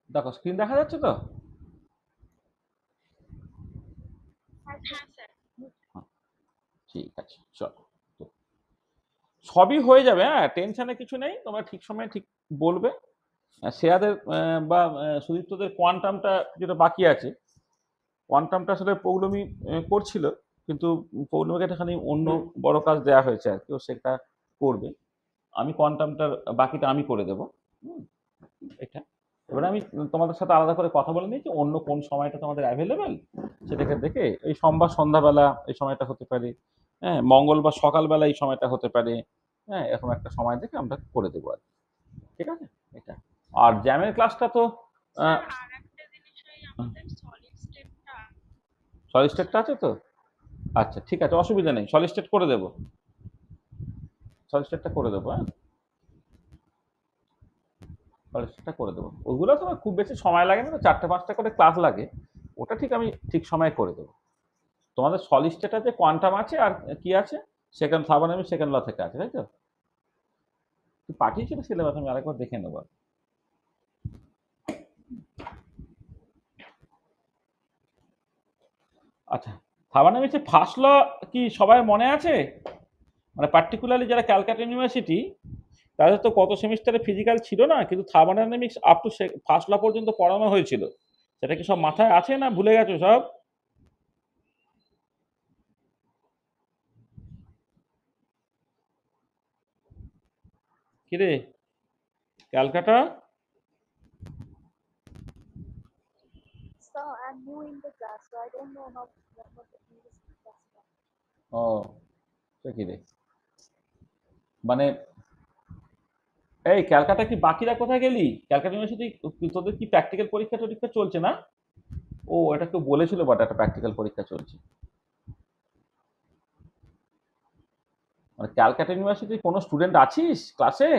দেখো স্ক্রিন দেখা যাচ্ছে তো? হ্যাঁ, ঠিক আছে, চলো। তো সবই হয়ে যাবে, হ্যাঁ, টেনশনে কিছু নেই, তোমরা ঠিক সময়ে ঠিক বলবে। শ্রেয়াদের বা সুদীপ্তদের কোয়ান্টামটা যেটা বাকি আছে, কোয়ান্টামটা আসলে পৌলমী করছিল, কিন্তু পৌলমীকে একটাখানি অন্য বড় কাজ দেওয়া হয়েছে আর কি, ও সেটা করবে। আমি কোয়ান্টামটার বাকিটা আমি করে দেবো। হুম, এটা এবারে আমি তোমাদের সাথে আলাদা করে কথা বলে নিয়েছি, অন্য কোন সময়টা তোমাদের অ্যাভেলেবেল সেটাকে দেখে, এই সোমবার সন্ধ্যাবেলা এই সময়টা হতে পারে, হ্যাঁ, মঙ্গলবার সকালবেলা এই সময়টা হতে পারে, হ্যাঁ, এরকম একটা সময় দেখে আমরা করে দেবো আর কি। ঠিক আছে, এটা। আর জ্যামের ক্লাসটা তো সলিড স্টেটটা আছে তো? আচ্ছা, ঠিক আছে, অসুবিধা নেই, সলিড স্টেট করে দেবো। সলিড স্টেটটা করে দেবো, হ্যাঁ, সলিড স্টেটটা করে দেবো। ওইগুলো তো খুব বেশি সময় লাগে না, তো 4টে 5টা করে ক্লাস লাগে, ওটা ঠিক আমি ঠিক সময়ে করে দেবো। তোমাদের সলিড স্টেট আছে, কোয়ান্টাম আছে, আর কি আছে, সেকেন্ড থার্মোডাইনামিক্স সেকেন্ড ল থেকে আছে, তাই তো? তুই পাঠিয়েছিল সিলেবাস, আমি আরেকবার দেখে নেবো। আচ্ছা, থার্মোডাইনামিক্সের ফার্স্ট ল কি সবাই মনে আছে? মানে পার্টিকুলারলি যারা ক্যালকাটা ইউনিভার্সিটি, তাদের তো কত সেমিস্টারে ফিজিক্যাল ছিল না, কিন্তু thermodynamics up to first law পর্যন্ত পড়ানো হয়েছিল। সেটা কি সব মাথায় আছে না ভুলে গেছো সব? কিরে, ক্যালকাটা? ও, সে কি রে, মানে এই ক্যালকাটা কি, বাকিরা কোথায় গেলি? ক্যালকাটা ইউনিভার্সিটি তোদের কি প্র্যাকটিক্যাল পরীক্ষা টরীক্ষা চলছে না? ও, এটা কেউ বলেছিল, বাট একটা প্র্যাকটিক্যাল পরীক্ষা চলছে। মানে ক্যালকাটা ইউনিভার্সিটির কোনো স্টুডেন্ট আছিস ক্লাসে?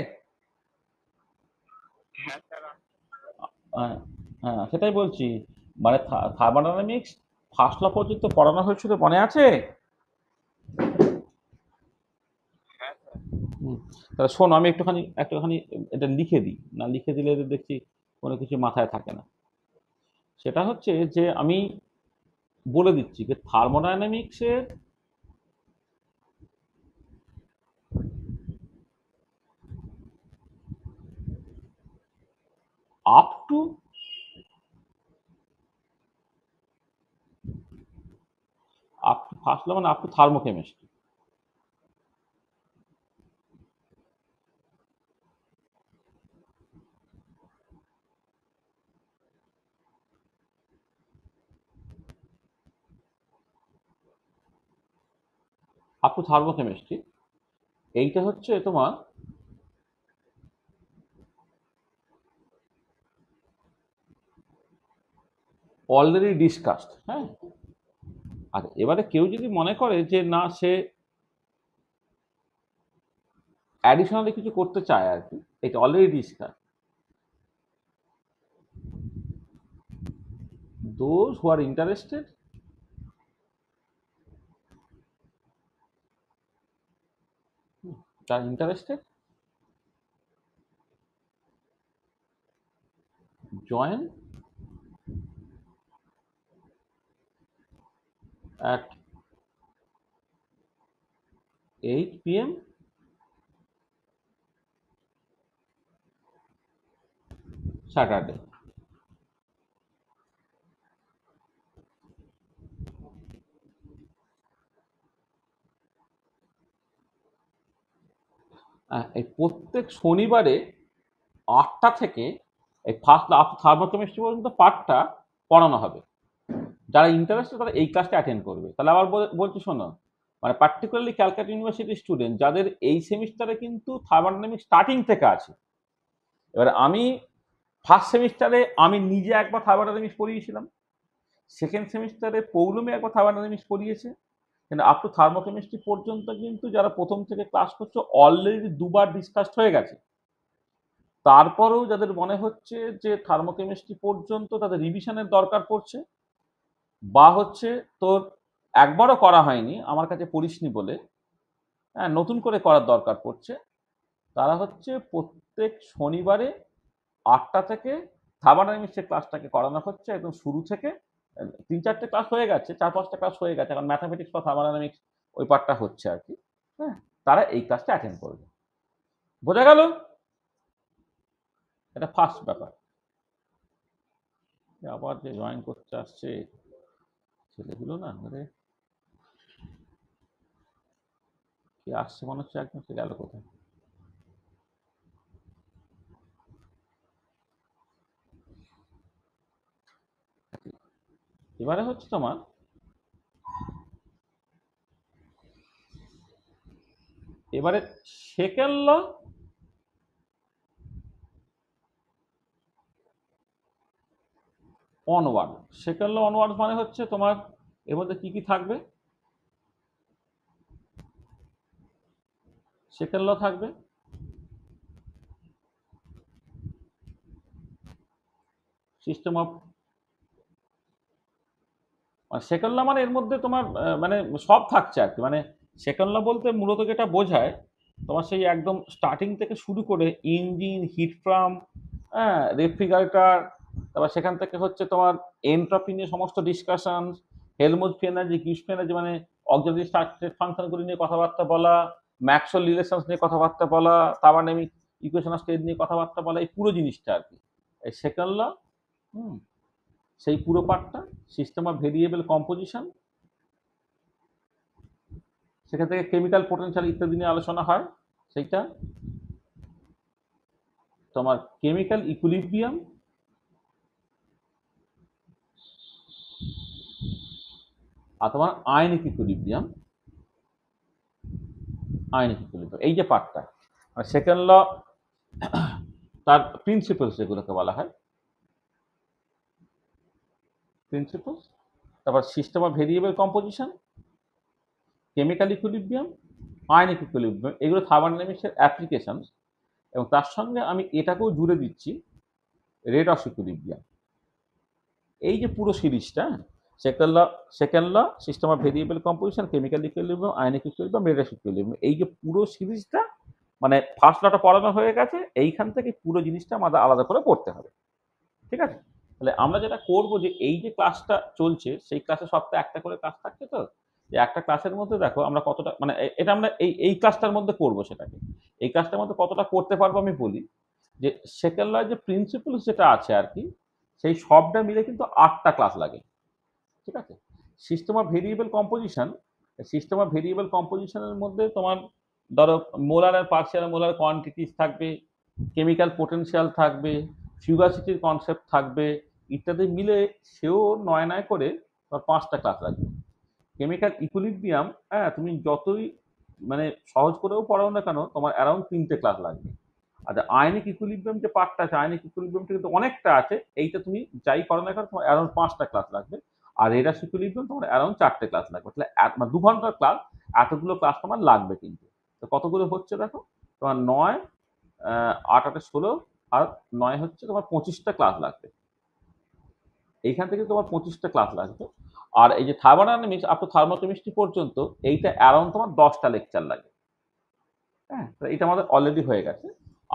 হ্যাঁ, হ্যাঁ, সেটাই বলছি। মানে থার্মোডাইনামিক্স ফার্স্ট ল পর্যন্ত পড়ানো হয়েছিল, মনে আছে? হুম, তাহলে শোনো, আমি একটুখানি একটুখানি এটা লিখে দিই, না লিখে দিলে তো দেখছি কোনো কিছু মাথায় থাকে না। সেটা হচ্ছে যে আমি বলে দিচ্ছি যে থার্মোডাইনামিক্সের আপ টু ফার্স্ট ল মানে আপ টু থার্মোকেমিস্ট্রি। আপ টু থার্মোকেমিস্ট্রি, এইটা হচ্ছে তোমার অলরেডি ডিসকাসড, হ্যাঁ। আর এবারে কেউ যদি মনে করে যে না, সে অ্যাডিশনালি কিছু করতে চায় আর কি, এটা already discuss. Those who are interested, যারা interested, join at 8 p.m. Saturday. এই প্রত্যেক শনিবারে 8টা থেকে এই ফার্স্ট থার্মোকেমিস্ট্রি পর্যন্ত পার্টটা পড়ানো হবে। যারা ইন্টারেস্টেড তারা এই ক্লাসটা অ্যাটেন্ড করবে। তাহলে আবার বলছি শোনো, মানে পার্টিকুলারলি ক্যালকাটা ইউনিভার্সিটির স্টুডেন্ট যাদের এই সেমিস্টারে কিন্তু থার্মোডাইনামিক্স স্টার্টিং থেকে আছে। এবার আমি ফার্স্ট সেমিস্টারে আমি নিজে একবার থার্মোডাইনামিক্স পড়িয়েছিলাম, সেকেন্ড সেমিস্টারে পৌলমী একবার থার্মোডাইনামিক্স পড়িয়েছে, কিন্তু আপ টু থার্মোকেমিস্ট্রি পর্যন্ত কিন্তু যারা প্রথম থেকে ক্লাস করছে অলরেডি দুবার ডিসকাসড হয়ে গেছে। তারপরেও যাদের মনে হচ্ছে যে থার্মোকেমিস্ট্রি পর্যন্ত তাদের রিভিশনের দরকার পড়ছে, বা হচ্ছে তোর একবারও করা হয়নি আমার কাছে পড়িসনি বলে, হ্যাঁ, নতুন করে করার দরকার পড়ছে, তারা হচ্ছে প্রত্যেক শনিবারে 8টা থেকে থার্মোডাইনামিক্সের ক্লাসটাকে করানো হচ্ছে একদম শুরু থেকে। 3-4টে ক্লাস হয়ে গেছে, 4-5টা ক্লাস হয়ে গেছে, এখন ম্যাথামেটিক্স বা থার্মোডাইনামিক্স ওই পার্টটা হচ্ছে আর কি। হ্যাঁ, তারা এই ক্লাসটা অ্যাটেন্ড করবে। বোঝা গেল? এটা ফার্স্ট ব্যাপার। আবার যে জয়েন করতে আসছে ছেলেগুলো না, মানে কি আসছে মনে হচ্ছে একদম, সে গেল কোথায়? এবারে হচ্ছে তোমার এবারে second law onward. Second law onward মানে হচ্ছে তোমার এর মধ্যে কি কি থাকবে? সেকেন্ড ল থাকবে, সিস্টেম অফ, সেকেন্ড ল মানে এর মধ্যে তোমার মানে সব থাকছে আর কি। মানে সেকেন্ড ল বলতে মূলত যেটা বোঝায় তোমার সেই একদম স্টার্টিং থেকে শুরু করে ইঞ্জিন, হিট পাম্প, হ্যাঁ, রেফ্রিজারেটর, তারপর সেখান থেকে হচ্ছে তোমার এন্ট্রপি নিয়ে সমস্ত discussion, Helmholtz energy, Gibbs energy, মানে অক্সিলারি স্টেট ফাংশনগুলি নিয়ে কথাবার্তা বলা, ম্যাক্সওয়েল রিলেশনস নিয়ে কথাবার্তা বলা, থার্মোডাইনামিক ইকুয়েশন অফ স্টেট নিয়ে কথাবার্তা বলা, এই পুরো জিনিসটা আর কি এই সেকেন্ড ল। হুম, সেই পুরো পার্টটা সিস্টেম অফ ভেরিয়েবল কম্পোজিশন, সেখান থেকে কেমিক্যাল পোটেনশিয়াল ইত্যাদি নিয়ে আলোচনা হয়। সেইটা তোমার কেমিক্যাল ইকুইলিব্রিয়াম, আর তোমার আয়নিক ইকুইলিব্রিয়াম। আয়নিক ইকুইলিব্রিয়াম এই যে পার্টটা, সেকেন্ড ল তার প্রিন্সিপালস যেগুলোকে বলা হয় প্রিন্সিপালস, তারপর system of variable composition, chemical equilibrium, ionic equilibrium, এগুলো থার্মোডাইনামিক্সের অ্যাপ্লিকেশন। এবং তার সঙ্গে আমি এটাকেও জুড়ে দিচ্ছি রেডক্স ইকুইলিব্রিয়াম। এই যে পুরো সিরিজটা, second law, system of variable composition, chemical equilibrium, ionic equilibrium, redox equilibrium, এই যে পুরো সিরিজটা, মানে ফার্স্ট লটা পড়ানো হয়ে গেছে, এইখান থেকে পুরো জিনিসটা আমাদের আলাদা করে পড়তে হবে। ঠিক আছে? তাহলে আমরা যেটা করব যে এই যে ক্লাসটা চলছে সেই ক্লাসে সপ্তাহে একটা করে ক্লাস থাকছে, তো যে একটা ক্লাসের মধ্যে দেখো আমরা কতটা, মানে এটা আমরা এই ক্লাসটার মধ্যে করব, সেটাকে এই ক্লাসটার মধ্যে কতটা করতে পারবো আমি বলি। যে সেকেন্ড লয়ের যে প্রিন্সিপালস যেটা আছে আর কি, সেই সবটা মিলে কিন্তু 8টা ক্লাস লাগে। ঠিক আছে? System of variable composition, system of variable কম্পোজিশনের মধ্যে তোমার ধরো মোলার আর পার্সিয়াল মোলার কোয়ান্টিটিস থাকবে, কেমিক্যাল পোটেনশিয়াল থাকবে, ফিউগাসিটির কনসেপ্ট থাকবে, ইত্যাদি মিলে সেও 9 করে 5টা ক্লাস লাগবে। কেমিক্যাল ইকুইলিব্রিয়াম, হ্যাঁ, তুমি যতই মানে সহজ করেও পড়াও না কেন, তোমার অ্যারাউন্ড 3টে ক্লাস লাগবে। আচ্ছা, আয়নিক ইকুইলিব্রিয়াম যে পার্টটা আছে, আয়নিক ইকুইলিব্রিয়ামটা কিন্তু অনেকটা আছে, এইটা তুমি যাই করো না কেন তোমার অ্যারাউন্ড 5টা ক্লাস লাগবে। আর রেডাক্স ইকুইলিব্রিয়াম তোমার অ্যারাউন্ড 4টে ক্লাস লাগবে। তাহলে মানে 2 ঘন্টার ক্লাস, এতগুলো ক্লাস তোমার লাগবে কিন্তু। তো কতগুলো হচ্ছে দেখো, তোমার 9, 8 8 16, আর 9 হচ্ছে তোমার 25টা ক্লাস লাগবে। এইখান থেকে তোমার 25টা ক্লাস লাগবে। আর এই যে থার্মোডাইনামিক্স আপ টু থার্মোকেমিস্ট্রি পর্যন্ত এইটা অ্যারাউন্ড তোমার 10টা লেকচার লাগে। হ্যাঁ, এটা আমাদের অলরেডি হয়ে গেছে।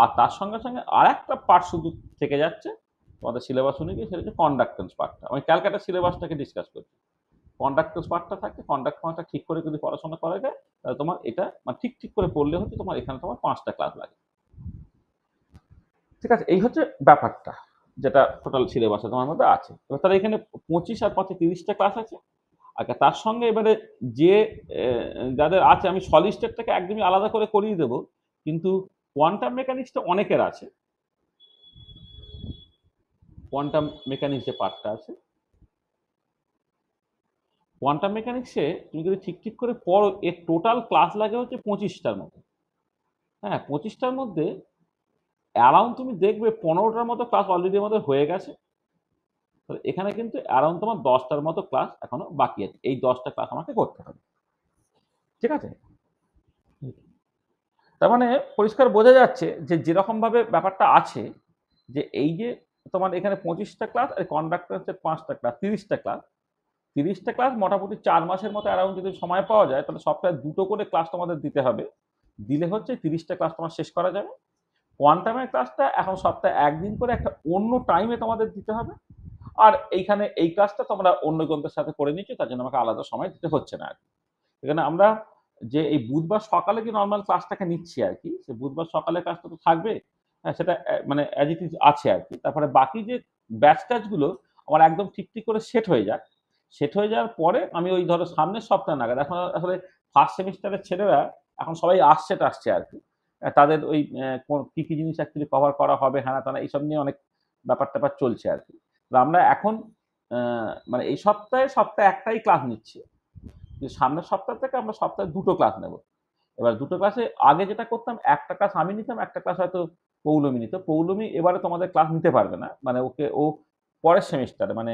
আর তার সঙ্গে সঙ্গে আর একটা পার্ট শুধু থেকে যাচ্ছে তোমাদের সিলেবাস অনুযায়ী, সেটা হচ্ছে কন্ডাক্টেন্স পার্টটা। আমি ক্যালকাটা সিলেবাসটাকে ডিসকাস করছি। কন্ডাক্টেন্স পার্টটা থাকে, কন্ডাক্ট পার্টটা ঠিক করে যদি পড়াশোনা করা যায়, তাহলে তোমার এটা মানে ঠিক ঠিক করে পড়লে হচ্ছে তোমার এখানে তোমার 5টা ক্লাস লাগে। ঠিক আছে? এই হচ্ছে ব্যাপারটা, যেটা টোটাল সিলেবাসে তোমার মধ্যে আছে। এবার তাহলে এখানে 25 আর 5 30টা ক্লাস আছে। আচ্ছা, তার সঙ্গে এবারে যে যাদের আছে, আমি সলিড স্টেটটাকে একদমই আলাদা করে করিয়ে দেবো, কিন্তু কোয়ান্টাম মেকানিক্সটা অনেকের আছে। কোয়ান্টাম মেকানিক্স যে পার্টটা আছে, কোয়ান্টাম মেকানিক্সে তুমি যদি ঠিক ঠিক করে পড়ো, এর টোটাল ক্লাস লাগে হচ্ছে 25টার মতো। হ্যাঁ, 25টার মধ্যে অ্যারাউন্ড তুমি দেখবে 15টার মতো ক্লাস অলরেডি আমাদের হয়ে গেছে। এখানে কিন্তু অ্যারাউন্ড তোমার 10টার মতো ক্লাস এখনো বাকি আছে। এই 10টা ক্লাস আমাকে করতে হবে। ঠিক আছে? তার মানে পরিষ্কার বোঝা যাচ্ছে যে যেরকম ভাবে ব্যাপারটা আছে, যে এই যে তোমার এখানে 25টা ক্লাস আর কন্ডাক্টর হচ্ছে 5টা ক্লাস, 30টা ক্লাস। 30টা ক্লাস মোটামুটি 4 মাসের মতো অ্যারাউন্ড যদি সময় পাওয়া যায়, তাহলে সপ্তাহে 2টো করে ক্লাস তোমাদের দিতে হবে। দিলে হচ্ছে 30টা ক্লাস তোমার শেষ করা যাবে। কোয়ান্টামের ক্লাসটা এখন সপ্তাহে একদিন করে একটা অন্য টাইমে তোমাদের দিতে হবে। আর এইখানে এই ক্লাসটা তোমরা অন্য গ্রন্থের সাথে করে নিচ্ছ, তার জন্য আমাকে আলাদা সময় দিতে হচ্ছে না আর কি। এখানে আমরা যে এই বুধবার সকালে যে নর্মাল ক্লাসটাকে নিচ্ছি আর কি, সে বুধবার সকালে ক্লাসটা তো থাকবে। হ্যাঁ, সেটা মানে অ্যাজ ইট ইজ আছে আর কি। তারপরে বাকি যে ব্যাচ ট্যাচগুলো আমার একদম ঠিক ঠিক করে সেট হয়ে যাক। সেট হয়ে যাওয়ার পরে আমি ওই ধরো সামনের সপ্তাহ নাগাদ, এখন আসলে ফার্স্ট সেমিস্টারের ছেলেরা এখন সবাই আসছে টাসছে আর কি। তাদের ওই কি কি জিনিস অ্যাকচুয়ালি কভার করা হবে হ্যানা ত্যানা এইসব নিয়ে অনেক ব্যাপার-ট্যাপার চলছে আর কি। তো আমরা এখন মানে এই সপ্তাহে একটাই ক্লাস নিচ্ছি। কিন্তু সামনের সপ্তাহ থেকে আমরা সপ্তাহে ২ টো ক্লাস নেব। এবার ২ টো ক্লাসে আগে যেটা করতাম, একটা ক্লাস আমি নিতাম, একটা ক্লাস হয়তো পৌলমী নিত। পৌলমী এবারে তোমাদের ক্লাস নিতে পারবে না। মানে ও পরের সেমিস্টারে, মানে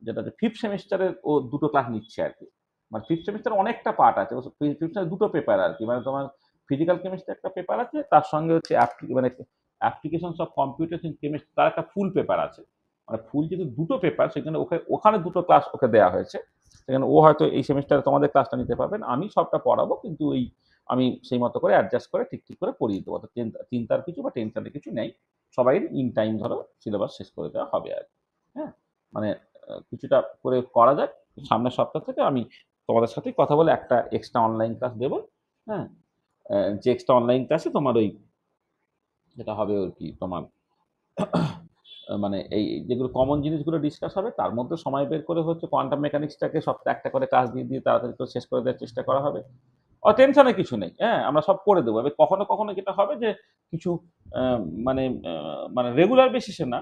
যেটা হচ্ছে 5th সেমিস্টারের ও ২ টো ক্লাস নিচ্ছে আর কি। মানে 5th সেমিস্টারে অনেকটা পার্ট আছে। 5th সেমিস্টারে ২ টো পেপার আর কি। মানে তোমার ফিজিক্যাল কেমিস্ট্রি একটা পেপার আছে, তার সঙ্গে হচ্ছে মানে applications of computers in chemistry তার একটা ফুল পেপার আছে। মানে ফুল যেহেতু ২ টো পেপার, সেখানে ওখানে ২ টো ক্লাস ওকে দেয়া হয়েছে। সেখানে ও হয়তো এই সেমিস্টারে তোমাদের ক্লাসটা নিতে পারবেন, আমি সবটা পড়াবো, কিন্তু আমি সেই মতো করে অ্যাডজাস্ট করে ঠিক ঠিক করে পড়িয়ে দেবো। তো চিন্তার কিছু বা টেনশনের কিছু নেই। সবাই ইন টাইম ধরো সিলেবাস শেষ করে দেওয়া হবে আর কি। হ্যাঁ, মানে কিছুটা করে করা যাক। সামনের সপ্তাহ থেকে আমি তোমাদের সাথে কথা বলে একটা এক্সট্রা অনলাইন ক্লাস দেবো। হ্যাঁ, যে এক্সট্রা অনলাইন ক্লাসে তোমার ওই যেটা হবে আর কি, তোমার মানে এই যেগুলো কমন জিনিসগুলো ডিসকাস হবে, তার মধ্যে সময় বের করে হচ্ছে কোয়ান্টাম মেকানিক্সটাকে সপ্তাহে একটা করে ক্লাস দিয়ে তাড়াতাড়ি করে শেষ করে দেওয়ার চেষ্টা করা হবে। টেনশনের কিছু নেই। হ্যাঁ, আমরা সব করে দেবো। এবার কখনো কখনো যেটা হবে যে কিছু মানে মানে রেগুলার বেসিসে না,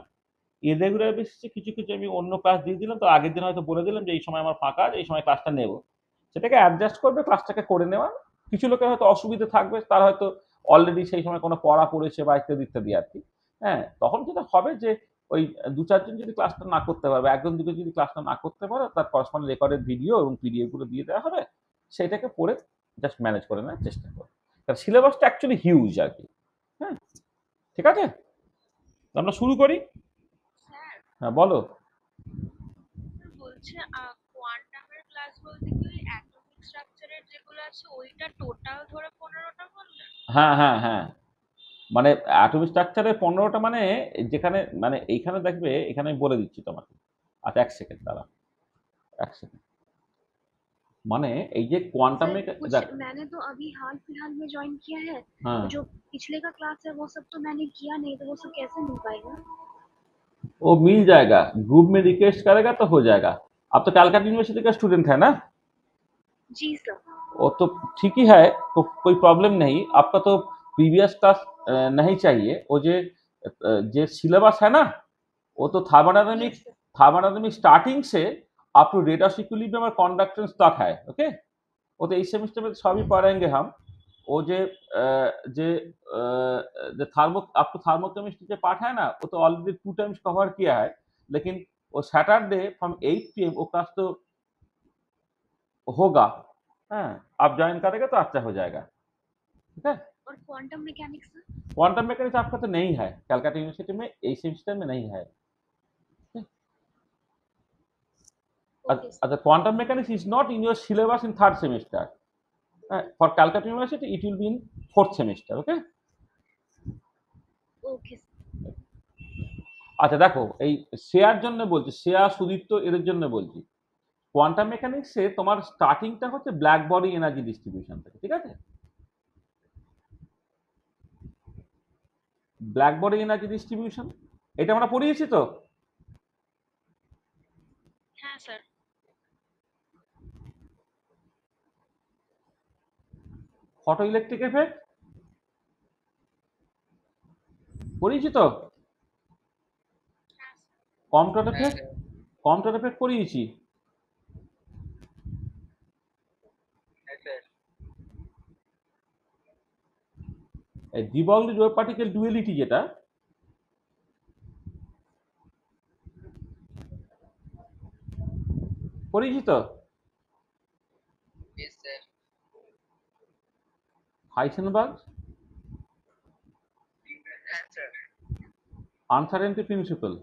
ইররেগুলার বেসিসে কিছু কিছু আমি অন্য ক্লাস দিয়ে দিলাম, তো আগের দিন হয়তো বলে দিলাম যে এই সময় আমার ফাঁকা আছে, এই সময় ক্লাসটা নেব। সেটাকে অ্যাডজাস্ট করবে, ক্লাসটাকে করে নেওয়া। কিছু লোকের হয়তো অসুবিধা থাকবে, তার হয়তো অলরেডি সেই সময় কোনো পড়া পড়েছে বা ইত্যাদি ইত্যাদি আর কি। হ্যাঁ, তখন যেটা হবে যে ওই ২-৪ জন যদি ক্লাসটা না করতে পারবে, ১ জন ২ জন যদি ক্লাসটা না করতে পারো, তার করসপন্ডিং রেকর্ডেড ভিডিও এবং পিডিএফ গুলো দিয়ে দেওয়া হবে। সেটাকে পড়ে জাস্ট ম্যানেজ করে নেওয়ার চেষ্টা করো। কারণ সিলেবাসটা অ্যাকচুয়ালি হিউজ আর কি। হ্যাঁ, ঠিক আছে? তো আমরা শুরু করি। স্যার, হ্যাঁ, বলো। বলছে কোয়ান্টামের ক্লাস বলতে কি ওই অ্যাটমিক স্ট্রাকচারের যেগুলো আছে ওইটা টোটাল ধরে 15টা বললেন? হ্যাঁ, হ্যাঁ, হ্যাঁ। মানে অ্যাটমিক স্ট্রাকচারে ১৫টা, মানে যেখানে মানে এইখানে দেখবে, এখানে আমি বলে দিচ্ছি তোমাকে। আচ্ছা, ১ সেকেন্ড দাঁড়াও। ১ সেকেন্ড। মানে এই যে কোয়ান্টাম सर দেখ। कुछ मैंने तो अभी हाल फिलहाल में ज्वाइन किया है, হ্যাঁ, तो जो पिछले का क्लास है वो सब तो मैंने किया नहीं, तो वो सब कैसे मिल पाएगा? वो मिल जाएगा। ग्रुप में रिक्वेस्ट करेगा तो हो जाएगा। आप तो कैलकाटा यूनिवर्सिटी का स्टूडेंट है ना? जी सर। वो तो ठीक ही है, तो कोई प्रॉब्लम नहीं। आपका तो प्रीवियस क्लास नहीं चाहिए। वो जे सिलेबस है ना, वो तो yes thermodynamic sir. Thermodynamic starting से up to data of equilibrium और कंडक्टेंस तक है। ओके, वो तो इस सेमेस्टर में सभी पढ़ेंगे हम। वो जे थार्मो अप टू थर्मोकेमिस्ट्री जो पार्ट है ना, वो तो ऑलरेडी 2 टाइम्स कवर किया है। लेकिन वो सैटरडे फ्रॉम 8 PM वो क्लास तो होगा। हाँ, आप ज्वाइन करेंगे तो अच्छा हो जाएगा। ठीक है? और quantum mechanics sir? Quantum mechanics आपका तो नहीं है, कलकत्ता यूनिवर्सिटी में इस सेमेस्टर में नहीं है। Okay sir. The quantum mechanics is not in your syllabus in third semester. For Calcutta University, it will be in fourth semester. Okay? Okay sir. আচ্ছা দেখো, এই শেয়ার জন্য বলছি, শেয়া সুদীপ্ত এদের জন্য বলছি। কোয়ান্টাম মেকানিক্সে তোমার স্টার্টিংটা হচ্ছে ব্ল্যাক বডি এনার্জি ডিস্ট্রিবিউশন থেকে, ঠিক আছে? ব্ল্যাক বডি এনার্জি ডিস্ট্রিবিউশন এটা আমরা পড়িয়েছি তো। হ্যাঁ স্যার। ফটো ইলেকট্রিক এফেক্ট পড়িয়েছি তো। কম্পটন এফেক্ট, কম্পটন এফেক্ট পড়িয়েছি। De Broglie wave particle duality যেটা, পড়িয়েছি তো। হাইসেনবার্গ আনসার্টেনটি প্রিন্সিপাল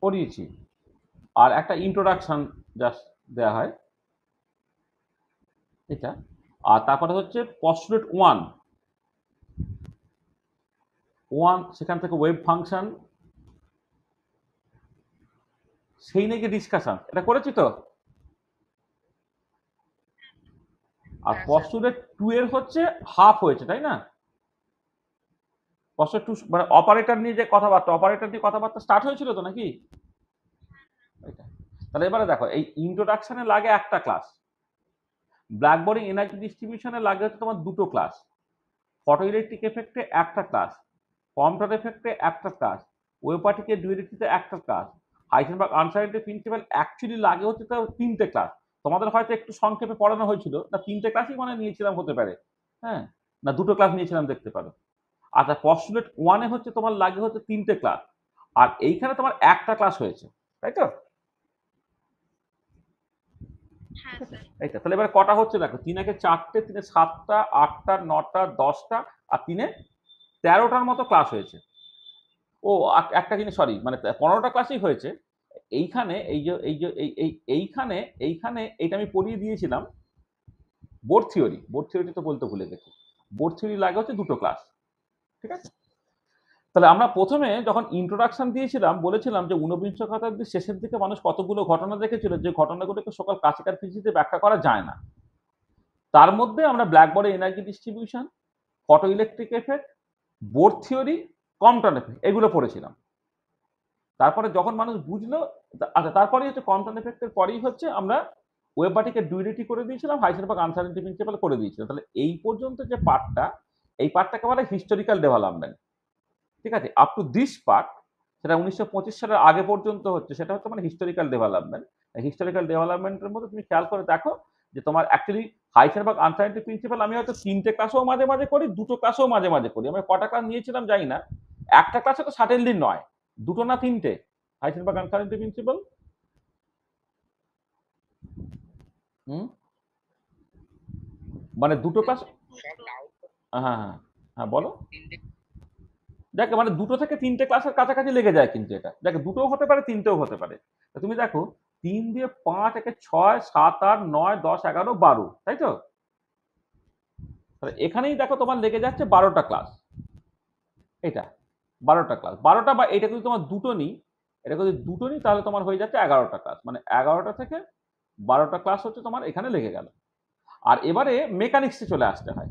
পড়িয়েছি। আর একটা ইন্ট্রোডাকশন জাস্ট দেওয়া হয় এটা। আর তারপরে হচ্ছে পস্টুলেট 1, ওয়ান, সেখান থেকে ওয়েব ফাংশন, সেই নিয়ে ডিসকাশন, এটা করেছি তো। আর হ্যাঁ স্যার। পস্টুলেট 2 এর হচ্ছে হাফ হয়েছে, তাই না? পস্টুলেট 2 মানে অপারেটর নিয়ে যে কথাবার্তা স্টার্ট হয়েছিল তো নাকি? এটা। তাহলে এবারে দেখো, এই ইন্ট্রোডাকশনে লাগে একটা ক্লাস, ব্ল্যাকবোর্ডিং এনার্জি ডিস্ট্রিবিউশনে লাগে হচ্ছে তোমার দুটো ক্লাস, ফটো ইলেকট্রিক এফেক্টে একটা ক্লাস, কম্পিউটার এফেক্টে একটা ক্লাস, ওয়েব পার্টিকেল ডুয়ালিটিতে একটা ক্লাস, হাইসেনবার্গ আনসার্টেনিটি প্রিন্সিপাল অ্যাকচুয়ালি লাগে হচ্ছে তো তিনটে ক্লাস। তোমাদের হয়তো একটু সংক্ষেপে পড়ানো হয়েছিল, না তিনটে ক্লাসই মানে নিয়েছিলাম হতে পারে, হ্যাঁ, না দুটো ক্লাস নিয়েছিলাম দেখতে পারো। আচ্ছা, পস্টুলেট 1 এ হচ্ছে তোমার লাগে হচ্ছে তিনটে ক্লাস, আর এইখানে তোমার একটা ক্লাস হয়েছে, তাই তো? হ্যাঁ স্যার। এইটা তাহলে এবার কটা হচ্ছে দেখো, 3 একে 4টে, 3 এ 7টা, 8টা, 9টা, 10টা, আর 3 এ 13টার মতো ক্লাস হয়েছে। ও একটা জিনিস, সরি, মানে 15টা ক্লাসই হয়েছে। এইখানে এইখানে এইখানে এইটা আমি পড়িয়ে দিয়েছিলাম বোর্ড থিওরি তো বলতে ভুলে গেছি। বোর্ড থিওরি লাগে হচ্ছে দুটো ক্লাস, ঠিক আছে? তাহলে আমরা প্রথমে যখন ইন্ট্রোডাকশন দিয়েছিলাম বলেছিলাম যে ঊনবিংশ শতাব্দীর শেষের দিকে মানুষ কতগুলো ঘটনা দেখেছিল যে ঘটনাগুলোকে সকল ক্লাসিক্যাল ফিজিক্সে ব্যাখ্যা করা যায় না। তার মধ্যে আমরা ব্ল্যাকবোর্ডে energy distribution, photo electric effect, Bohr theory, Compton effect এগুলো পড়েছিলাম। তারপরে যখন মানুষ বুঝলো, আচ্ছা তারপরেই হচ্ছে কম্পটন এফেক্টের পরেই হচ্ছে আমরা ওয়েব পার্টিকে ডুয়ালিটি করে দিয়েছিলাম, হাইসেনবার্গ আনসার্টেনিটি প্রিন্সিপাল করে দিয়েছিলাম। তাহলে এই পর্যন্ত যে পার্টটা, এই পার্টটাকে বলে হিস্টোরিক্যাল ডেভেলপমেন্ট, ঠিক আছে? আপ টু দিস পার্ট, সেটা 1925 সালের আগে পর্যন্ত হচ্ছে, সেটা হচ্ছে মানে হিস্টোরিক্যাল ডেভেলপমেন্ট। হিস্টোরিক্যাল ডেভেলপমেন্টের মধ্যে তুমি খেয়াল করে দেখো যে তোমার অ্যাকচুয়ালি হাইসেনবার্গ আনসার্টেনিটি প্রিন্সিপাল আমি হয়তো 3টে ক্লাসেও মাঝে মাঝে করি, দুটো ক্লাসেও মাঝে মাঝে করি। আমি কটা ক্লাস নিয়েছিলাম জানি না, একটা ক্লাসে তো সার্টেনলি নয়, দুটো না তিনটে হাইসেনবার্গ আনসার্টেনিটি প্রিন্সিপাল। হুম, মানে দুটো ক্লাস। হ্যাঁ হ্যাঁ হ্যাঁ, বলো। দেখো মানে দুটো থেকে তিনটে ক্লাসের কাছাকাছি লেগে যায়, কিন্তু এটা দেখো দুটোও হতে পারে, তিনটেও হতে পারে। তুমি দেখো 3 দিয়ে 5 একে 6, 7, 8, 9, 10, 11, 12, তাই তো? তাহলে এখানেই দেখো তোমার লেগে যাচ্ছে 12টা ক্লাস। এটা 12টা ক্লাস, 12টা, বা এটা যদি তোমার দুটো নিই, এটা যদি দুটো নিই তাহলে তোমার হয়ে যাচ্ছে 11টা ক্লাস, মানে 11টা থেকে 12টা ক্লাস হচ্ছে তোমার এখানে লেগে গেল। আর এবারে মেকানিক্সে চলে আসতে হয়।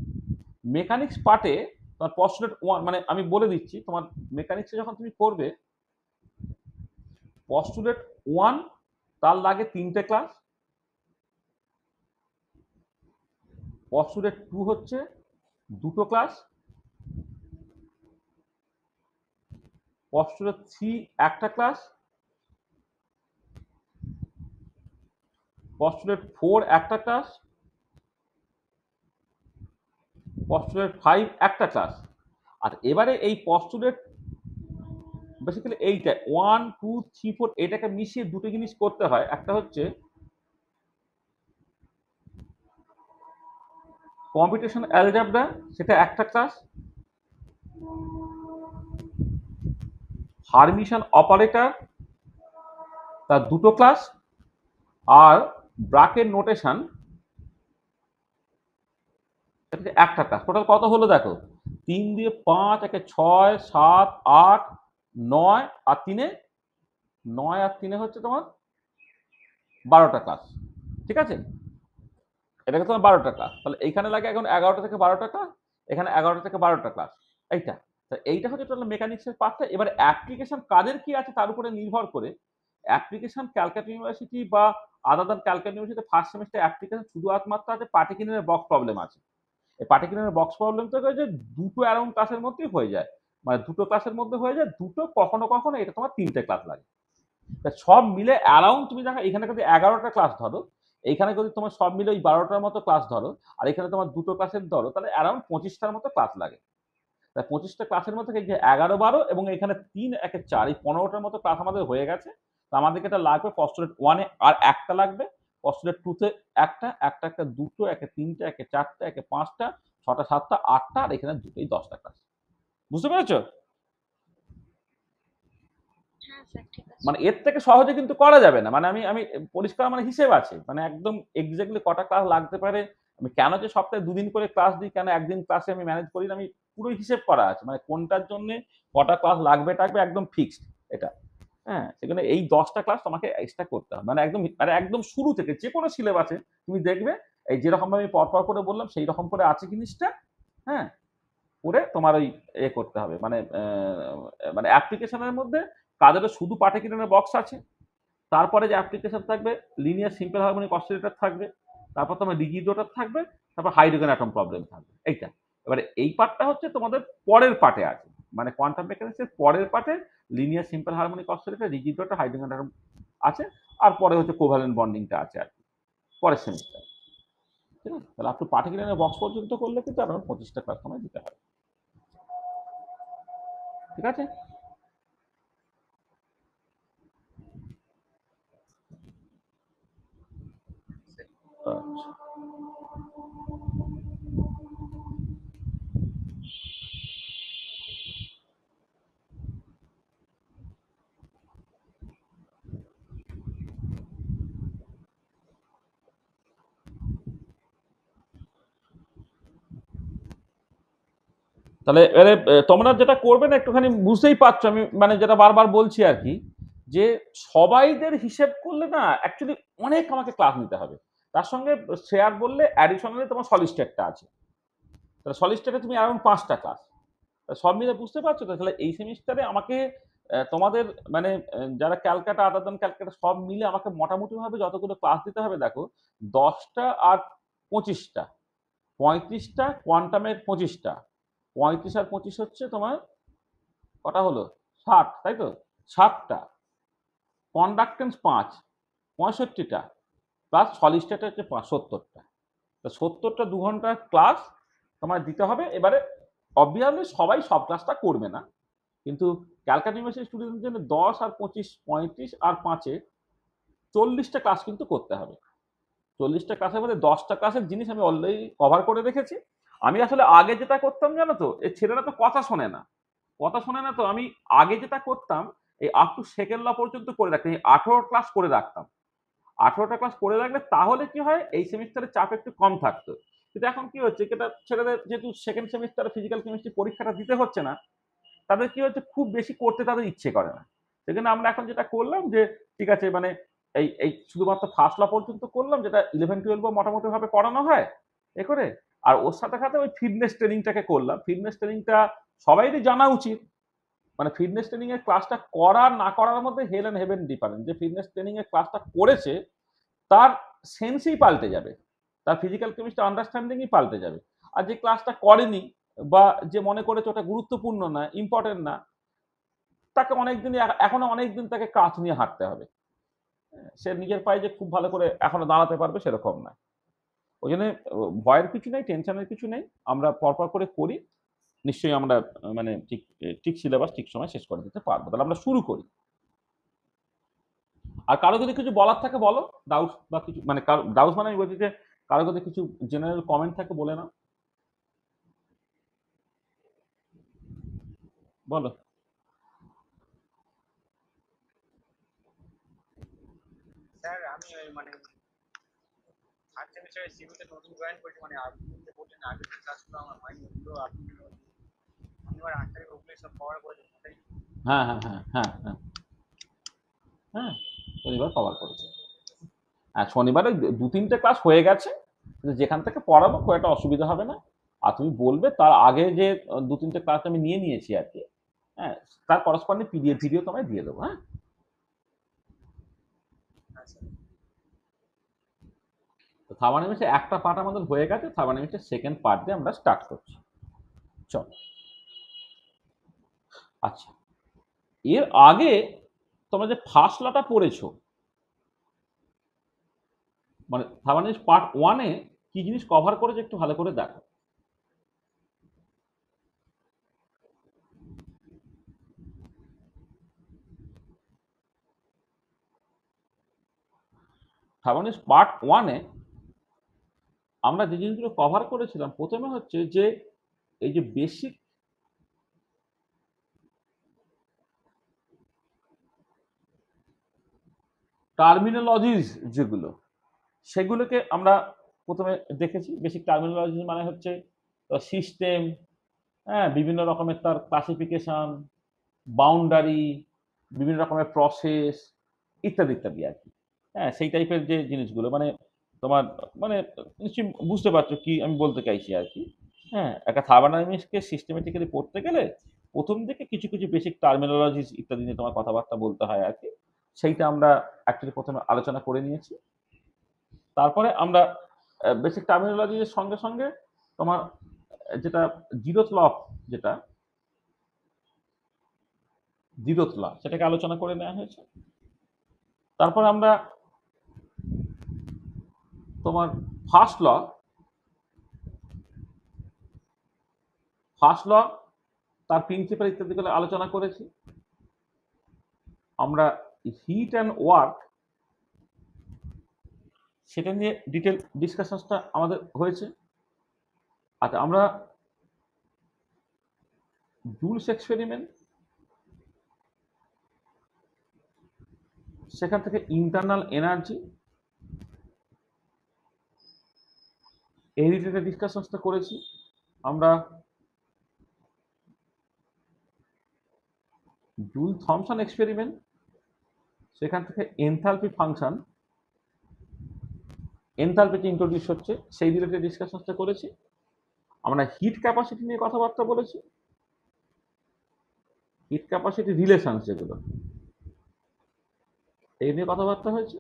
মেকানিক্স পার্টে তোমার পস্টুলেট 1, মানে আমি বলে দিচ্ছি তোমার মেকানিক্সে যখন তুমি করবে পস্টুলেট 1 তার লাগে তিনটে ক্লাস, পস্টুলেট 2 হচ্ছে দুটো ক্লাস, পস্টুলেট 3 একটা ক্লাস, পস্টুলেট 4 একটা ক্লাস, পস্টুলেট 5 একটা ক্লাস। আর এবারে এই পস্টুলেট বেসিক্যালি এইটা 1, 2, 3, 4 এটাকে মিশিয়ে দুটো জিনিস করতে হয়। একটা হচ্ছে কম্পিউটেশন অ্যালজেব্রা, সেটা একটা ক্লাস, হারমিশন অপারেটর তার দুটো ক্লাস, আর ব্রাকেট নোটেশন একটা ক্লাস। টোটাল কত হলো দেখো, 3 দিয়ে 5 একে 6, 7, 8, 9, আর 3 9 আর 3 হচ্ছে তোমার 12টা ক্লাস, ঠিক আছে? এটাকে তোমার 12টা ক্লাস, তাহলে এইখানে লাগে এখন 11টা থেকে 12টা ক্লাস, এখানে 11টা থেকে 12টা ক্লাস। এইটা, এইটা হচ্ছে টোটাল মেকানিক্সের পার্টটা। এবার অ্যাপ্লিকেশন কাজের কি আছে তার উপরে নির্ভর করে অ্যাপ্লিকেশন ক্যালকাটা ইউনিভার্সিটি বা other than Calcutta university first semester application শুধু একমাত্র আছে পার্টিকুলার বক্স প্রবলেম আছে। এই পার্টিকুলার বক্স প্রবলেম থেকে যে দুটো অ্যারাউন্ড ক্লাসের মধ্যেই হয়ে যায়, মানে দুটো ক্লাসের মধ্যে হয়ে যায়, দুটো কখনো কখনো এটা তোমার তিনটে ক্লাস লাগে। সব মিলে অ্যারাউন্ড তুমি দেখো এখানে যদি 11টা ক্লাস ধরো, এইখানে যদি তোমার সব মিলে ওই 12টার মতো ক্লাস ধরো, আর এখানে তোমার দুটো ক্লাসের ধরো, তাহলে অ্যারাউন্ড 25টার মতো ক্লাস লাগে। তাই 25টা ক্লাসের মধ্যে যে 11, 12 এবং এখানে 3, একে 4, এই 15টার মতো ক্লাস আমাদের হয়ে গেছে। তো আমাদেরকে এটা লাগবে পস্টুলেট 1-এ আর একটা লাগবে, পস্টুলেট 2-তে একটা, একটা দুটো, একে 3টে, একে 4টে, একে 5টা, 6টা, 7টা, 8টা, আর এখানে দুটোই 10টা ক্লাস। বুঝতে পেরেছো? হ্যাঁ স্যার, ঠিক আছে। মানে এর থেকে সহজে কিন্তু করা যাবে না, মানে আমি আমি পরিষ্কার মানে হিসেব আছে, মানে একদম এক্স্যাক্টলি কটা ক্লাস লাগতে পারে, আমি কেন যে সপ্তাহে 2 দিন করে ক্লাস দিই, কেন একদিন ক্লাসে আমি ম্যানেজ করি না, আমি পুরো হিসেব করা আছে, মানে কোনটার জন্য কটা ক্লাস লাগবে টাকবে একদম ফিক্সড এটা। হ্যাঁ, সেখানে এই 10টা ক্লাস তোমাকে এক্সট্রা করতে হবে, মানে একদম শুরু থেকে যে কোনো সিলেবাসে তুমি দেখবে এই যেরকম আমি পরপর করে বললাম সেই রকম করে আছে জিনিসটা। হ্যাঁ, করে তোমার ওই করতে হবে, মানে অ্যাপ্লিকেশনের মধ্যে কাদেরও শুধু পার্টিকুলার বক্স আছে, তারপরে যে অ্যাপ্লিকেশন থাকবে লিনিয়ার সিম্পল হারমোনিক অসিলেটর থাকবে, তারপর তোমার রিজিড রোটার থাকবে, তারপর হাইড্রোজেন অ্যাটম প্রবলেম থাকবে, এইটা। এবারে এই পার্টটা হচ্ছে তোমাদের পরের পার্টে আছে, মানে কোয়ান্টাম মেকানিক্সের পরের পার্টে linear simple harmonic oscillator, rigid rotor, hydrogen atom আছে, আর পরে হচ্ছে কোভ্যালেন্ট বন্ডিংটা আছে আর কি পরের সেমিস্টার। ঠিক আছে, তাহলে আপনি পার্টিকুলার বক্স পর্যন্ত করলে কিন্তু আপনার 25টা ক্লাস সময় দিতে হবে। ঠিক আছে। আচ্ছা, তাহলে এবারে তোমরা যেটা করবে না একটুখানি বুঝতেই পারছো, আমি মানে যেটা বারবার বলছি আর কি, যে সবাইদের হিসেব করলে না অ্যাকচুয়ালি অনেক আমাকে ক্লাস নিতে হবে। তার সঙ্গে শেয়ার বললে অ্যাডিশনালি তোমার সলিড স্টেটটা আছে, তাহলে সলিড স্টেটে তুমি অ্যারাউন্ড 5টা ক্লাস, সব মিলে বুঝতে পারছো তো। তাহলে এই সেমিস্টারে আমাকে তোমাদের মানে যারা ক্যালকাটা আদার দেন ক্যালকাটা সব মিলে আমাকে মোটামুটি ভাবে যতগুলো ক্লাস দিতে হবে দেখো, 10টা আর 25টা, 35টা কোয়ান্টামের, 25টা, 35 আর 25 হচ্ছে তোমার কটা হলো, 60, তাই তো? 60টা, কন্ডাক্টেন্স 5, 65টা, প্লাস সলিড স্টেট হচ্ছে 70টা। তো 70টা 2 ঘন্টার ক্লাস তোমার দিতে হবে। এবারে অবভিয়াসলি সবাই সব ক্লাসটা করবে না, কিন্তু ক্যালকাটা ইউনিভার্সিটি স্টুডেন্টদের জন্য 10 আর 25, 35 আর 5-এ 40টা ক্লাস কিন্তু করতে হবে। 40টা ক্লাসের মধ্যে 10টা ক্লাসের জিনিস আমি অলরেডি কভার করে রেখেছি। আমি আসলে আগে যেটা করতাম জানো তো, এই ছেলেরা তো কথা শোনে না, কথা শোনে না, তো আমি আগে যেটা করতাম এই আপ টু সেকেন্ড ল পর্যন্ত করে রাখতাম, 18 ক্লাস করে রাখতাম। 18টা ক্লাস করে রাখলে তাহলে কি হয়, এই সেমিস্টারের চাপ একটু কম থাকতো। কিন্তু এখন কি হচ্ছে, এটা ছেলেদের যেহেতু সেকেন্ড সেমিস্টারে ফিজিক্যাল কেমিস্ট্রি পরীক্ষাটা দিতে হচ্ছে না, তাদের কি হচ্ছে খুব বেশি করতে তাদের ইচ্ছে করে না। সেজন্য আমরা এখন যেটা করলাম যে ঠিক আছে, মানে এই এই শুধুমাত্র ফার্স্ট ল পর্যন্ত করলাম, যেটা 11-12 মোটামুটি ভাবে করানো হয় এ করে। আর ওর সাথে সাথে ওই ফিটনেস ট্রেনিংটাকে করলাম। ফিটনেস ট্রেনিংটা সবাইরই জানা উচিত, মানে ফিটনেস ট্রেনিং এর ক্লাসটা করার না করার মধ্যে হেল এন্ড হেভেন ডিফারেন্স। যে ফিটনেস ট্রেনিং এর ক্লাসটা করেছে তার সেন্সই পাল্টে যাবে, তার ফিজিক্যাল কেমিস্ট্রি আন্ডারস্ট্যান্ডিংই পাল্টে যাবে। আর যে ক্লাসটা করেনি বা যে মনে করেছে ওটা গুরুত্বপূর্ণ না, ইম্পর্টেন্ট না, তাকে অনেকদিন, এখনো অনেকদিন তাকে কাজ নিয়ে হাঁটতে হবে। সে নিজের পায়ে যে খুব ভালো করে এখনো দাঁড়াতে পারবে সেরকম না। ওই জন্য ভয়ের কিছু নেই, টেনশনের কিছু নেই, আমরা পরপর করে করি, নিশ্চয়ই আমরা মানে ঠিক ঠিক সিলেবাস ঠিক সময় শেষ করে দিতে পারবো। তাহলে আমরা শুরু করি। আর কারো যদি কিছু বলার থাকে বলো, ডাউট বা কিছু, মানে ডাউট মানে আমি বলছি যে কারো যদি কিছু জেনারেল কমেন্ট থাকে বলে নাও, বলো। স্যার আমি ওই মানে থার্ড সেমিস্টারে সিভিতে নতুন জয়েন করেছি, মানে আপনি যে বললেন আগের যে ক্লাসগুলো আমার হয়নি, ওগুলো আপনি শনিবার 8 তারিখ ওগুলো সব কভার করে দেবেন, তাই তো? হ্যাঁ হ্যাঁ হ্যাঁ হ্যাঁ হ্যাঁ হ্যাঁ, শনিবার কভার করেছে। হ্যাঁ, শনিবারে 2-3টে ক্লাস হয়ে গেছে, কিন্তু যেখান থেকে পড়াবো খুব একটা অসুবিধা হবে না। আর তুমি বলবে তার আগে যে 2-3টে ক্লাস আমি নিয়ে নিয়েছি আর কি, হ্যাঁ, তার করসপন্ডিং পিডিএফ ভিডিও তোমায় দিয়ে দেবো। হ্যাঁ, আচ্ছা তো থার্মোডাইনামিক্সের একটা পার্ট আমাদের হয়ে গেছে, থার্মোডাইনামিক্সের সেকেন্ড পার্ট দিয়ে আমরা স্টার্ট করছি। চল। আচ্ছা, এর আগে তোমরা যে ফার্স্ট লটা পড়েছো, মানে থার্মোডাইনামিক্স পার্ট 1-এ কি জিনিস কভার করেছে একটু ভালো করে দেখো। থার্মোডাইনামিক্স পার্ট 1-এ আমরা যে জিনিসগুলো কভার করেছিলাম, প্রথমে হচ্ছে যে এই যে বেসিক টার্মিনোলজিস যেগুলো, সেগুলোকে আমরা প্রথমে দেখেছি। বেসিক টার্মিনোলজি মানে হচ্ছে সিস্টেম, হ্যাঁ, বিভিন্ন রকমের তার ক্লাসিফিকেশন, বাউন্ডারি, বিভিন্ন রকমের প্রসেস ইত্যাদি ইত্যাদি আর কি। হ্যাঁ, সেই টাইপের যে জিনিসগুলো মানে তোমার মানে নিশ্চয়ই বুঝতে পারছো কি আমি বলতে চাইছি আর কি। হ্যাঁ, একটা থার্মোডাইনামিক্সকে সিস্টেমেটিক্যালি পড়তে গেলে প্রথম দিকে কিছু কিছু বেসিক টার্মিনোলজিস ইত্যাদি নিয়ে তোমার কথাবার্তা বলতে হয় আর কি। সেইটা আমরা অ্যাকচুয়ালি প্রথমে আলোচনা করে নিয়েছি। তারপরে আমরা বেসিক টার্মিনোলজির সঙ্গে সঙ্গে তোমার যেটা জিরোথ ল, যেটা জিরোথ ল সেটাকে আলোচনা করে নেওয়া হয়েছে। তারপর আমরা তোমার ফার্স্ট ল, তার প্রিন্সিপাল ইত্যাদিগুলো আলোচনা করেছি। আমরা হিট অ্যান্ড ওয়ার্ক সেটা নিয়ে ডিটেল ডিসকাশনসটা আমাদের হয়েছে। আচ্ছা, আমরা জুলস এক্সপেরিমেন্ট, সেখান থেকে ইন্টারনাল এনার্জি, এই রিলেটেড ডিসকাশনসটা করেছি। আমরা জুল থমসন এক্সপেরিমেন্ট, সেখান থেকে এনথালপি ফাংশন, এনথালপিতে ইন্ট্রোডিউস হচ্ছে সেই রিলেটেড ডিসকাশনসটা করেছি। আমরা হিট ক্যাপাসিটি নিয়ে কথাবার্তা বলেছি, হিট ক্যাপাসিটি রিলেশনস যেগুলো এই নিয়ে কথাবার্তা হয়েছে।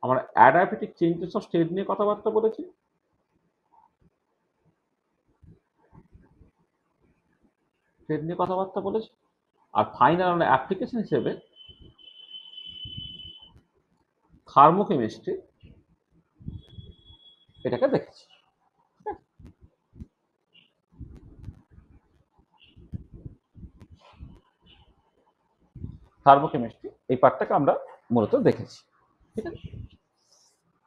আমরা অ্যাডাপটিক চেঞ্জেস অফ স্টেট নিয়ে কথাবার্তা বলেছি। স্টেট নিয়ে কথাবার্তা বলেছি। আর ফাইনাল আমরা অ্যাপ্লিকেশন হিসেবে থার্মোকেমিস্ট্রি এটাকে দেখেছি। থার্মোকেমিস্ট্রি এই পার্টটাকে আমরা মূলত দেখেছি, ঠিক আছে।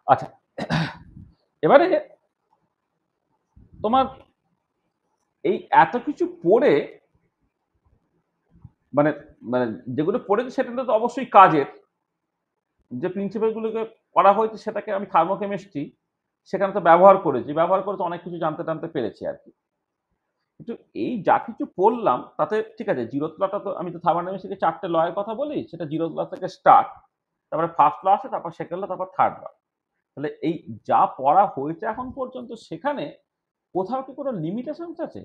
আচ্ছা, এবারে তোমার এই এত কিছু পড়ে মানে মানে যেগুলো পড়েছে সেটা তো অবশ্যই কাজের, যে প্রিন্সিপালগুলোকে করা হয়েছে সেটাকে আমি থার্মোকেমিস্ট্রি সেখানে তো ব্যবহার করেছি, ব্যবহার করে তো অনেক কিছু জানতে টানতে পেরেছি আর কি। কিন্তু এই যা কিছু পড়লাম তাতে ঠিক আছে, জিরোথ লটা তো আমি তো থার্মোডাইনামিক্সে 4টে লয়ের কথা বলি, সেটা জিরোথ ল থেকে স্টার্ট, তারপরে ফার্স্ট ল আসে, তারপর সেকেন্ড ল, তারপর থার্ড ল। তাহলে এই যা পড়া হয়েছে এখন পর্যন্ত সেখানে কোথাও কি কোনো লিমিটেশনস আছে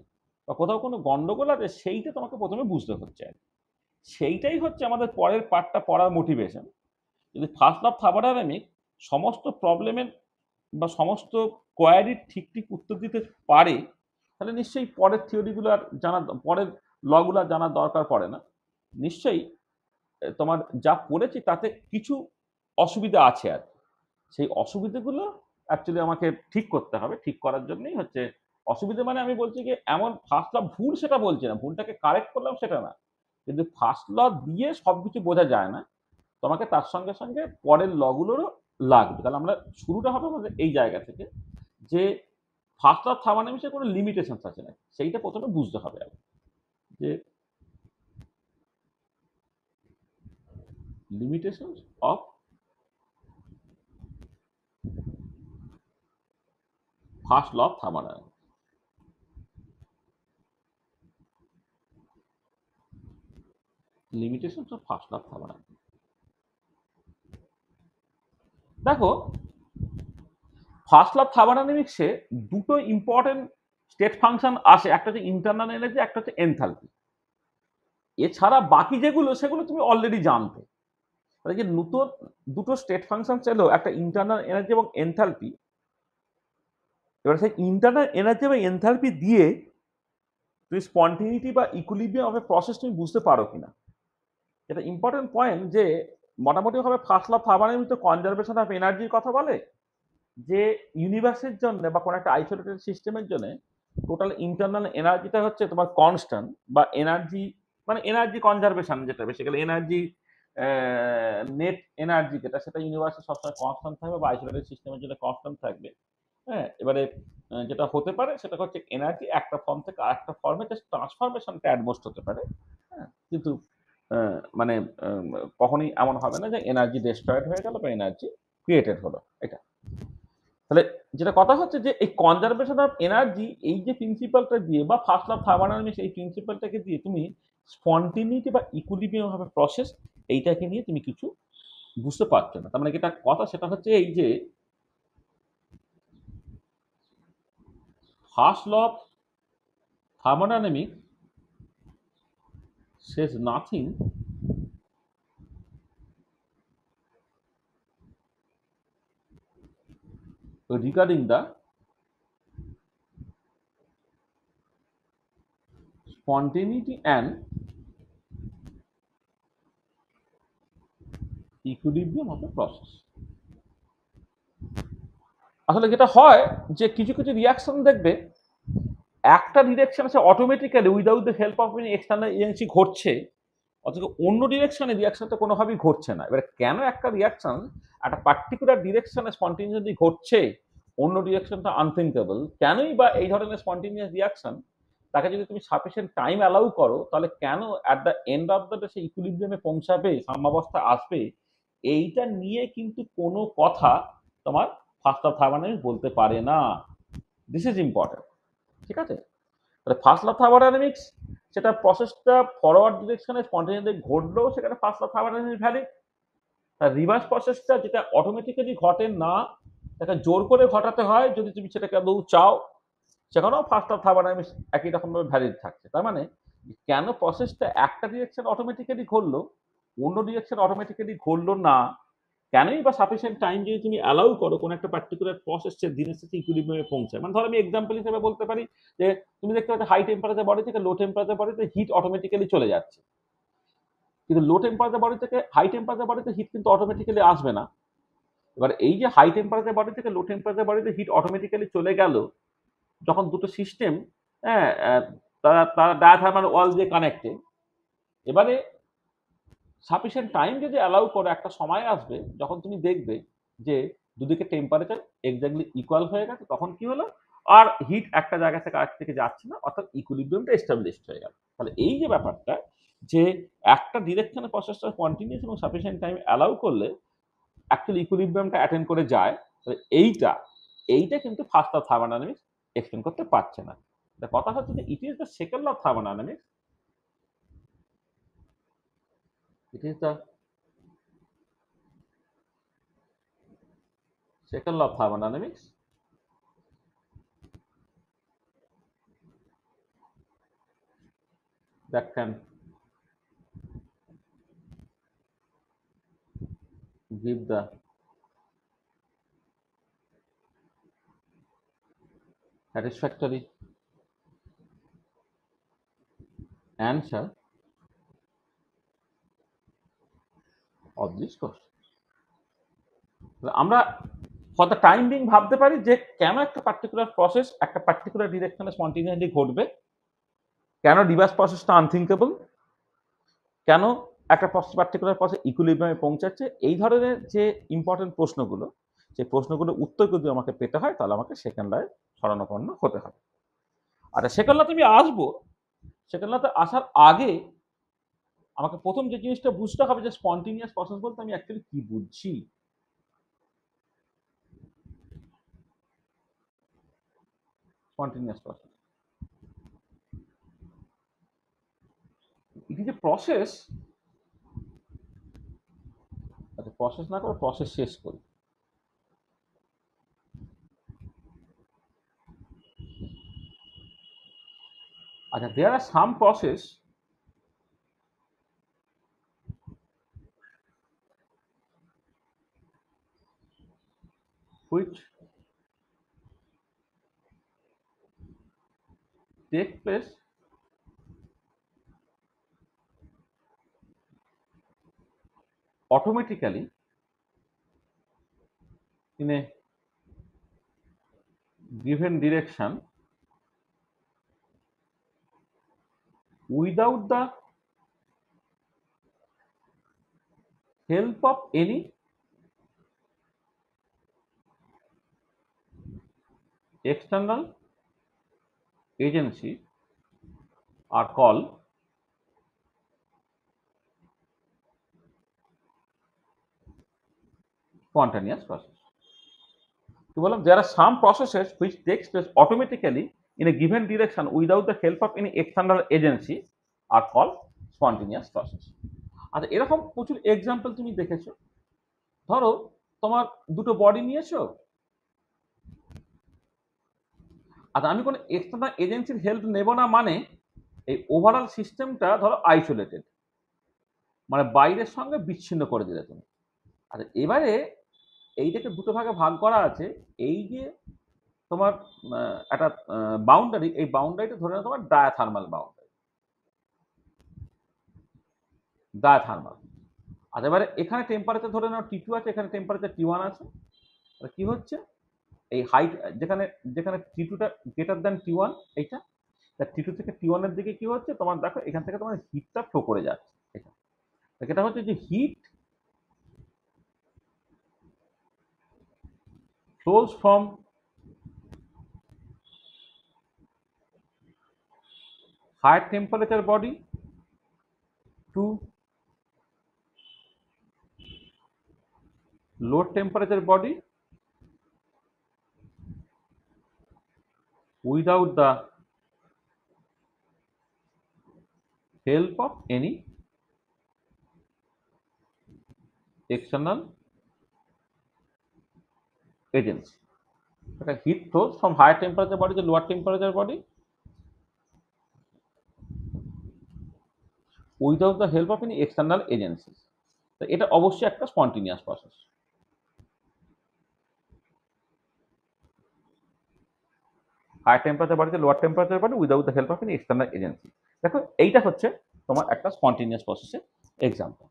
বা কোথাও কোনো গন্ডগোল আছে, সেইটা তোমাকে প্রথমে বুঝতে হচ্ছে আর কি। সেইটাই হচ্ছে আমাদের পরের পার্টটা পড়ার মোটিভেশন। যদি ফার্স্ট ল অফ থার্মোডাইনামিক সমস্ত প্রবলেমের বা সমস্ত কোয়ারির ঠিক ঠিক উত্তর দিতে পারে, তাহলে নিশ্চয়ই পরের থিওরিগুলো আর জানা, পরের লগুলো আর জানার দরকার পড়ে না। নিশ্চয়ই তোমার যা পড়েছি তাতে কিছু অসুবিধা আছে আর কি। সেই অসুবিধাগুলো অ্যাকচুয়ালি আমাকে ঠিক করতে হবে। ঠিক করার জন্যই হচ্ছে অসুবিধা, মানে আমি বলছি যে এমন ফার্স্ট ল ভুল সেটা বলছি না, ভুলটাকে কারেক্ট করলাম সেটা না, কিন্তু ফার্স্ট ল দিয়ে সবকিছু বোঝা যায় না, তোমাকে তার সঙ্গে সঙ্গে পরের লগুলোরও লাগবে। তাহলে আমরা শুরুটা হবে আমাদের এই জায়গা থেকে, যে ফার্স্ট ল অফ থার্মোডাইনামিক্সে কোনো লিমিটেশনস আছে না, সেইটা প্রথমে বুঝতে হবে আগে, যে limitations of first law of thermodynamics. Limitations of first law of thermodynamics. দেখো, ফার্স্ট ল অফ থার্মোডাইনামিক্সে দুটো ইম্পর্টেন্ট স্টেট ফাংশন আসে, একটা হচ্ছে ইন্টারনাল এনার্জি, একটা হচ্ছে এনথালপি। এছাড়া বাকি যেগুলো সেগুলো তুমি অলরেডি জানতে। তাহলে যে নতুন দুটো স্টেট ফাংশন ছিল, একটা ইন্টারনাল এনার্জি এবং এনথালপি। এবার সেই ইন্টারনাল এনার্জি এবং এনথালপি দিয়ে তুমি স্পন্টিনিটি বা ইকুইলিব্রিয়াম অফ এ প্রসেস তুমি বুঝতে পারো কিনা, এটা ইম্পর্টেন্ট পয়েন্ট। যে মোটামুটিভাবে ফার্স্ট ল অফ থার্মোডাইনামিক্স তো কনজারভেশন অফ এনার্জির কথা বলে, যে ইউনিভার্সের জন্য বা কোনো একটা আইসোলেটেড সিস্টেমের জন্য টোটাল ইন্টারনাল এনার্জিটা হচ্ছে তোমার কনস্ট্যান্ট, বা এনার্জি মানে এনার্জি কনজারভেশন, যেটা বেসিক্যালি এনার্জি নেট এনার্জি যেটা, সেটা ইউনিভার্সে সবসময় কনস্ট্যান্ট থাকবে বা আইসোলেটেড সিস্টেমের জন্য কনস্ট্যান্ট থাকবে। হ্যাঁ, এবারে যেটা হতে পারে সেটা হচ্ছে এনার্জি একটা ফর্ম থেকে আরেকটা ফর্মে জাস্ট ট্রান্সফরমেশনটা অ্যাডমোস্ট হতে পারে। হ্যাঁ, কিন্তু মানে কখনোই এমন হবে না যে এনার্জি ডিস্ট্রয়েড হয়ে গেল বা এনার্জি ক্রিয়েটেড হলো। এটা তাহলে যেটা কথা হচ্ছে যে এই কনজারভেশন অফ এনার্জি এই যে প্রিন্সিপালটা দিয়ে বা ফার্স্ট ল অফ থার্মোডাইনামিক্স এই প্রিন্সিপালটাকে দিয়ে তুমি স্পন্টিনিটি বা ইকুইলিব্রিয়াম হবে প্রসেস এইটাকে নিয়ে তুমি কিছু বুঝতে পারছো না। তার মানে যেটা কথা সেটা হচ্ছে এই যে first law of thermodynamics says nothing regarding the spontaneity and equilibrium of the process. আসলে যেটা হয় যে কিছু কিছু রিয়াকশন দেখবে একটা ডিরেকশন আছে automatically without the help of any external agency ঘটছে, অথচ অন্য ডিরেকশনে রিয়াকশনটা কোনোভাবেই ঘটছে না। এবারে কেন একটা রিয়াকশন একটা পার্টিকুলার ডিরেকশনে স্পন্টেনিয়াসলি ঘটছে, অন্য ডিরেকশনটা আনথিঙ্কেবল, কেনই বা এই ধরনের স্পন্টেনিয়াস রিয়াকশন তাকে যদি তুমি সাফিসিয়েন্ট টাইম অ্যালাউ করো তাহলে কেন at the end of the day সে ইকুইলিব্রিয়ামে পৌঁছাবে, সাম্যাবস্থা আসবে, এইটা নিয়ে কিন্তু কোনো কথা তোমার ফার্স্ট অফ থার্মোডাইনামিক্স বলতে পারে না। দিস ইজ ইম্পর্টেন্ট, ঠিক আছে? তাহলে ফার্স্ট ল অফ থার্মোডাইনামিক্স সেটা প্রসেসটা ফরওয়ার্ড ডিরেকশনে স্পন্টেনিয়াসলি ঘটলেও সেখানে first law of thermodynamics valid. তার রিভার্স প্রসেসটা যেটা অটোমেটিক্যালি ঘটে না, তাকে জোর করে ঘটাতে হয় যদি তুমি সেটাকে আদৌ চাও, সেখানেও ফার্স্ট অফ থার্মোডাইনামিক্স একই রকমভাবে ভ্যালিড থাকছে। তার মানে কেন প্রসেসটা একটা ডিরেকশন অটোমেটিক্যালি ঘটলো, অন্য ডিরেকশন অটোমেটিক্যালি ঘটলো না, কেনই বা সাফিসিয়েন্ট টাইম যদি তুমি অ্যালাউ করো কোনো একটা পার্টিকুলার প্রসেসের দিনের সাথে ইকুইলিব্রিয়ামে পৌঁছায়। মানে ধরো আমি এক্সাম্পল হিসেবে বলতে পারি যে তুমি দেখতে পাচ্ছ হাই টেম্পারেচার বডি থেকে লো টেম্পারেচার বডিতে হিট অটোমেটিক্যালি চলে যাচ্ছে, কিন্তু লো টেম্পারেচার বডি থেকে হাই টেম্পারেচার বডিতে হিট কিন্তু অটোমেটিক্যালি আসবে না। এবার এই যে হাই টেম্পারেচার বডি থেকে লো টেম্পারেচার বডিতে হিট অটোমেটিক্যালি চলে গেল যখন দুটো সিস্টেম, হ্যাঁ, তারা তারা ডায়াথার্মাল ওয়াল দিয়ে কানেক্টেড, এবারে সাফিসিয়েন্ট টাইম যদি অ্যালাউ করো একটা সময় আসবে যখন তুমি দেখবে যে দুদিকে টেম্পারেচার এক্স্যাক্টলি ইকুয়াল হয়ে গেছে, তখন কি হলো আর হিট একটা জায়গা থেকে আরেক থেকে যাচ্ছে না, অর্থাৎ ইকুইলিব্রিয়ামটা এস্টাবলিশড হয়ে গেল। তাহলে এই যে ব্যাপারটা যে একটা ডিরেকশনে প্রসেসটা কন্টিনিউস এবং সাফিসিয়েন্ট টাইম অ্যালাউ করলে অ্যাকচুয়ালি ইকুইলিব্রিয়ামটা অ্যাটেন্ড করে যায়, তাহলে এইটা কিন্তু ফার্স্ট অফ থার্মোডাইনামিক্স এক্সপ্লেন করতে পারছে না। কথা হচ্ছে যে it is the second law of thermodynamics, it is the second law of thermodynamics that can give the satisfactory answer of this question. আমরা ফর দ্য টাইম বিং ভাবতে পারি যে কেন একটা পার্টিকুলার প্রসেস একটা পার্টিকুলার ডিরেকশনে স্পন্টেনিয়াসলি ঘটবে, কেন reverse প্রসেসটা আনথিঙ্কেবল, কেন একটা পার্টিকুলার প্রসেস ইকুইলিব্রিয়ামে পৌঁছাচ্ছে, এই ধরনের যে ইম্পর্টেন্ট প্রশ্নগুলো, সেই প্রশ্নগুলোর উত্তর যদি আমাকে পেতে হয় তাহলে আমাকে সেকেন্ড লয়ে শরণাপন্ন হতে হবে। আর সেকেন্ড লতে আমি আসবো, সেকেন্ড লতে আসার আগে আমাকে প্রথম যে জিনিসটা বুঝতে হবে যে স্পন্টেনিয়াস প্রসেস বলতে আমি অ্যাকচুয়ালি কি বুঝছি। spontaneous process, it is a process, আচ্ছা প্রসেস না করে প্রসেস শেষ করি। আচ্ছা, there are some process which take place automatically in a given direction without the help of any external agency are called spontaneous process. কি বললাম, there are some processes which takes place automatically in a given direction without the help of any external agency are called spontaneous process. আচ্ছা, এরকম প্রচুর example তুমি দেখেছো। ধরো তোমার দুটো বডি নিয়েছো, আচ্ছা আমি কোনো এক্সটার্নাল এজেন্সির হেল্প নেব না, মানে এই ওভারঅল সিস্টেমটা ধরো আইসোলেটেড, মানে বাইরের সঙ্গে বিচ্ছিন্ন করে দিলে তুমি। আচ্ছা এবারে এইটাকে দুটো ভাগে ভাগ করা আছে। এই যে তোমার একটা বাউন্ডারি, এই বাউন্ডারিটা ধরে নাও তোমার ডায়াথার্মাল বাউন্ডারি, ডায়াথার্মাল। আচ্ছা এবারে এখানে টেম্পারেচার ধরে নাও T2 আছে, এখানে টেম্পারেচার T1 আছে। কি হচ্ছে, এই হাইট যেখানে যেখানে T2টা গ্রেটার দ্যান T1, এইটা T2 থেকে T1 এর দিকে কি হচ্ছে তোমার, দেখো এখান থেকে তোমার হিটটা ফ্লো করে যাচ্ছে। এটা হচ্ছে যে hit flows from higher temperature body to low temperature body without the help of any external agency. Okay, heat flows from higher temperature body to lower temperature body without the help of any external agencies. তো এটা অবশ্যই একটা spontaneous process. High temperature body to lower temperature body without the help of any external agency. দেখো এইটা হচ্ছে তোমার একটা spontaneous প্রসেসের এক্সাম্পল।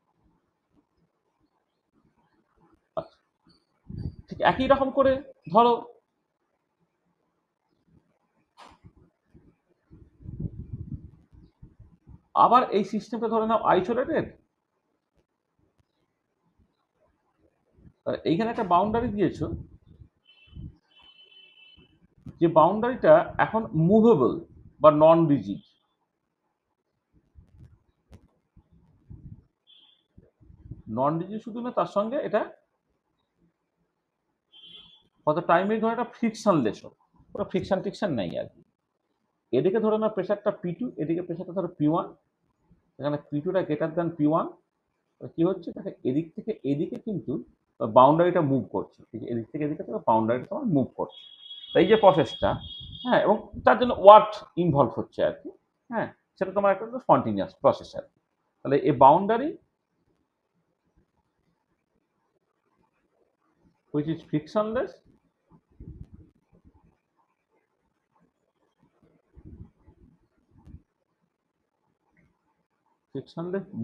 ঠিক একই রকম করে ধরো আবার এই সিস্টেমটা ধরে নাও আইসোলেটেড, এইখানে একটা বাউন্ডারি দিয়েছো, যে বাউন্ডারিটা এখন মুভেবল বা নন রিজিড। নন রিজিড শুধু না, তার সঙ্গে এটা কত টাইমে ধরে একটা ফ্রিকশনলেস, ওটা ফ্রিকশন টিকশন নেই আর কি। এদিকে ধরে না প্রেশারটা P2, এদিকে প্রেশারটা ধরো P1, এখানে P2টা গ্রেটার দ্যান P1। কি হচ্ছে, দেখো এদিক থেকে এদিকে কিন্তু বাউন্ডারিটা মুভ করছে, এদিক থেকে এদিকে বাউন্ডারিটা তোমার মুভ করছে। এই যে প্রসেসটা, হ্যাঁ, এবং তার জন্য ওয়ার্ক ইনভলভ হচ্ছে আর কি, হ্যাঁ, সেটা তোমার একটা স্পন্টেনিয়াস প্রসেস আর কি। তাহলে এই boundary which is frictionless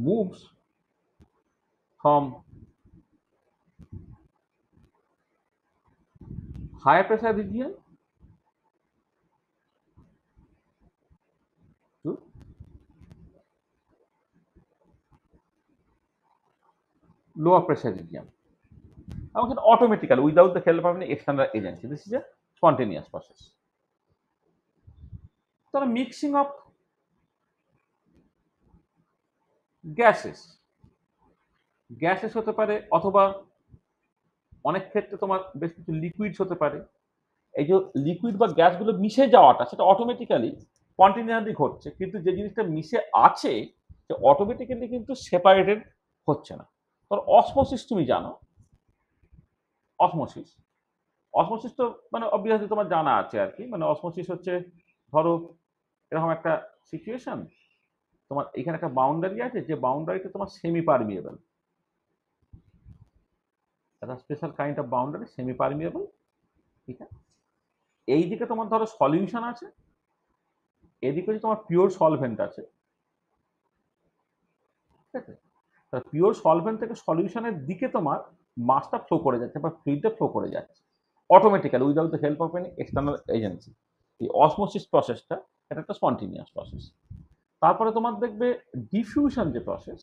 moves from higher pressure region to lower pressure region, এবং সেটা automatically without the help of any external agency. This is A spontaneous process. তাহলে মিক্সিং অফ গ্যাসেস হতে পারে, অথবা অনেক ক্ষেত্রে তোমার বেশ কিছু লিকুইডস হতে পারে। এই যে লিকুইড বা গ্যাসগুলো মিশে যাওয়াটা, সেটা অটোমেটিক্যালি কন্টিনিউয়াসলি ঘটছে, কিন্তু যে জিনিসটা মিশে আছে সে অটোমেটিক্যালি কিন্তু সেপারেটেড হচ্ছে না। ধর অসমোসিস, তুমি জানো অসমোসিস। অসমোসিস তো মানে অবভিয়াসলি তোমার জানা আছে আর কি। মানে অসমোসিস হচ্ছে, ধরো এরকম একটা সিচুয়েশন, তোমার এখানে একটা বাউন্ডারি আছে, যে বাউন্ডারিটা তোমার সেমি পারমিয়েবল, একটা special kind of boundary, semi permeable, ঠিক আছে। এইদিকে তোমার ধরো সলিউশন আছে, এদিকে তোমার পিওর সলভেন্ট আছে, ঠিক আছে। পিওর সলভেন্ট থেকে সলিউশনের দিকে তোমার মাসটা ফ্লো করে যাচ্ছে বা ফ্লুইডটা ফ্লো করে যাচ্ছে automatically without the help of any external agency. এই অসমোসিস প্রসেসটা এটা একটা স্পন্টেনিয়াস প্রসেস। তারপরে তোমার দেখবে ডিফিউশন যে প্রসেস,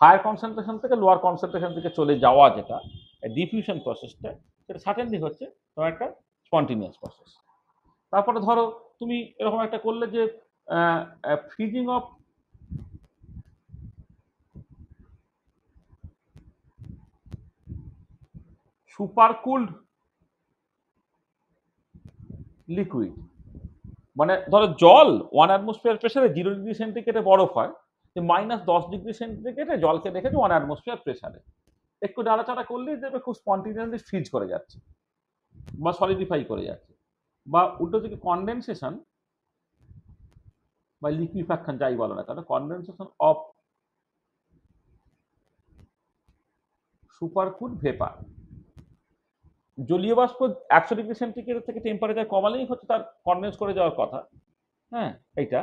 হায়ার কনসেন্ট্রেশন থেকে লোয়ার কনসেন্ট্রেশন থেকে চলে যাওয়া, যেটা ডিফিউশন প্রসেসটা, সেটা সার্টেনলি হচ্ছে তোমার একটা স্পন্টেনিয়াস প্রসেস। তারপরে ধরো তুমি এরকম একটা করলে যে ফ্রিজিং অফ সুপারকুলড লিকুইড, মানে ধরো জল 1 অ্যাটমসফিয়ার প্রেসারে 0 ডিগ্রি সেন্টিগ্রেডে বরফ হয়, -10 ডিগ্রি সেন্টিগ্রেডে জলকে দেখেছে 1 অ্যাটমসফিয়ার প্রেসারে, একটু নাড়াচাড়া করলেই দেখবে খুব স্পন্টিনিয়াসলি ফ্রিজ করে যাচ্ছে বা সলিডিফাই করে যাচ্ছে। বা উল্টো দিকে কনডেনসেশন বা লিকুইফ্যাকশন যাই বলো না কেন, কনডেনসেশন অফ সুপারকুলড ভেপার, জলীয় বাষ্প 100 ডিগ্রি সেন্টিগ্রেড থেকে টেম্পারেচার কমালেই হচ্ছে তার কনডেন্স করে যাওয়ার কথা। হ্যাঁ, এইটা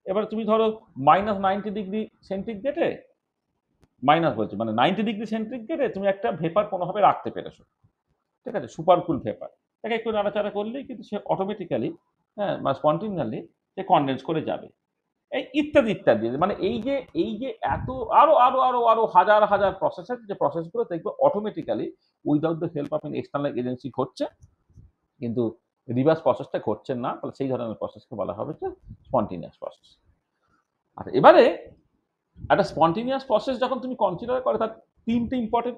এবার তুমি ধরো -90 ডিগ্রি সেন্টিগ্রেডে, মাইনাস বলছি মানে 90 ডিগ্রি সেন্টিগ্রেডে তুমি একটা ভেপার কোনোভাবে রাখতে পেরেছো, ঠিক আছে, সুপারকুল ভেপার, তাকে একটু নাড়াচাড়া করলেই কিন্তু সে অটোমেটিক্যালি, হ্যাঁ, বা স্পন্টিনিয়াসলি সে কনডেন্স করে যাবে। এই ইত্যাদি ইত্যাদি, মানে এই যে এত আরো আরো আরো আরো হাজার হাজার প্রসেস আছে, যে প্রসেসগুলো দেখবে automatically without the help of N external agency ঘটছে, কিন্তু রিভার্স প্রসেসটা ঘটছে না, তাহলে সেই ধরনের প্রসেসকে বলা হবে যে স্পন্টিনিয়াস প্রসেস। আচ্ছা, এবারে একটা স্পন্টিনিয়াস প্রসেস যখন তুমি কনসিডার করো, তার 3টে ইম্পর্টেন্ট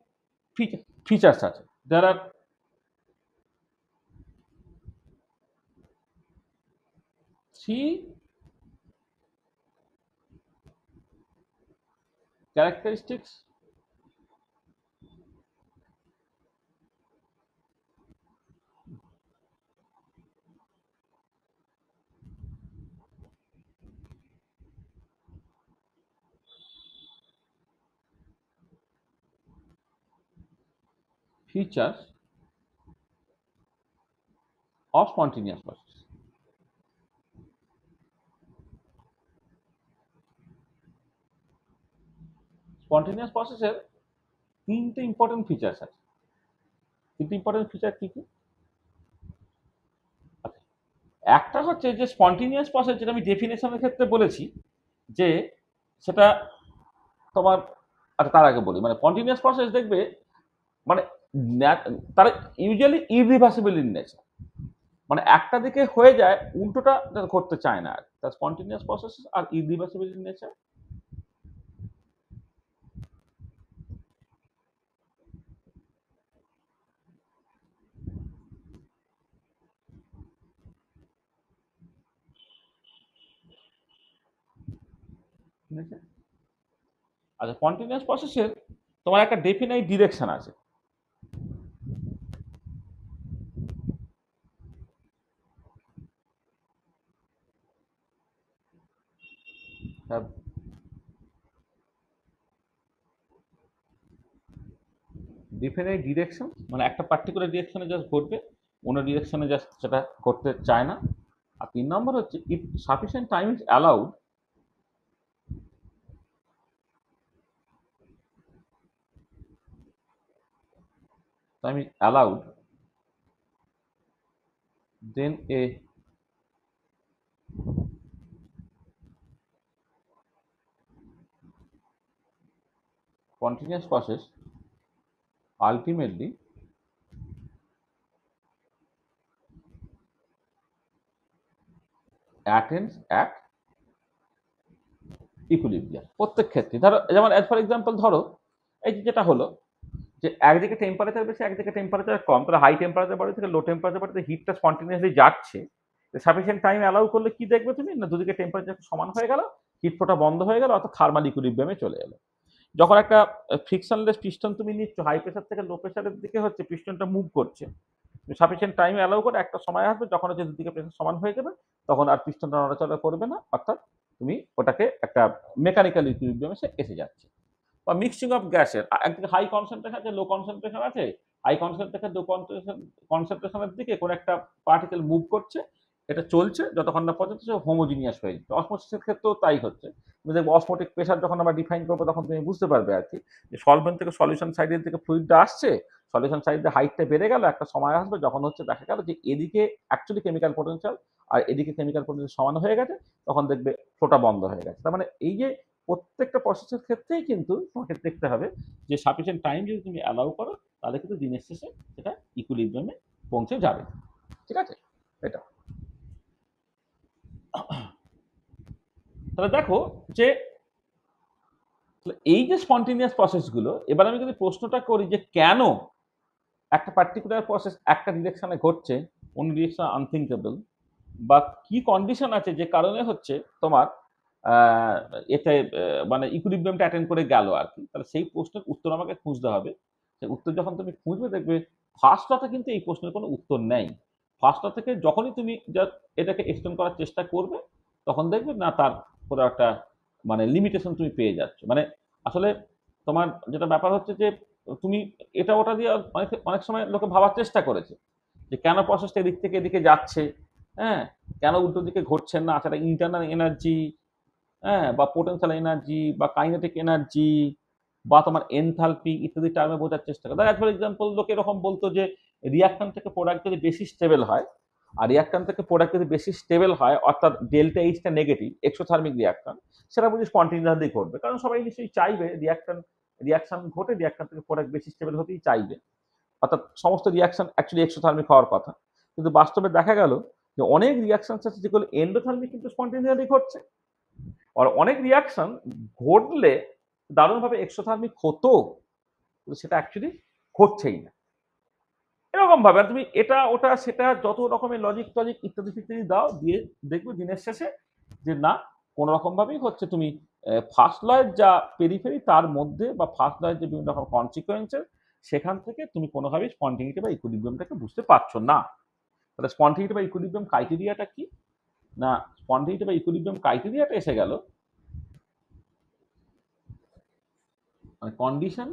ফিচার্স আছে। দেয়ার আর 3 characteristics features of spontaneous process. Spontaneous প্রসেসের 3টে ইম্পর্টেন্ট ফিচার্স আছে। 3টে ইম্পর্টেন্ট ফিচার কি কি? আচ্ছা, একটা হচ্ছে যে স্পন্টেনিয়াস প্রসেস, যেটা আমি ডেফিনেশনের ক্ষেত্রে বলেছি যে সেটা তোমার, আচ্ছা তার আগে বলি, মানে স্পন্টেনিয়াস প্রসেস দেখবে মানে তারা ইউজুয়ালি ইরিভার্সিবল ইন নেচার, মানে একটা দিকে হয়ে যায়, উল্টোটা ঘটতে চায় না। তার স্পন্টেনিয়াস প্রসেস আর ইরিভার্সিবল ইন নেচার। আচ্ছা, স্পন্টেনিয়াস প্রসেসের তোমার একটা ডেফিনাইট ডিরেকশন আছে। ডেফিনাইট ডিরেকশন মানে একটা পার্টিকুলার ডিরেকশনে জাস্ট ঘটবে, অন্য ডিরেকশনে জাস্ট সেটা করতে চায় না। আর 3 নম্বর হচ্ছে if sufficient time is allowed, then a continuous process ultimately attains at equilibrium. প্রত্যেক ক্ষেত্রে ধরো, যেমন ফর এক্সাম্পল ধরো এই যেটা হলো যে একদিকে টেম্পারেচার বেশি, একদিকে টেম্পারেচার কম, তাহলে হাই টেম্পারেচার বডি থেকে লো টেম্পারেচার বডিতে হিটটা স্পন্টেনিয়াসলি যাচ্ছে, সাফিসিয়েন্ট টাইম অ্যালাউ করলে কি দেখবে তুমি না, দুদিকে টেম্পারেচার সমান হয়ে গেল, হিট ফ্লোটা বন্ধ হয়ে গেল, অর্থাৎ থার্মাল ইকুইলিব্রিয়ামে চলে এলো। যখন একটা ফ্রিকশনলেস পিস্টন তুমি নিচ্ছ, হাই প্রেসার থেকে লো প্রেসারের দিকে হচ্ছে পিস্টনটা মুভ করছে, সাফিসিয়েন্ট টাইম অ্যালাউ করে একটা সময় আসবে যখন হচ্ছে দুদিকে প্রেসার সমান হয়ে যাবে, তখন আর পিস্টনটা নড়াচড়া করবে না, অর্থাৎ তুমি ওটাকে একটা মেকানিক্যাল ইকুইলিব্রিয়ামে এসে যাচ্ছে। বা মিক্সিং অফ গ্যাসের, একদিকে হাই কনসেন্ট্রেশন আছে, লো কনসেন্ট্রেশন আছে, হাই কনসেন্ট্রেশন লো কনসেন্ট্রেশনের দিকে কোনো একটা পার্টিকেল মুভ করছে, এটা চলছে যতক্ষণ না পর্যন্ত সে হোমোজিনিয়াস হয়ে যাচ্ছে। অসমোসিসের ক্ষেত্রেও তাই হচ্ছে। তুমি দেখবে অসমোটিক প্রেশার যখন আমরা ডিফাইন করবো, তখন তুমি বুঝতে পারবে আর কি, যে সলভেন্ট থেকে সলিউশন সাইডের দিকে ফ্লুইডটা আসছে, সলিউশন সাইডে হাইটটা বেড়ে গেল, একটা সময় আসবে যখন হচ্ছে দেখা গেল যে এদিকে অ্যাকচুয়ালি কেমিক্যাল পোটেনশিয়াল আর এদিকে কেমিক্যাল পোটেনশিয়াল সমান হয়ে গেছে, তখন দেখবে ফ্লোটা বন্ধ হয়ে গেছে। তার মানে এই যে প্রত্যেকটা প্রসেসের ক্ষেত্রেই কিন্তু তোমাকে দেখতে হবে যে সাফিসিয়েন্ট টাইম যদি তুমি অ্যালাউ করো, তাহলে কিন্তু দিনের শেষে সেটা ইকুইলিব্রিয়ামে পৌঁছে যাবে। ঠিক আছে, এটা তাহলে দেখো যে এই যে স্পন্টেনিয়াস প্রসেসগুলো, এবার আমি যদি প্রশ্নটা করি যে কেন একটা পার্টিকুলার প্রসেস একটা ডিরেকশনে ঘটছে, অন্য ডিরেকশন আনথিঙ্কেবল, বা কি কন্ডিশন আছে যে কারণে হচ্ছে তোমার আহ, এতে মানে ইকুইলিব্রিয়ামটা অ্যাটেন্ড করে গেল আর কি, তাহলে সেই প্রশ্নের উত্তর আমাকে খুঁজতে হবে। সেই উত্তর যখন তুমি খুঁজবে দেখবে ফার্স্ট লতে কিন্তু এই প্রশ্নের কোনো উত্তর নেই। ফার্স্ট ল থেকে যখনই তুমি জাস্ট এটাকে এক্সটেন্ড করার চেষ্টা করবে তখন দেখবে না তার কোনো একটা মানে লিমিটেশন তুমি পেয়ে যাচ্ছ। মানে আসলে তোমার যেটা ব্যাপার হচ্ছে যে তুমি এটা ওটা দিয়ে অনেক অনেক সময় লোকে ভাবার চেষ্টা করেছে যে কেন প্রসেসটা এদিক থেকে এদিকে যাচ্ছে, হ্যাঁ, কেন উল্টো দিকে ঘটছে না, সেটা ইন্টারনাল এনার্জি, হ্যাঁ, বা পোটেনশিয়াল এনার্জি বা কাইনেটিক এনার্জি বা তোমার এনথালপি ইত্যাদি টার্মে বোঝার চেষ্টা করে। ফর এক্সাম্পল লোকে এরকম বলতো যে রিয়াকশন থেকে প্রোডাক্ট যদি বেশি স্টেবল হয়, আর রিয়াকশন থেকে প্রোডাক্ট যদি বেশি স্টেবল হয় অর্থাৎ ডেল্টা এইচটা নেগেটিভ এক্সোথার্মিক রিয়াকশন, সেটা বুঝি স্পন্টেনিয়াসলি ঘটবে, কারণ সবাই নিশ্চয়ই চাইবে রিয়াকশন ঘটে রিয়াকশন থেকে প্রোডাক্ট বেশি স্টেবল হতেই চাইবে, অর্থাৎ সমস্ত রিয়াকশন অ্যাকচুয়ালি এক্সোথার্মিক হওয়ার কথা। কিন্তু বাস্তবে দেখা গেল যে অনেক রিয়াকশন আছে যেগুলো এন্ডোথার্মিক কিন্তু স্পন্টেনিয়াসলি ঘটছে, আর অনেক রিয়াকশন ঘটলে দারুণভাবে এক্সোথার্মিক হতো, কিন্তু সেটা অ্যাকচুয়ালি ঘটছেই না। এরকম ভাবে তুমি এটা ওটা সেটা যত রকমের লজিক টজিক ইত্যাদি ফিত্যাদি দাও, দিয়ে দেখবে দিনের শেষে যে না কোনো রকম ভাবেই হচ্ছে তুমি ফার্স্ট লয়ের যা পেরিফেরি তার মধ্যে বা ফার্স্ট লয়ের যে বিভিন্ন রকম কনসিকোয়েন্সেস সেখান থেকে তুমি কোনোভাবেই স্পন্টিনিটি বা ইকুইলিব্রিয়ামটাকে বুঝতে পারছো না। তাহলে স্পন্টিনিটি বা ইকুইলিব্রিয়াম ক্রাইটেরিয়াটা কি না, স্পন্টিনিটি বা ইকুইলিব্রিয়াম ক্রাইটেরিয়াটা এসে গেল মানে condition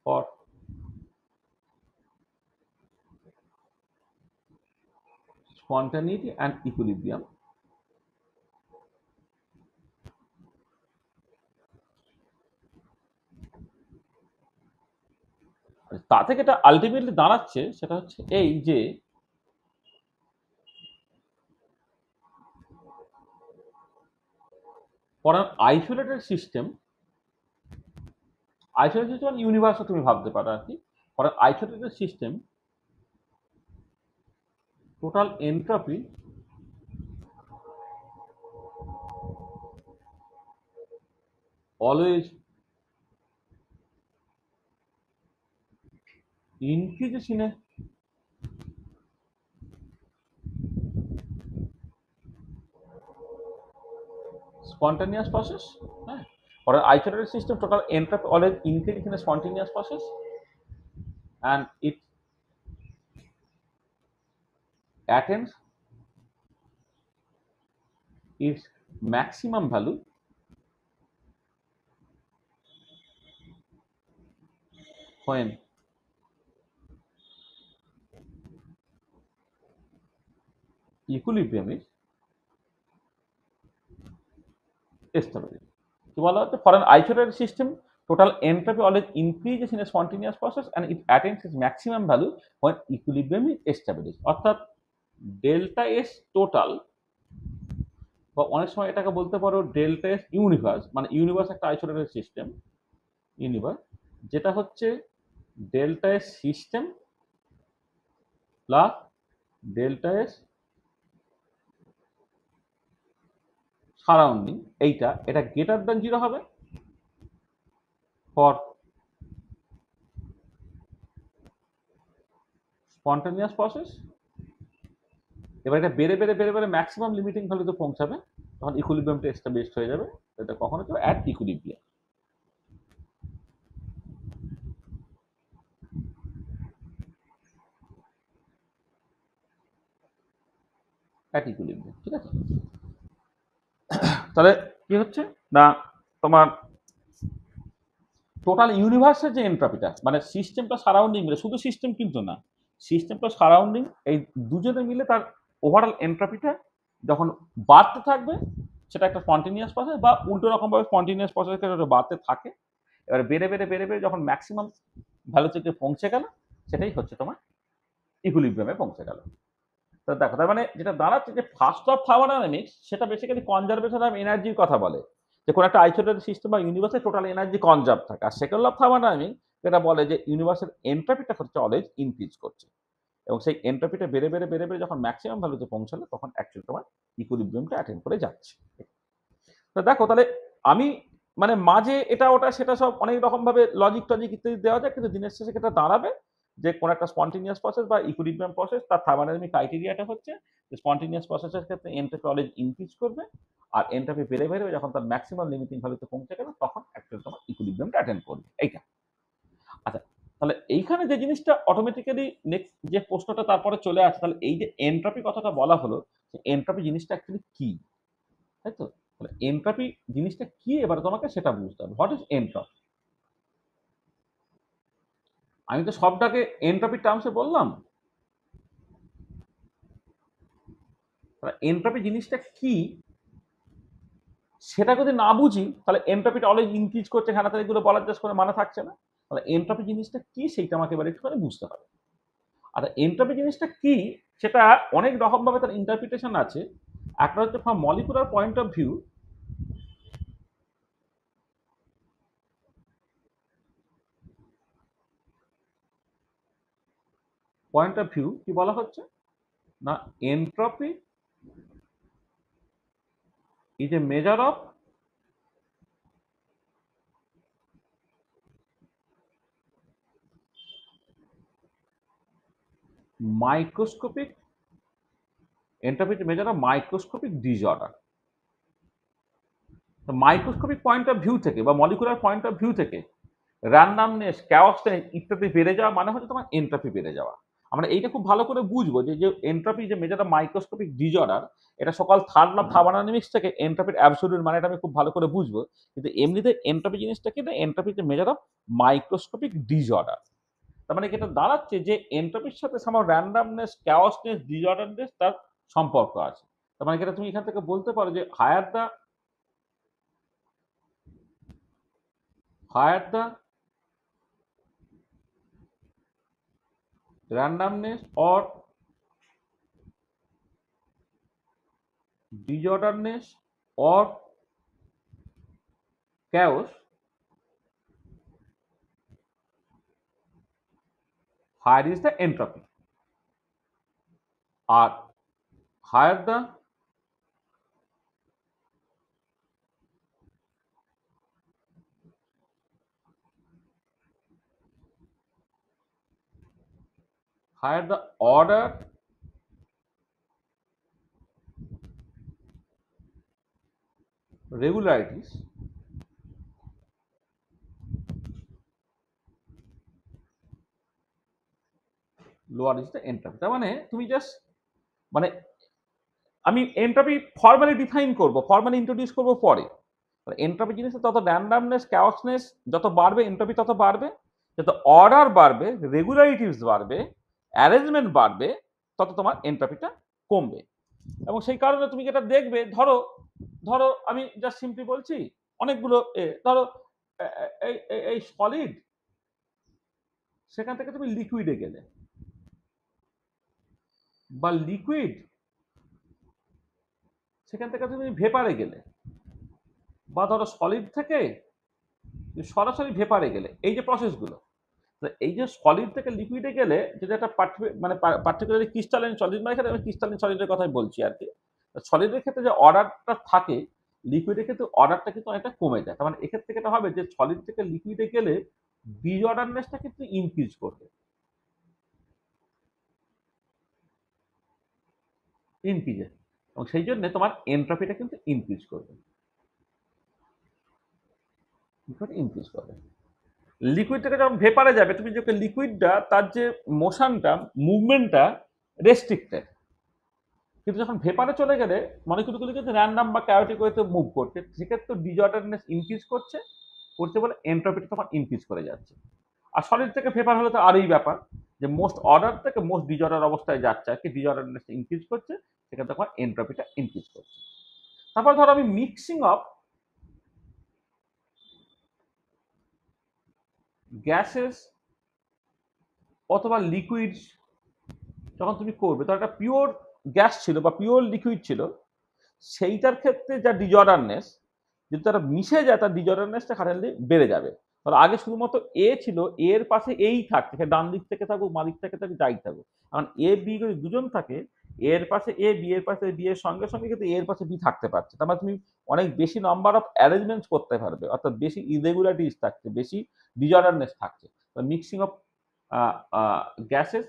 for spontaneity and equilibrium তা থেকে এটা আলটিমেটলি দাঁড়াচ্ছে সেটা হচ্ছে এই যে ফর অ্যান আইসোলেটেড সিস্টেম ইউনিভার্সও তুমি ভাবতে পারো আর কি, for an isolated system total entropy always increases in a spontaneous process. For an isolated system, total entropy always increases in a spontaneous process, and it attains its maximum value when equilibrium is established. কি বলা হচ্ছে for an isolated system total entropy always increases in a spontaneous process and it attains its maximum value when equilibrium is established। অর্থাৎ delta S total, বা অনেক সময় এটাকে বলতে পারো ডেল্টা এস ইউনিভার্স, মানে ইউনিভার্স একটা আইসোলেটেড সিস্টেম ইউনিভার্স, যেটা হচ্ছে delta S system plus delta S surrounding, এটা গ্রেটার দ্যান 0 হবে ফর স্পন্টানিয়াস প্রসেস। এবার এটা বেড়ে বেড়ে বেড়ে বেড়ে ম্যাক্সিমাম লিমিটিং ভ্যালুতে পৌঁছাবে, তখন ইকুইলিব্রিয়ামটা এস্টাবলিশড হয়ে যাবে। এটা কখন হচ্ছে অ্যাট ইকুইলিব্রিয়াম। অ্যাট ইকুইলিব্রিয়াম, ঠিক আছে। তাহলে কি হচ্ছে না তোমার টোটাল ইউনিভার্সের যে এন্ট্রপিটা মানে সিস্টেমটা সারাউন্ডিং মিলে, শুধু সিস্টেম কিন্তু না, সিস্টেমটা সারাউন্ডিং এই দুজনে মিলে তার ওভারঅল এন্ট্রপিটা যখন বাড়তে থাকবে সেটা একটা স্পন্টেনিয়াস প্রসেস, বা উল্টো রকমভাবে স্পন্টেনিয়াস প্রসেস বাড়তে থাকে। এবার বেড়ে বেড়ে বেড়ে বেড়ে যখন ম্যাক্সিমাম ভ্যালু থেকে পৌঁছে গেল সেটাই হচ্ছে তোমার ইকুইলিব্রিয়ামে পৌঁছে গেল। তো দেখো তার মানে যেটা দাঁড়াচ্ছে যে ফার্স্ট অফ থার্মোডাইনামিক্স সেটা বেসিক্যালি কনজারভেশন অফ এনার্জির কথা বলে, যে কোনো একটা আইসোলেটেড সিস্টেম বা ইউনিভার্সে টোটাল এনার্জি কনজার্ভ থাকে। আর সেকেন্ড ল অফ থার্মোডাইনামিক্স যেটা বলে যে ইউনিভার্সের এন্ট্রপিটা হচ্ছে অলওয়েজ ইনক্রিজ করছে, এবং সেই এন্ট্রপিটা বেড়ে বেড়ে বেড়ে বেড়ে যখন ম্যাক্সিমাম ভ্যালুতে পৌঁছালো তখন অ্যাকচুয়ালি তোমার ইকুইলিব্রিয়ামটা অ্যাটেন্ড করে যাচ্ছে। তো দেখো তাহলে আমি মানে মাঝে এটা ওটা সেটা সব অনেক রকম ভাবে লজিক টজিক ইত্যাদি দেওয়া যায়, কিন্তু দিনের শেষে এটা দাঁড়াবে যে কোনো একটা স্পন্টেনিয়াস প্রসেস বা ইকুইলিব্রিয়াম প্রসেস তার থার্মোডাইনামিক ক্রাইটেরিয়াটা হচ্ছে যে স্পন্টেনিয়াস প্রসেসের ক্ষেত্রে এন্ট্রপি অলওয়েজ ইনক্রিজ করবে, আর এন্ট্রপি বেড়ে বেড়ে যখন তার ম্যাক্সিমাম লিমিটিং ভ্যালুতে পৌঁছে গেলে তখন অ্যাকচুয়ালি তোমার ইকুইলিব্রিয়ামটা অ্যাটেন্ড করবে। এইটা আচ্ছা, তাহলে এইখানে যে জিনিসটা অটোমেটিক্যালি নেক্সট যে প্রশ্নটা তারপরে চলে আসে, তাহলে এই যে এন্ট্রপি কথাটা বলা হলো, এন্ট্রপি জিনিসটা অ্যাকচুয়ালি কি, তাই তো? তাহলে এন্ট্রপি জিনিসটা কি এবারে তোমাকে সেটা বুঝতে হবে। What is entropy? আমি তো সবটাকে এন্ট্রপি টার্মসে বললাম। তাহলে এন্ট্রপি জিনিসটা কি সেটা যদি না বুঝি তাহলে এন্ট্রপিটা অলওয়েজ ইনক্রিজ করছে খানাতে এগুলো বলার জাস্ট করে মানে থাকছে না। তাহলে এন্ট্রপি জিনিসটা কি সেইটা আমাকে এবার একটুখানি বুঝতে হবে। আর এন্ট্রপি জিনিসটা কি সেটা অনেক রকম ভাবে তার ইন্টারপ্রিটেশন আছে। একটা হচ্ছে from molecular point of view, কি বলা হচ্ছে না, entropy is a measure of microscopic, entropy is a measure of microscopic disorder. Microscopic point of view থেকে বা মলিকুলার পয়েন্ট অফ ভিউ থেকে র্যান্ডামনেস, ক্যাওসনেস ইত্যাদি বেড়ে যাওয়া মানে হচ্ছে তোমার এন্ট্রপি বেড়ে যাওয়া। আমরা এইটা খুব ভালো করে বুঝবো যে যে এন্ট্রপি যে মেজার অফ মাইক্রোস্কোপিক ডিসঅর্ডার, এটা সকাল থার্ড ল থার্মোডাইনামিক্স থেকে এন্ট্রপির অ্যাবসলিউট মানেটা আমি খুব ভালো করে বুঝবো। কিন্তু এমনিতে এন্ট্রপি জিনিসটা কি, না এন্ট্রপি যে মেজার অফ মাইক্রোস্কোপিক ডিসঅর্ডার। তার মানে এটা দাঁড়াচ্ছে যে এন্ট্রপির সাথে আমার র্যান্ডামনেস, ক্যাওসনেস, ডিসঅর্ডারনেস তার সম্পর্ক আছে। তার মানে এটা তুমি এখান থেকে বলতে পারো যে higher the randomness or disorderness or chaos, higher is the entropy, or higher the order regularities, lower is the entropy। তার মানে তুমি জাস্ট মানে আমি এন্ট্রপি ফর্মালি ডিফাইন করব, ফর্মালি ইন্ট্রোডিউস করব পরে। এন্ট্রপি জিনিসটা তত র্যান্ডামনেস, ক্যাওসনেস যত বাড়বে এন্ট্রপি তত বাড়বে, যত অর্ডার বাড়বে, রেগুলারিটিস বাড়বে, অ্যারেঞ্জমেন্ট বাড়বে, তত তোমার এন্ট্রপিটা কমবে। এবং সেই কারণে তুমি যেটা দেখবে, ধরো ধরো আমি জাস্ট সিম্পলি বলছি অনেকগুলো ধরো এই সলিড, সেখান থেকে তুমি লিকুইডে গেলে, বা লিকুইড সেখান থেকে তুমি ভেপারে গেলে, বা ধরো সলিড থেকে সরাসরি ভেপারে গেলে, এই যে প্রসেসগুলো, এই যে সলিড থেকে লিকুইডে গেলে যেটা একটা মানে পার্টিকুলারলি ক্রিস্টালাইন সলিড, মানে এখানে আমি ক্রিস্টালাইন সলিডের কথাই বলছি আর কি। সলিডের ক্ষেত্রে যে অর্ডারটা থাকে, লিকুইডের ক্ষেত্রে অর্ডারটা কিন্তু অনেকটা কমে যায়। তার মানে এক্ষেত্রে এটা হবে যে সলিড থেকে লিকুইডে গেলে ডিসঅর্ডারনেসটা কিন্তু ইনক্রিজ করবে, ইনক্রিজে, এবং সেই জন্য তোমার এন্ট্রপিটা কিন্তু ইনক্রিজ করবে, ইনক্রিজ করবে। লিকুইড থেকে যখন ভেপারে যাবে, তুমি যে লিকুইডটা তার যে মোশনটা, মুভমেন্টটা রেস্ট্রিক্টেড, কিন্তু যখন ভেপারে চলে গেলে মলিকুলগুলো কিন্তু র্যান্ডাম বা ক্যাওটিক ওয়েতে মুভ করছে, সেক্ষেত্রে ডিসঅর্ডারনেস ইনক্রিজ করছে বলে এন্ট্রপিটা তখন ইনক্রিজ করে যাচ্ছে। আর সলিড থেকে ভেপার হলে তো আরই ব্যাপার, যে মোস্ট অর্ডার থেকে মোস্ট ডিসঅর্ডার অবস্থায় যাচ্ছে আর কি, ডিসঅর্ডারনেস ইনক্রিজ করছে, সেখানে তখন এন্ট্রপিটা ইনক্রিজ করছে। তারপর ধরো আমি মিক্সিং অফ গ্যাসেস অথবা লিকুইডস যখন তুমি করবে, তো একটা পিওর গ্যাস ছিল বা পিওর লিকুইড ছিল, সেইটার ক্ষেত্রে যা ডিসঅর্ডারনেস, যদি তারা মিশে যায় তার ডিসঅর্ডারনেসটা সাডেনলি বেড়ে যাবে। তাহলে আগে শুধুমাত্র এ ছিল, এর পাশে এই থাকছে, ডান দিক থেকে থাকুক, মা দিক থেকে থাকুক, যাই থাকুক। কারণ এ বি যদি দুজন থাকে, এর পাশে এ, বি এর পাশে বি এর সঙ্গে সঙ্গে কিন্তু এর পাশে বি থাকতে পারছে। তার মানে তুমি অনেক বেশি নাম্বার অফ অ্যারেঞ্জমেন্টস করতে পারবে, অর্থাৎ বেশি ইরেগুলারিটিস থাকছে, বেশি ডিসঅর্ডারনেস থাকছে। Mixing of gases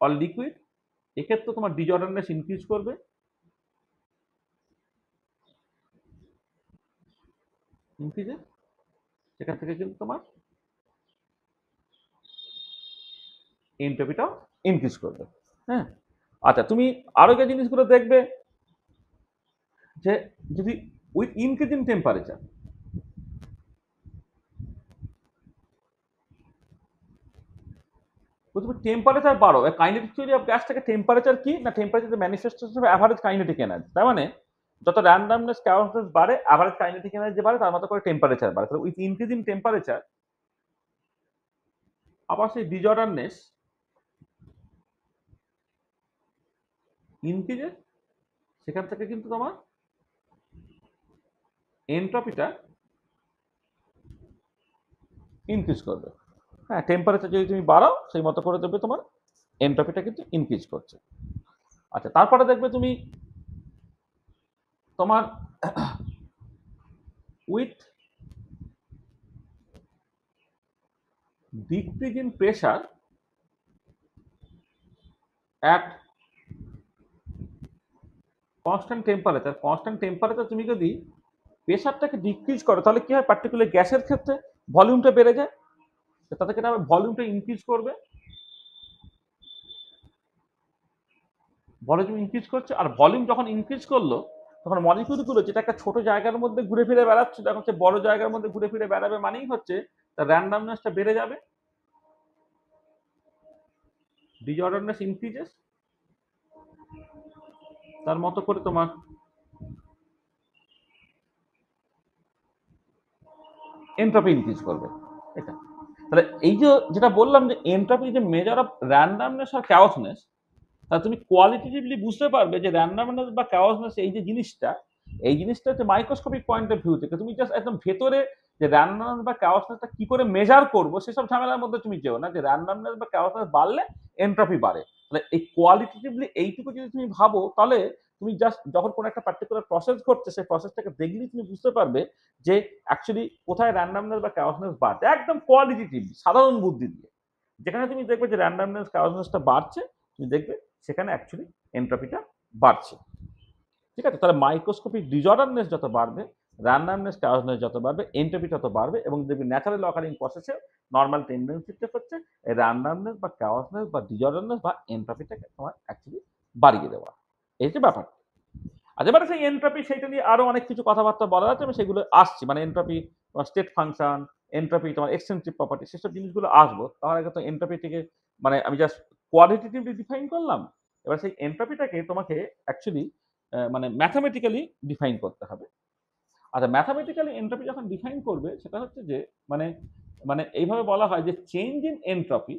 or liquid, এক্ষেত্রে তোমার ডিজঅর্ডারনেস ইনক্রিজ করবে। ইনক্রিজে সেখান থেকে কিন্তু তোমার এনট্রপিটাও ইনক্রিজ করবে। হ্যাঁ, আচ্ছা তুমি আরো যে জিনিসগুলো দেখবে যে যদি উইথ ইনক্রিজ ইন টেম্পারেচার, প্রথমে টেম্পারেচার বাড়ো। কাইনেটিক থিওরি অফ গ্যাস থেকে টেম্পারেচার কি না, temperature manifestation of average kinetic energy. তার মানে যত র্যান্ডমনেস চাওয়াসনেস বাড়ে, অ্যাভারেজ কাইনেটিক এনার্জি বাড়ে, তার মতো করে টেম্পারেচার বাড়ে। তাহলে উইথ ইনক্রিজ ইন টেম্পারেচার আবার সেই ডিজঅর্ডারনেস ইনক্রিজে, সেখান থেকে কিন্তু তোমার এনট্রপিটা ইনক্রিজ করবে। হ্যাঁ, টেম্পারেচার যদি তুমি বাড়াও সেই মতো করে দেবে তোমার এনট্রপিটা কিন্তু ইনক্রিজ করছে। আচ্ছা, তারপরে দেখবে তুমি তোমার with decrease in pressure at constant temperature তুমি যদি প্রেশারটাকে ডিক্রিজ করো, তাহলে কি হয়, পার্টিকুলার গ্যাসের ক্ষেত্রে ভলিউমটা বেড়ে যায়, তাতে কি হবে, ভলিউমটা ইনক্রিজ করবে, ভলিউম ইনক্রিজ করছে। আর ভলিউম যখন ইনক্রিজ করলো, তখন মলিকিউলগুলো যেটা একটা ছোট জায়গার মধ্যে ঘুরে ফিরে বেড়াচ্ছে, তখন হচ্ছে বড় জায়গার মধ্যে ঘুরে ফিরে বেড়াবে, মানেই হচ্ছে তার র্যান্ডমনেসটা বেড়ে যাবে, ডিজঅর্ডারনেস ইনক্রিজেস, তার মতো করে তোমার এন্ট্রপি ইনক্রিজ করবে। এটা তাহলে এই যে যেটা বললাম যে এন্ট্রপি যে মেজার অফ র্যান্ডমনেস আর ক্যাওসনেস, তাহলে তুমি কোয়ালিটেটিভলি বুঝতে পারবে যে র্যান্ডমনেস বা ক্যাওসনেস এই যে জিনিসটা, এই জিনিসটা হচ্ছে মাইক্রোস্কোপিক পয়েন্ট অফ ভিউ থেকে। তুমি জাস্ট একদম ভেতরে যে র্যান্ডমনেস বা ক্যাওসনেসটা কি করে মেজার করবো সেসব ঝামেলার মধ্যে তুমি যেও না, যে র্যান্ডমনেস বা ক্যাওসনেস বাড়লে এন্ট্রপি বাড়ে। তাহলে এই কোয়ালিটেটিভলি এইটুকু যদি তুমি ভাবো, তাহলে তুমি জাস্ট যখন কোনো একটা পার্টিকুলার প্রসেস ঘটছে সেই প্রসেসটাকে দেখলেই তুমি বুঝতে পারবে যে অ্যাকচুয়ালি কোথায় র্যান্ডমনেস বা ক্যাওসনেস বাড়ছে, একদম কোয়ালিটেটিভলি সাধারণ বুদ্ধি দিয়ে। যেখানে তুমি দেখবে যে র্যান্ডমনেস ক্যাওসনেসটা বাড়ছে, তুমি দেখবে সেখানে অ্যাকচুয়ালি এন্ট্রপিটা বাড়ছে। ঠিক আছে, তাহলে মাইক্রোস্কোপিক ডিজঅর্ডারনেস যত বাড়বে, র্যান্ডমনেস ক্যাওসনেস যত বাড়বে, এন্ট্রপি তত বাড়বে। এবং দেখবি ন্যাচারাল অকারিং প্রসেসে নর্মাল টেন্ডেন্সিটা হচ্ছে এই র্যান্ডমনেস বা ক্যাওসনেস বা ডিজঅর্ডারনেস বা এন্ট্রপিটাকে তোমার অ্যাকচুয়ালি বাড়িয়ে দেওয়া, এই যে ব্যাপার। আচ্ছা, এবারে সেই এন্ট্রপি সেইটা নিয়ে আরো অনেক কিছু কথাবার্তা বলা আছে, আমি সেগুলো আসছি, মানে এন্ট্রপি স্টেট ফাংশন, এন্ট্রপি তোমার এক্সটেন্সিভ প্রপার্টি, সেসব জিনিসগুলো আসবো। তার আগে তো এন্ট্রপিটিকে মানে আমি জাস্ট কোয়ালিটেটিভলি ডিফাইন করলাম। এবার সেই এন্ট্রপিটাকে তোমাকে অ্যাকচুয়ালি মানে ম্যাথামেটিক্যালি ডিফাইন করতে হবে। আচ্ছা, ম্যাথামেটিক্যালি এন্ট্রপি যখন ডিফাইন করবে, সেটা হচ্ছে যে মানে মানে এইভাবে বলা হয় যে change in entropy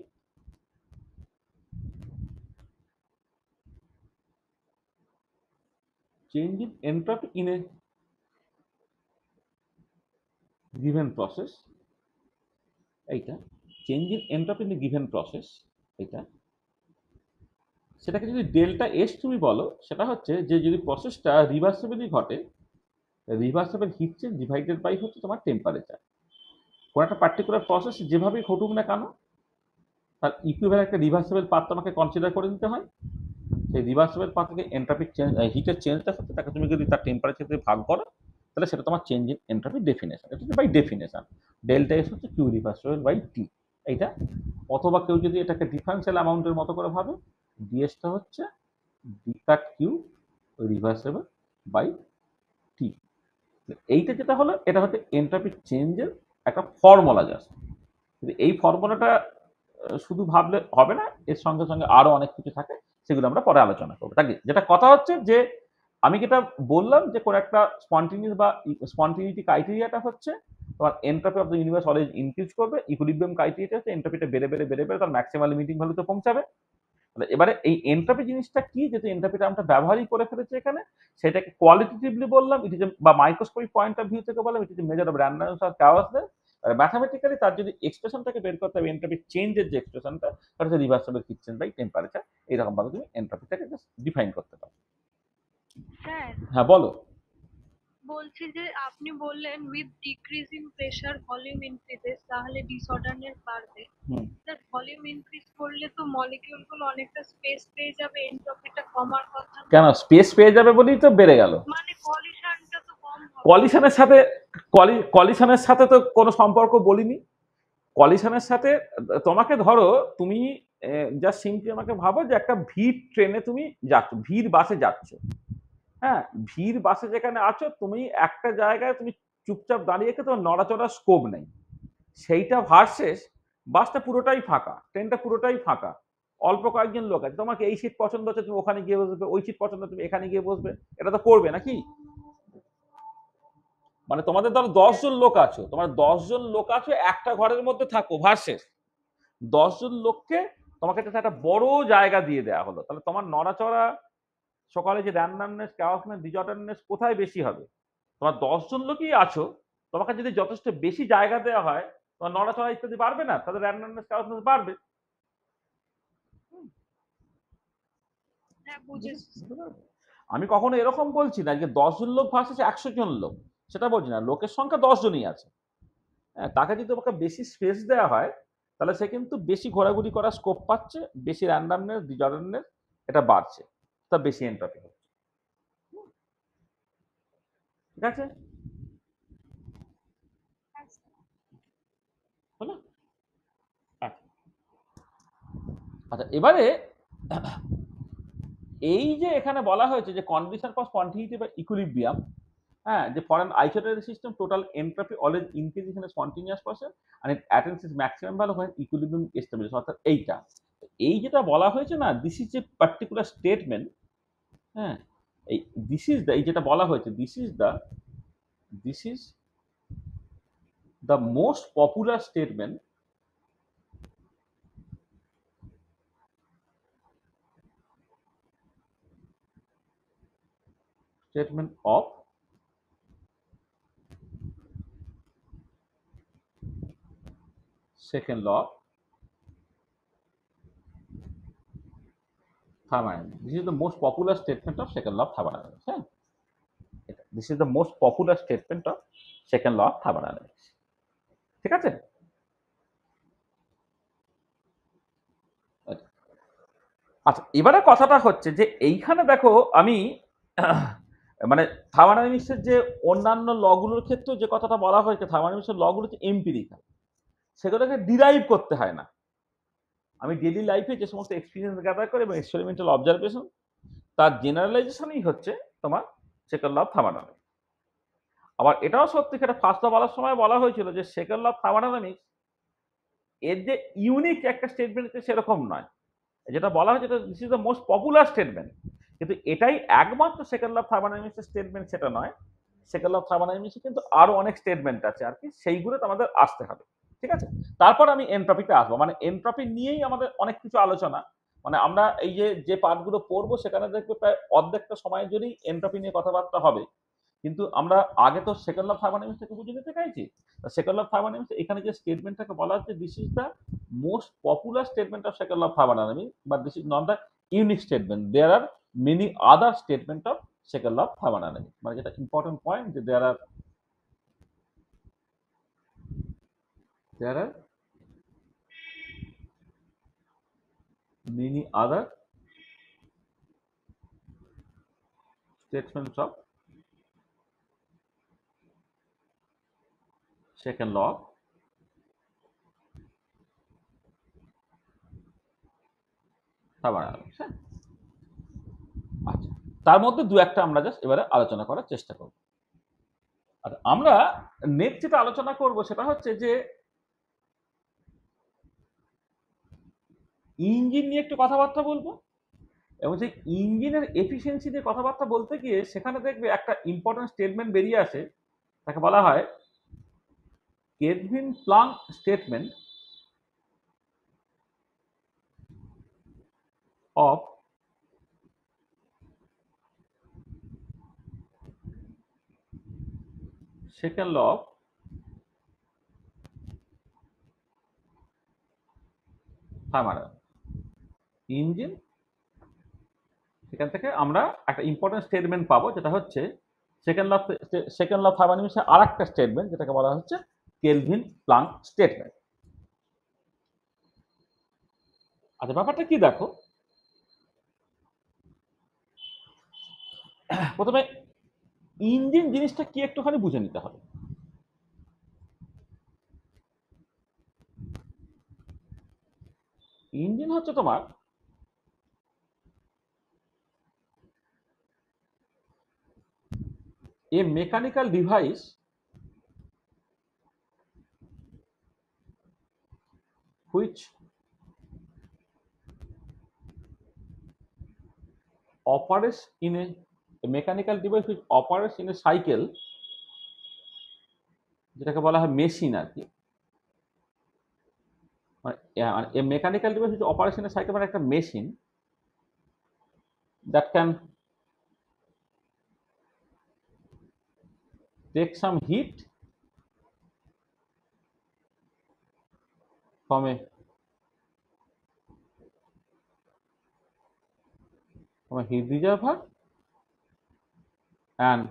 in a given process, এইটা change in entropy in a given process, এটা সেটাকে যদি ডেল্টা এস তুমি বলো, সেটা হচ্ছে যে যদি প্রসেসটা রিভার্সিবলি ঘটে, reversible heat change divided by হচ্ছে তোমার টেম্পারেচার। কোনো একটা পার্টিকুলার প্রসেস যেভাবেই ঘটুক না কেন, তার ইকুইভ্যালেন্ট একটা রিভার্সিবল পাথ তোমাকে কনসিডার করে নিতে হয়। সেই রিভার্সিবল পাথ থেকে এন্ট্রপিক চেঞ্জ, হিটের চেঞ্জটা হচ্ছে, তাকে তুমি যদি তার টেম্পারেচার দিয়ে ভাগ করো, তাহলে সেটা তোমার চেঞ্জ ইন এন্ট্রপি ডেফিনেশন। এটা হচ্ছে বাই ডেফিনেশন ডেল্টা এস হচ্ছে কিউ রিভার্সিবল বাই টি, এইটা। অথবা কেউ যদি এটাকে ডিফারেন্সিয়াল অ্যামাউন্টের মতো করে ভাবে, ডিএসটা হচ্ছে D cut Q reversible by T. এইটা যেটা হলো, এটা হচ্ছে এন্ট্রপি চেঞ্জের একটা ফর্মুলা জাস্ট। কিন্তু এই ফর্মুলাটা শুধু ভাবলে হবে না, এর সঙ্গে সঙ্গে আরো অনেক কিছু থাকে, সেগুলো আমরা পরে আলোচনা করবো। তাকে যেটা কথা হচ্ছে যে আমি যেটা বললাম যে কোনো একটা স্পন্টিনিয়াস বা স্পন্টিনিটি ক্রাইটেরিয়াটা হচ্ছে তোমার entropy of the universe always increase করবে। ইকুইলিব্রিয়াম ক্রাইটেরিয়াটা হচ্ছে এন্ট্রপিটা বেড়ে বেড়ে বেড়ে বেড়ে তার ম্যাক্সিমাম লিমিটিং ভ্যালুতে পৌঁছাবে। এবারে এই এন্ট্রপি জিনিসটা কি, যেহেতু এন্ট্রপিটা আমরা ব্যবহারই করে ফেলেছি এখানে, সেটাকে কোয়ালিটেটিভলি বললাম, ইট ইজ বা মাইক্রোস্কোপিক পয়েন্ট অফ ভিউ থেকে বললাম, it is measure of randomness আর চাওয়াসনেস। ম্যাথামেটিক্যালি তার যদি এক্সপ্রেশনটাকে বের করতে হবে, এন্ট্রপি চেঞ্জের যে এক্সপ্রেশনটা, সেটা হচ্ছে reversible heat change by temperature. এইরকম ভাবে তুমি এন্ট্রপিটাকে জাস্ট ডিফাইন করতে পারো। স্যার, হ্যাঁ, বলো। বলছি যে আপনি বললেন with decreasing pressure volume increases, তাহলে ডিসঅর্ডারনেস বাড়বে। স্যার ভলিউম ইনক্রিজ করলে তো মলিকিউল গুলো অনেকটা স্পেস পেয়ে যাবে, এনট্রপিটা কমার কথা না। কেন স্পেস পেয়ে যাবে বলেই তো বেড়ে গেল। মানে কলিশনটা তো কম হবে। কলিশনের সাথে কলিশনের সাথে তো কোনো সম্পর্ক বলিনি। কলিশনের সাথে তোমাকে ধরো তুমি যা সিম্পলি আমাকে ভাবো যে একটা ভিড় ট্রেনে তুমি যাচ্ছ, ভিড় বাসে যাচ্ছ। হ্যাঁ, ভিড় বাসে যেখানে আছো তুমি একটা জায়গায় তুমি চুপচাপ দাঁড়িয়ে তোমার নড়াচড়ার স্কোপ নেই, সেইটা ভার্সেস বাসটা পুরোটাই ফাঁকা, ট্রেনটা পুরোটাই ফাঁকা, অল্প কয়েকজন লোক আছে, তোমাকে এই সিট পছন্দ হচ্ছে তুমি ওখানে গিয়ে বসবে, ওই সিট পছন্দ তুমি এখানে গিয়ে বসবে, এটা তো করবে নাকি? মানে তোমাদের ধরো 10 জন লোক আছো, তোমার 10 জন লোক আছো একটা ঘরের মধ্যে থাকো, ভার্সেস 10 জন লোককে তোমাকে একটা বড় জায়গা দিয়ে দেওয়া হলো, তাহলে তোমার নড়াচড়া, সকালে যে র্যান্ডামনেস, ক্যাওসনেস, ডিসঅর্ডারনেস কোথায় বেশি হবে? তোমার 10 জন লোকই আছো, তোমাকে যদি যথেষ্ট বেশি জায়গা দেওয়া হয় তোমার নড়াচড়া ইত্যাদি বাড়বে না, তাহলে র্যান্ডামনেস, ক্যাওসনেস বাড়বে। হ্যাঁ বুঝেছি। আমি কখনো এরকম বলছি না যে 10 জন লোক ভার্সেস 100 জন লোক, সেটা বলছি না, লোকের সংখ্যা 10 জনই আছে। হ্যাঁ, তাকে যদি তোমাকে বেশি স্পেস দেওয়া হয় তাহলে সে কিন্তু বেশি ঘোরাঘুরি করার স্কোপ পাচ্ছে, বেশি র্যান্ডামনেস, ডিসঅর্ডারনেস এটা বাড়ছে, তা বেশি এন্ট্রপি হচ্ছে। ঠিক আছে, হলো? আচ্ছা আচ্ছা, এবারে এই যে এখানে বলা হয়েছে যে কন্ডিশন ফর স্পন্টিনিটি বা ইকুইলিব্রিয়াম, হ্যাঁ, যে for an isolated system total entropy always increase in a spontaneous process and it attains its maximum value when equilibrium establish, অর্থাৎ এইটা, এই যেটা বলা হয়েছে না, this is a particular statement. হ্যাঁ, এই দিস ইজ দ্য, এই যেটা বলা হয়েছে, this is the most popular statement of second law of thermodynamics. This is the most popular statement of second law of thermodynamics. হ্যাঁ, this is the most popular statement of second law of thermodynamics. ঠিক আছে? আচ্ছা, এবারে কথাটা হচ্ছে যে এইখানে দেখো আমি মানে থার্মোডাইনামিক্সের যে অন্যান্য লগুলোর ক্ষেত্রে যে কথাটা বলা হয়েছে, থার্মোডাইনামিক্সের লগুলো হচ্ছে এমপিরিক্যাল, সেগুলোকে ডিরাইভ করতে হয় না। আমি ডেইলি লাইফে যে সমস্ত এক্সপিরিয়েন্স গ্যাদার করি এবং এক্সপেরিমেন্টাল অবজারভেশন, তার জেনারেলাইজেশনই হচ্ছে তোমার সেকেন্ড ল অফ থার্মোডাইনামিক্স। আবার এটাও সত্যি, সেটা ফার্স্ট ল বলার সময় বলা হয়েছিল যে সেকেন্ড ল অফ থার্মোডাইনামিক্স এর যে ইউনিক একটা স্টেটমেন্ট সেরকম নয়, যেটা বলা হয়েছে this is the most popular statement, কিন্তু এটাই একমাত্র সেকেন্ড ল অফ থার্মোডাইনামিক্সের স্টেটমেন্ট সেটা নয়। সেকেন্ড ল অফ থার্মোডাইনামিক্সে কিন্তু আরো অনেক স্টেটমেন্ট আছে আর কি, সেইগুলো আমাদের আসতে হবে। ঠিক আছে, তারপর আমি এনট্রপিতে আসবো, মানে এনট্রপি নিয়েই আমাদের অনেক কিছু আলোচনা, মানে আমরা এই যে পার্টগুলো পড়বো সেখানে দেখবে প্রায় অর্ধেকটা সময় জুড়েই এনট্রপি নিয়ে কথাবার্তা হবে। কিন্তু আমরা আগে তো সেকেন্ড ল অফ থার্মোডাইনামিক্স থেকে বুঝে নিতে চাইছি। সেকেন্ড ল অফ থার্মোডাইনামিক্স এখানে যে স্টেটমেন্টটাকে বলা হচ্ছে this is the most popular statement of second law of thermodynamics, but this is not the unique statement, there are many other statement of second law of thermodynamics. মানে যেটা important point যে দেয়ার আর many other statements of second law of thermodynamics। আচ্ছা, তার মধ্যে দু একটা আমরা just এবারে আলোচনা করার চেষ্টা করব। আচ্ছা, আমরা নেক্সট যেটা আলোচনা করব সেটা হচ্ছে যে ইঞ্জিন নিয়ে একটু কথাবার্তা বলবো, এবং সেই ইঞ্জিনের এফিসিয়েন্সি নিয়ে কথাবার্তা বলতে গিয়ে সেখানে দেখবে একটা ইম্পর্টেন্ট স্টেটমেন্ট বেরিয়ে আসে, তাকে বলা হয় Kelvin Planck statement of second law of thermodynamics. Engine, সেখান থেকে আমরা একটা ইম্পর্টেন্ট স্টেটমেন্ট পাবো, যেটা হচ্ছে সেকেন্ড ল থার্মোডাইনামিক্সের আর একটা স্টেটমেন্ট যেটাকে বলা হচ্ছে কেলভিন প্লাঙ্ক স্টেটমেন্ট। আচ্ছা, ব্যাপারটা কি দেখো, প্রথমে ইঞ্জিন জিনিসটা কি একটুখানি বুঝে নিতে হবে। ইঞ্জিন হচ্ছে তোমার a mechanical device which operates in a mechanical device which operates in a cycle, যেটাকে বলা হয় মেশিন আর কি। a mechanical device which operates in a cycle মানে একটা machine that can take some heat from a heat reservoir and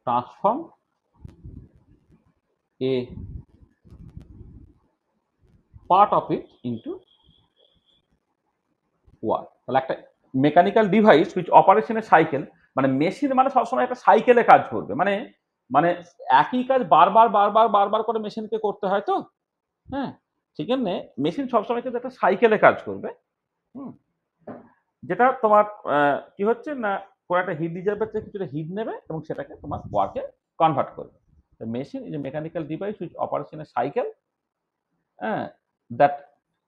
transform a part of it into work। তাহলে একটা mechanical device which operation A cycle, মানে machine মানে সবসময় একটা সাইকেলে কাজ করবে, মানে মানে একই কাজ বারবার বারবার বারবার করে মেশিনকে করতে হয় তো, হ্যাঁ, সেই জন্য মেশিন সবসময় কিন্তু একটা সাইকেলে কাজ করবে। যেটা তোমার কি হচ্ছে না, কোনো একটা হিট রিজার্ভার থেকে কিছুটা হিট নেবে এবং সেটাকে তোমার ওয়ার্কে কনভার্ট করবে। Machine is a mechanical device which operates in a cycle that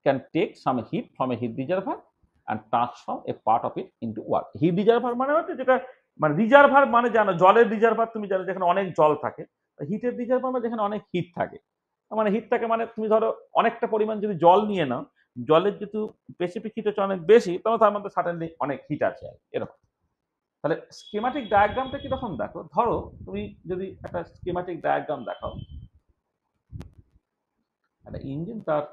can take some heat from a heat reservoir and transform a part of it into work। Heat reservoir মানে হচ্ছে যেটা, মানে রিজার্ভার মানে জানো জলের reservoir তুমি জানো যেখানে অনেক জল থাকে, হিটের রিজার্ভার মানে যেখানে অনেক হিট থাকে। মানে হিট থাকে মানে তুমি ধরো অনেকটা পরিমাণ যদি জল নিয়ে নাও, জলের যেহেতু স্পেসিফিক হিট হচ্ছে অনেক বেশি, তাহলে তার মধ্যে সাডেনলি অনেক হিট আছে এরকম। তাহলে স্কিমাটিক ডায়াগ্রামটা কিরকম দেখো, ধরো তুমি যদি একটা স্কিমাটিক ডায়াগ্রাম দেখাও, একটা ইঞ্জিন তার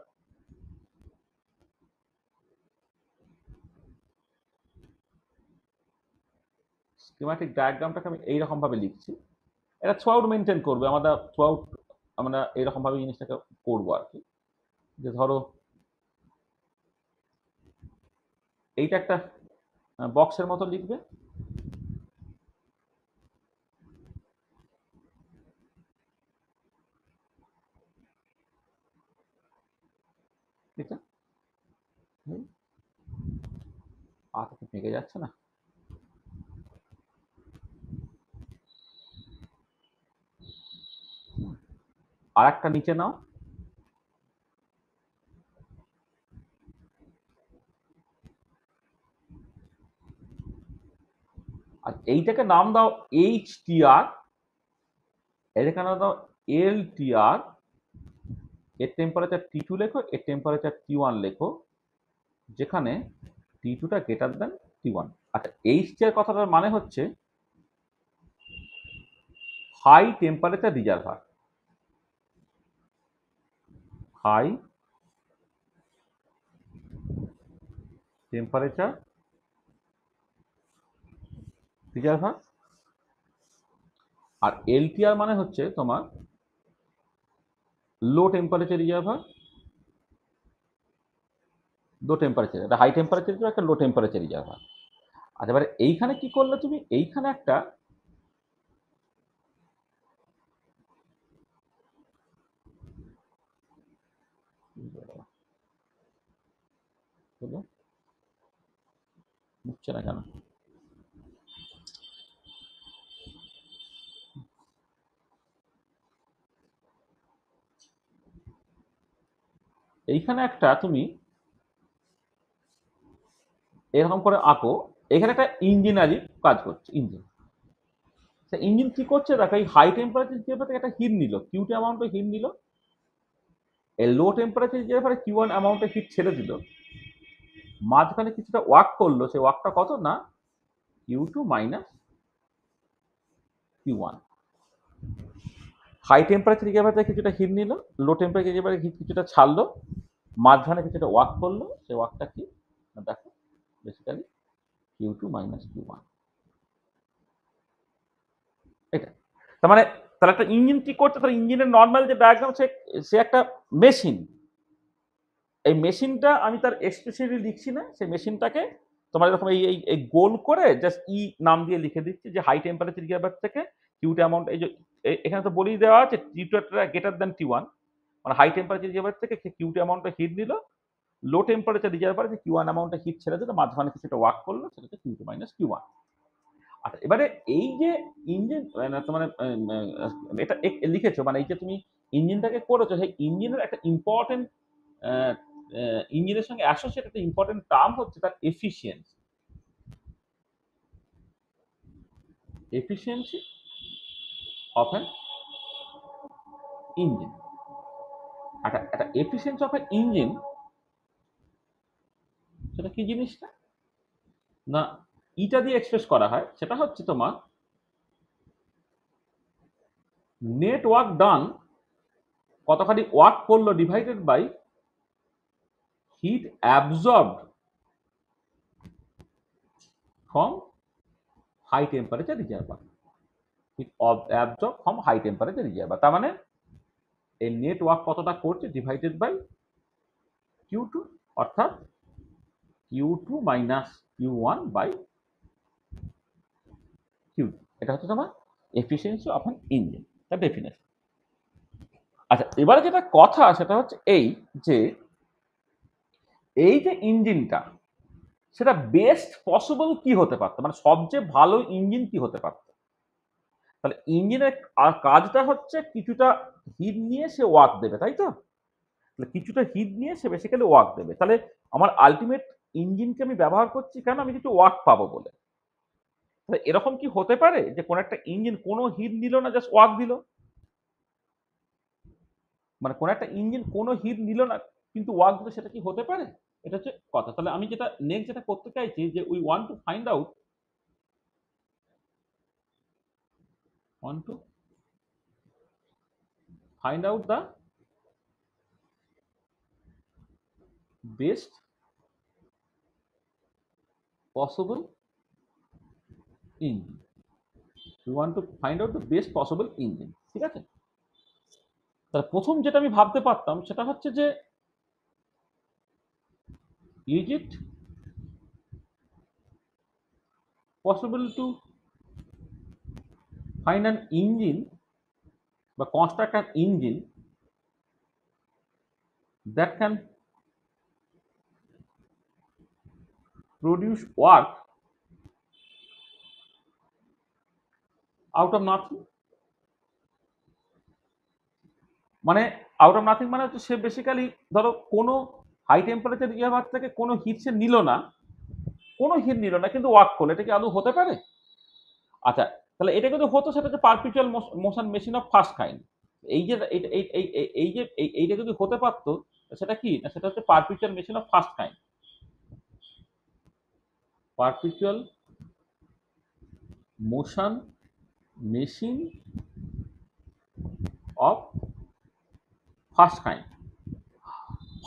স্কিমাটিক ডায়াগ্রামটাকে আমি এইরকম ভাবে লিখছি, এটা থ্রুআউট মেনটেন করবে আমাদের, থ্রুআউট আমরা এইরকম ভাবে জিনিসটাকে করবো আর কি। যে ধরো এইটা একটা বক্সের মতো লিখবে, ঠিক আছে, পাতা ভেঙে যাচ্ছে না, আর একটা নিচে নাও, আর এইটাকে নাম দাও HTR, এটাকে নাম দাও LTR, এর টেম্পারেচার T2 লেখো, এর টেম্পারেচার T1 লেখো, যেখানে T2টা গ্রেটার দেন T1। আচ্ছা, HTR কথাটার মানে হচ্ছে high temperature reservoir, high temperature reservoir. আর LTR মানে হচ্ছে তোমার low temperature reservoir, low temperature, একটা হাই টেম্পারেচার একটা লো টেম্পারেচার রিজার্ভার। আচ্ছা, এবারে এইখানে কি করলে তুমি, এইখানে একটা বুঝছে না কেন, এইখানে একটা তুমি এরকম করে আঁকো, এখানে একটা ইঞ্জিনারি কাজ করছে, ইঞ্জিন। ইঞ্জিন কি করছে দেখো, এই হাই টেম্পারেচার রিজার্ভার থেকে একটা হিট নিল, Q2 অ্যামাউন্টের হিট নিল, এই লো টেম্পারেচার রিজার্ভারে Q1 অ্যামাউন্টের হিট ছেড়ে দিল, মাঝখানে কিছুটা ওয়ার্ক করলো, সেই ওয়ার্কটা কত না Q2 minus Q1। High temperature reservoir থেকে কিছুটা হিট নিল, লো টেম্পারেচার রিজার্ভারে হিট কিছুটা ছাড়লো, মাঝখানে কিছুটা ওয়ার্ক করলো, সেই ওয়ার্কটা কি দেখো বেসিক্যালি Q2 মাইনাস Q1। এটা তার মানে তাহলে একটা ইঞ্জিন কি করছে, তার ইঞ্জিনের নর্মাল যে ডায়াগ্রাম, সে একটা মেশিন। এই মেশিনটা আমি তার এক্সপ্রেশনলি লিখছি না, সেই মেশিনটাকে তোমার এরকম এই গোল করে জাস্ট নাম দিয়ে লিখে দিচ্ছি যে হাই টেম্পারেচার রিজার্ভার থেকে কিউট অ্যামাউন্ট, এই যে এখানে তো বলেই দেওয়া আছে T2 গ্রেটার দ্যান T1, মানে হাই টেম্পারেচার রিজার্ভার থেকে কিউট অ্যামাউন্টে হিট নিল, লো টেম্পারেচার রিজার্ভার যে Q1 অ্যামাউন্টে হিট ছেড়ে দিল, মাঝখানে কিছুটা ওয়ার্ক করলো, সেটা হচ্ছে Q2 মাইনাস Q1। আচ্ছা, এবারে এই যে ইঞ্জিন তোমার এটা লিখেছো, মানে এই যে তুমি ইঞ্জিনটাকে করেছো, সেই ইঞ্জিনের একটা ইম্পর্টেন্ট ইঞ্জিনের সঙ্গে অ্যাসোসিয়েট একটা ইম্পর্টেন্ট টার্ম হচ্ছে তার efficiency. Efficiency of an engine. আচ্ছা, একটা এফিসিয়েন্সি অফ অ্যান ইঞ্জিন সেটা কি জিনিসটা না, ইটা দিয়ে এক্সপ্রেস করা হয়। সেটা হচ্ছে তোমার নেট ওয়ার্ক ডান, কতখানি ওয়ার্ক করলো divided by heat absorbed from high temperature reservoir. Heat absorb from high temperature reservoir, তার মানে এই নেট ওয়ার্ক কতটা করছে ডিভাইডেড বাই Q2, অর্থাৎ Q2 minus Q1 by Q2। এটা হচ্ছে তোমার এফিসিয়েন্সি অফ অ্যান ইঞ্জিন, তার ডেফিনেশন। আচ্ছা, এবারে যেটা কথা সেটা হচ্ছে এই যে এই যে ইঞ্জিনটা, সেটা বেস্ট পসিবল কি হতে পারতো, মানে সবচেয়ে ভালো ইঞ্জিন কি হতে পারতো। তাহলে ইঞ্জিনের কাজটা হচ্ছে কিছুটা হিট নিয়ে সে ওয়ার্ক দেবে, তাই তো? তাহলে কিছুটা হিট নিয়ে সে বেসিক্যালি ওয়ার্ক দেবে। তাহলে আমার আলটিমেট ইঞ্জিনকে আমি ব্যবহার করছি কেন, আমি কিছু ওয়ার্ক পাবো বলে। তাহলে এরকম কি হতে পারে যে কোন একটা ইঞ্জিন কোনো হিট নিল না, জাস্ট ওয়ার্ক দিল, মানে কোন একটা ইঞ্জিন কোনো হিট নিল না কিন্তু ওয়ার্ক দিল, সেটা কি হতে পারে? এটা হচ্ছে কথা। তাহলে আমি যেটা নেক্সট যেটা করতে চাইছি যে we want to find out the best possible engine. We want to find out the best possible engine. ঠিক আছে? তাহলে প্রথম যেটা আমি ভাবতে পারতাম সেটা হচ্ছে যে is it possible to find an engine বা construct an engine that can produce work out of nothing। মানে আউট অফ নাথিং মানে হচ্ছে সে বেসিক্যালি ধরো কোনো হাই টেম্পারেচার রিজার্ভার থেকে কোনো হিট সে নিল না, কোনো হিট নিল না কিন্তু ওয়ার্ক করলো, এটা কি আদৌ হতে পারে? আচ্ছা, তাহলে এটা কিন্তু হতো, সেটা হচ্ছে perpetual motion machine of first kind. এই যে এই যে এইটা যদি হতে পারতো, সেটা কি না, সেটা হচ্ছে perpetual machine of first kind. Perpetual motion machine of first kind.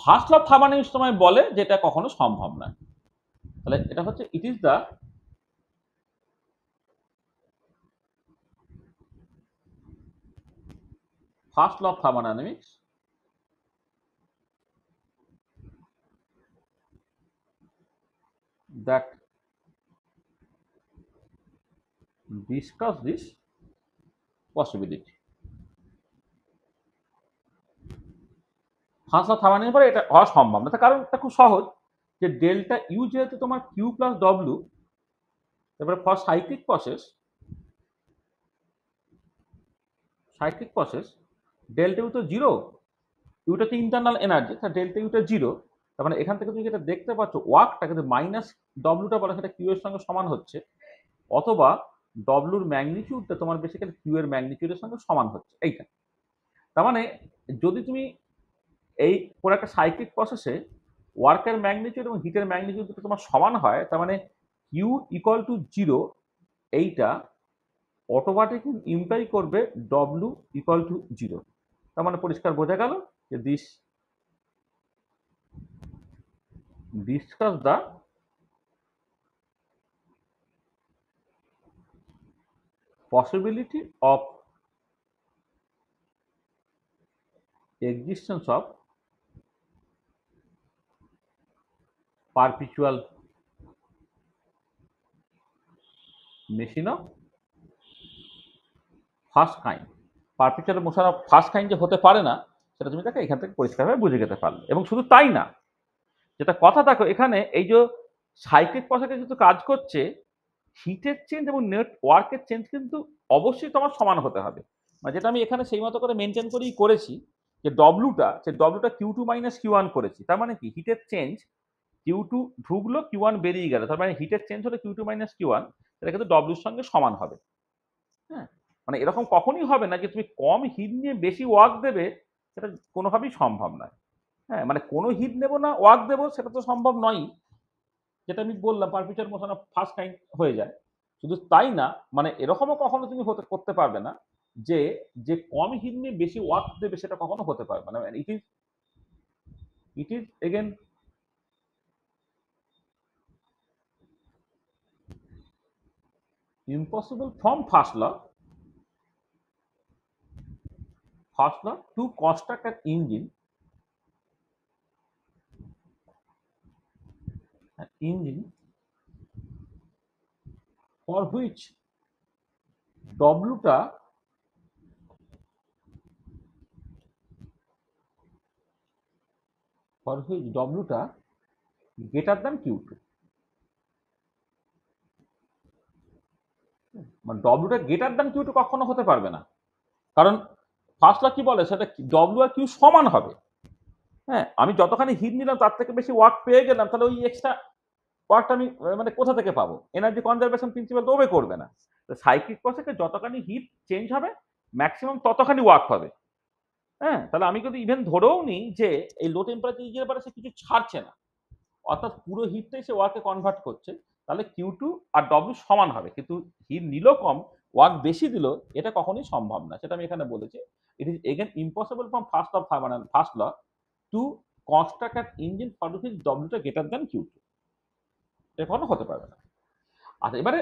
First law of thermodynamics সময় বলে যে এটা কখনো সম্ভব না। তাহলে এটা হচ্ছে it is the first law of thermodynamics that discuss this possibility। First law of thermodynamics পরে এটা হওয়া সম্ভব না, তার কারণটা খুব সহজ, যে ডেল্টা ইউ যেহেতু তোমার কিউ প্লাস ডব্লিউ, তারপরে for cyclic process delta U তো জিরো, ইউটা হচ্ছে ইন্টারনাল এনার্জি, ডেল্টা ইউটা জিরো। তার মানে এখান থেকে তুমি যেটা দেখতে পাচ্ছ ওয়ার্কটা কিন্তু মাইনাস ডব্লিউটা বলে সেটা কিউ এর সঙ্গে সমান হচ্ছে, অথবা ডব্লিউর ম্যাগনিটিউডটা তোমার বেসিক্যালি কিউ এর ম্যাগনিটিউডের সঙ্গে সমান হচ্ছে, এইটা। তার মানে যদি তুমি এই কোনো একটা সাইক্লিক প্রসেসে ওয়ার্কের ম্যাগনিটিউড এবং হিটের ম্যাগনিটিউড যদি তোমার সমান হয়, তার মানে কিউ ইকুয়াল টু জিরো, এইটা অটোমেটিক ইমপ্লাই করবে ডব্লিউ ইকুয়াল টু জিরো। তার মানে পরিষ্কার বোঝা গেল যে discuss the possibility of existence of perpetual machine of first kind. Perpetual motion of first kind যে হতে পারে না সেটা তুমি দেখো এখান থেকে পরিষ্কারভাবে বুঝে যেতে পারলে। এবং শুধু তাই না, যেটা কথা দেখো এখানে এই যে সাইক্লিক প্রসেসে যেহেতু কাজ করছে, হিটের চেঞ্জ এবং নেটওয়ার্কের চেঞ্জ কিন্তু অবশ্যই তোমার সমান হতে হবে। মানে যেটা আমি এখানে সেই মতো করে মেনটেন করেই করেছি যে ডব্লুটা Q2 মাইনাস Q1 করেছি। তার মানে কি হিটের চেঞ্জ Q2 ঢুকলো, Q1 বেরিয়ে গেল, তার মানে হিটের চেঞ্জ হলো Q2 মাইনাস Q1, সেটা কিন্তু ডব্লুর সঙ্গে সমান হবে। হ্যাঁ, মানে এরকম কখনই হবে না যে তুমি কম হিট নিয়ে বেশি ওয়ার্ক দেবে, সেটা কোনোভাবেই সম্ভব নয়। হ্যাঁ, মানে কোনো হিট নেব না ওয়ার্ক দেবো সেটা তো সম্ভব নয়, যেটা আমি বললাম perpetual motion of first kind হয়ে যায়। শুধু তাই না, মানে এরকমও কখনো তুমি করতে পারবে না যে যে কম হিট নিয়ে বেশি ওয়ার্ক দেবে, সেটা কখনো হতে পারবে না। ইট is again impossible from first law to construct an engine for which W টা greater than Q2। মানে ডব্লুটা গ্রেটার দ্যান Q2 কখনো হতে পারবে না, কারণ ফার্স্ট ল কি বলে সেটা ডব্লু আর কিউ সমান হবে। হ্যাঁ, আমি যতখানি হিট নিলাম তার থেকে বেশি ওয়ার্ক পেয়ে গেলাম, তাহলে ওই এক্সট্রা ওয়ার্কটা আমি মানে কোথা থেকে পাবো? এনার্জি কনজারভেশন প্রিন্সিপাল তো ওবে করবে না। সাইক্লিক প্রসেসে যতখানি হিট চেঞ্জ হবে ম্যাক্সিমাম ততখানি ওয়ার্ক হবে। হ্যাঁ, তাহলে আমি যদি ইভেন ধরেও নিই যে এই লো টেম্পারেচার ইজের পরে সে কিছু ছাড়ছে না, অর্থাৎ পুরো হিটটাই সে ওয়ার্কে কনভার্ট করছে, তাহলে Q2 আর W সমান হবে। কিন্তু হিট নিল কম, ওয়ার্ক বেশি দিল, এটা কখনোই সম্ভব না। সেটা আমি এখানে বলেছি। It is again impossible from first law to construct an engine for which W টা গ্রেটার দ্যান Q2। এটা কখনো হতে পারবে না। আচ্ছা, এবারে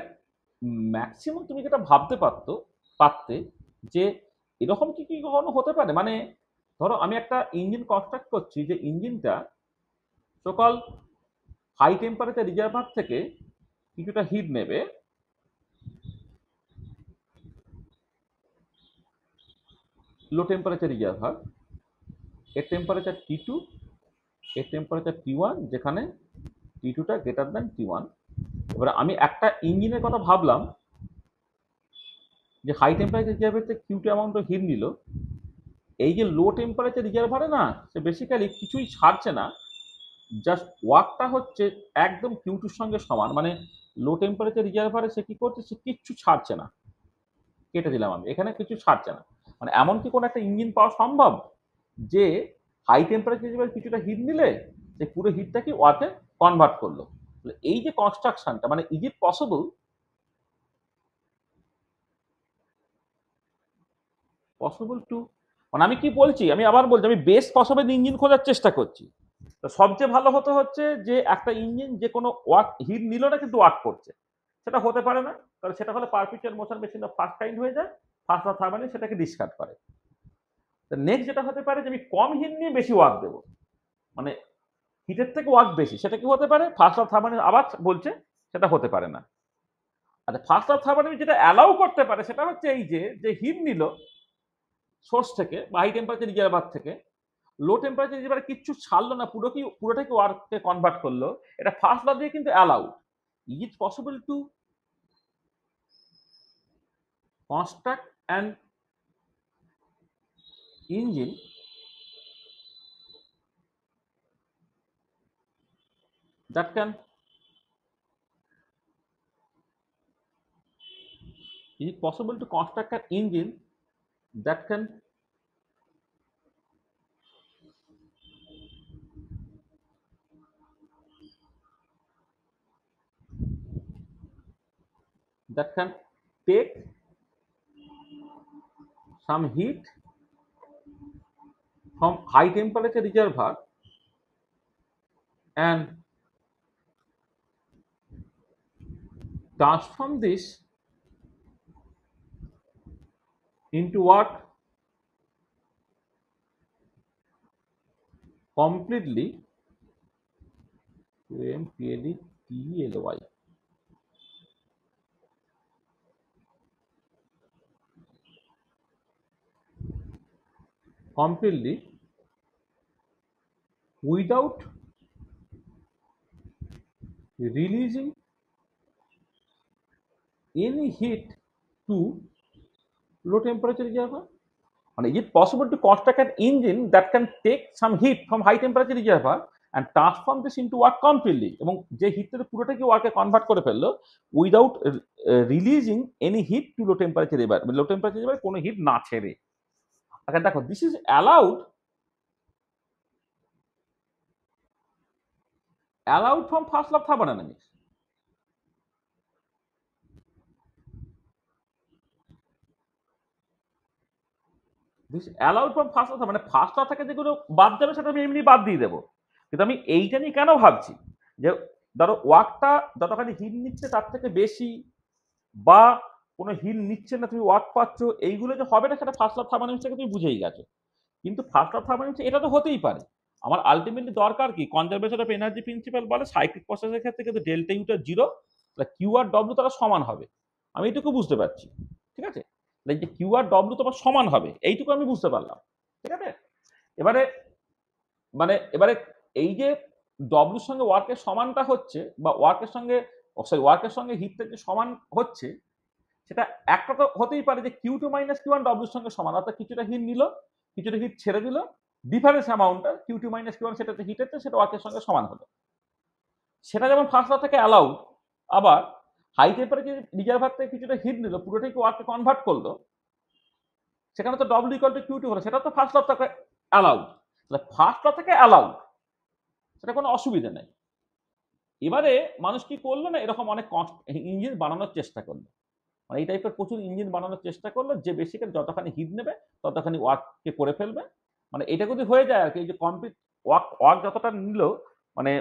ম্যাক্সিমাম তুমি যেটা ভাবতে পারতে যে এরকম কি কখনো হতে পারে, মানে ধরো আমি একটা ইঞ্জিন কনস্ট্রাক্ট করছি, যে ইঞ্জিনটা সকল হাই টেম্পারেচার রিজার্ভার থেকে কিছুটা হিট নেবে, লো টেম্পারেচার রিজার্ভার, এর টেম্পারেচার T2, এর টেম্পারেচার T1, যেখানে T2 টা গ্রেটার দ্যান T1। এবার আমি একটা ইঞ্জিনের কথা ভাবলাম যে হাই টেম্পারেচার রিজার্ভার থেকে Q2 অ্যামাউন্ট অফ হিট নিল, এই যে লো টেম্পারেচার রিজার্ভারে না সে বেসিক্যালি কিছুই ছাড়ছে না, জাস্ট ওয়ার্কটা হচ্ছে একদম Q2 সঙ্গে সমান। মানে লো টেম্পারেচার রিজার্ভারে সে কি করছে, সে কিচ্ছু ছাড়ছে না, কেটে দিলাম আমি, এখানে কিছু ছাড়ছে না। মানে এমন কি কোনো একটা ইঞ্জিন পাওয়া সম্ভব যে হাই টেম্পারেচার রিজার্ভারে কিছুটা হিট নিলে সে পুরো হিটটাকে ওয়ার্কে কনভার্ট করলো? এই যে কনস্ট্রাকশনটা, মানে ইজ ইট পসিবল টু, মানে আমি কি বলছি, আমি আবার বলছি, আমি বেস্ট পসিবল ইঞ্জিন খোঁজার চেষ্টা করছি। তো সবচেয়ে ভালো হচ্ছে যে একটা ইঞ্জিন যে কোনো ওয়ার্ক হিট নিল না কিন্তু ওয়ার্ক করছে, সেটা হতে পারে না, কারণ সেটা হলে perpetual motion machine first kind হয়ে যায়, ফার্স্ট ল থার্মানি সেটাকে ডিসকার্ড করে। তো নেক্সট যেটা হতে পারে যে আমি কম হিট নিয়ে বেশি ওয়ার্ক দেবো, মানে হিটের থেকে ওয়ার্ক বেশি, সেটা কি হতে পারে? ফার্স্ট ল থার্মানি আবার বলছে সেটা হতে পারে না। আচ্ছা, ফার্স্ট ল থার্মানি যেটা অ্যালাউ করতে পারে সেটা হচ্ছে এই যে হিট নিল সোর্স থেকে বা হাই টেম্পারেচার রিজার্ভার থেকে, লো টেম্পারেচার রিজার্ভারে কিচ্ছু ছাড়লো না, পুরোটাকে ওয়ার্কে কনভার্ট করলো, এটা ফার্স্ট ল দিয়ে কিন্তু allowed. Is it possible to construct an engine that can is it possible to construct an engine that can take some heat from high temperature reservoir and transform this into what? Completely, QMPLETELY, completely without releasing any heat to low temperature reservoir. And is it possible to construct an engine that can take some heat from high temperature reservoir and transform this into work completely, এবং যে হিটটা পুরোটাকে ওয়ার্কে convert করে ফেললো without releasing any heat to low temperature reservoir, low temperature reservoir কোনো heat না ছেড়ে। আচ্ছা দেখো, this is allowed from first law of thermodynamics. This allowed from first law, মানে ফার্স্ট ল থেকে যেগুলো বাদ যাবে সেটা আমি এমনি বাদ দিয়ে দেবো, কিন্তু আমি এইটা নিয়ে কেন ভাবছি যে ধরো ওয়ার্কটা যতখানি হিট নিচ্ছে তার থেকে বেশি বা কোনো হিট নিচ্ছে না, তুমি ওয়ার্ক পাচ্ছ, এইগুলো যে হবে না সেটা ফার্স্ট ল অফ থার্মোডাইনামিক্স থেকে তুমি বুঝেই গেছো। কিন্তু ফার্স্ট ল অফ থার্মোডাইনামিক্স এটা তো হতেই পারে। আমার আলটিমেটলি দরকার কি, কনজারভেশন অফ এনার্জি প্রিন্সিপাল বলে সাইক্লিক প্রসেসের ক্ষেত্রে কিন্তু ডেল্টা ইউটা জিরো, কিউ আর ডব্লিউ তারা সমান হবে, আমি এইটুকু বুঝতে পারছি। ঠিক আছে, যে কিউ আর ডব্লিউ তোমার সমান হবে এইটুকু আমি বুঝতে পারলাম। ঠিক আছে, এবারে এই যে ডব্লিউর সঙ্গে ওয়ার্কের সমানটা হচ্ছে বা ওয়ার্কের সঙ্গে হিটটা যে সমান হচ্ছে, সেটা একটা তো হতেই পারে যে Q two minus Q one ডব্লিউর সঙ্গে সমান, অর্থাৎ কিছুটা হিট নিল কিছুটা হিট ছেড়ে দিল, ডিফারেন্স অ্যামাউন্টটা Q two minus Q one সেটা হিট হচ্ছে, সেটা ওয়ার্কের সঙ্গে সমান হলো। সেটা যেমন ফার্স্ট ল থেকে অ্যালাউড, আবার হাই টেম্পারেচার রিজার্ভার থেকে কিছুটা হিট নিল পুরোটাকে ওয়ার্কে কনভার্ট করলো, সেখানে তো W equal to Q two হলো, সেটা তো ফার্স্ট ল থেকে অ্যালাউড। তাহলে ফার্স্ট ল থেকে অ্যালাউড, সেটা কোনো অসুবিধা নেই। এবারে মানুষ কি করলো না, এরকম অনেক ইঞ্জিন বানানোর চেষ্টা করলো, মানে এই টাইপের প্রচুর ইঞ্জিন বানানোর চেষ্টা করলো যে বেসিক্যালি যতখানি হিট নেবে ততখানি ওয়ার্ককে করে ফেলবে। মানে এটা যদি হয়ে যায় আর কি, যে কমপ্লিট ওয়ার্ক যতটা নিল, মানে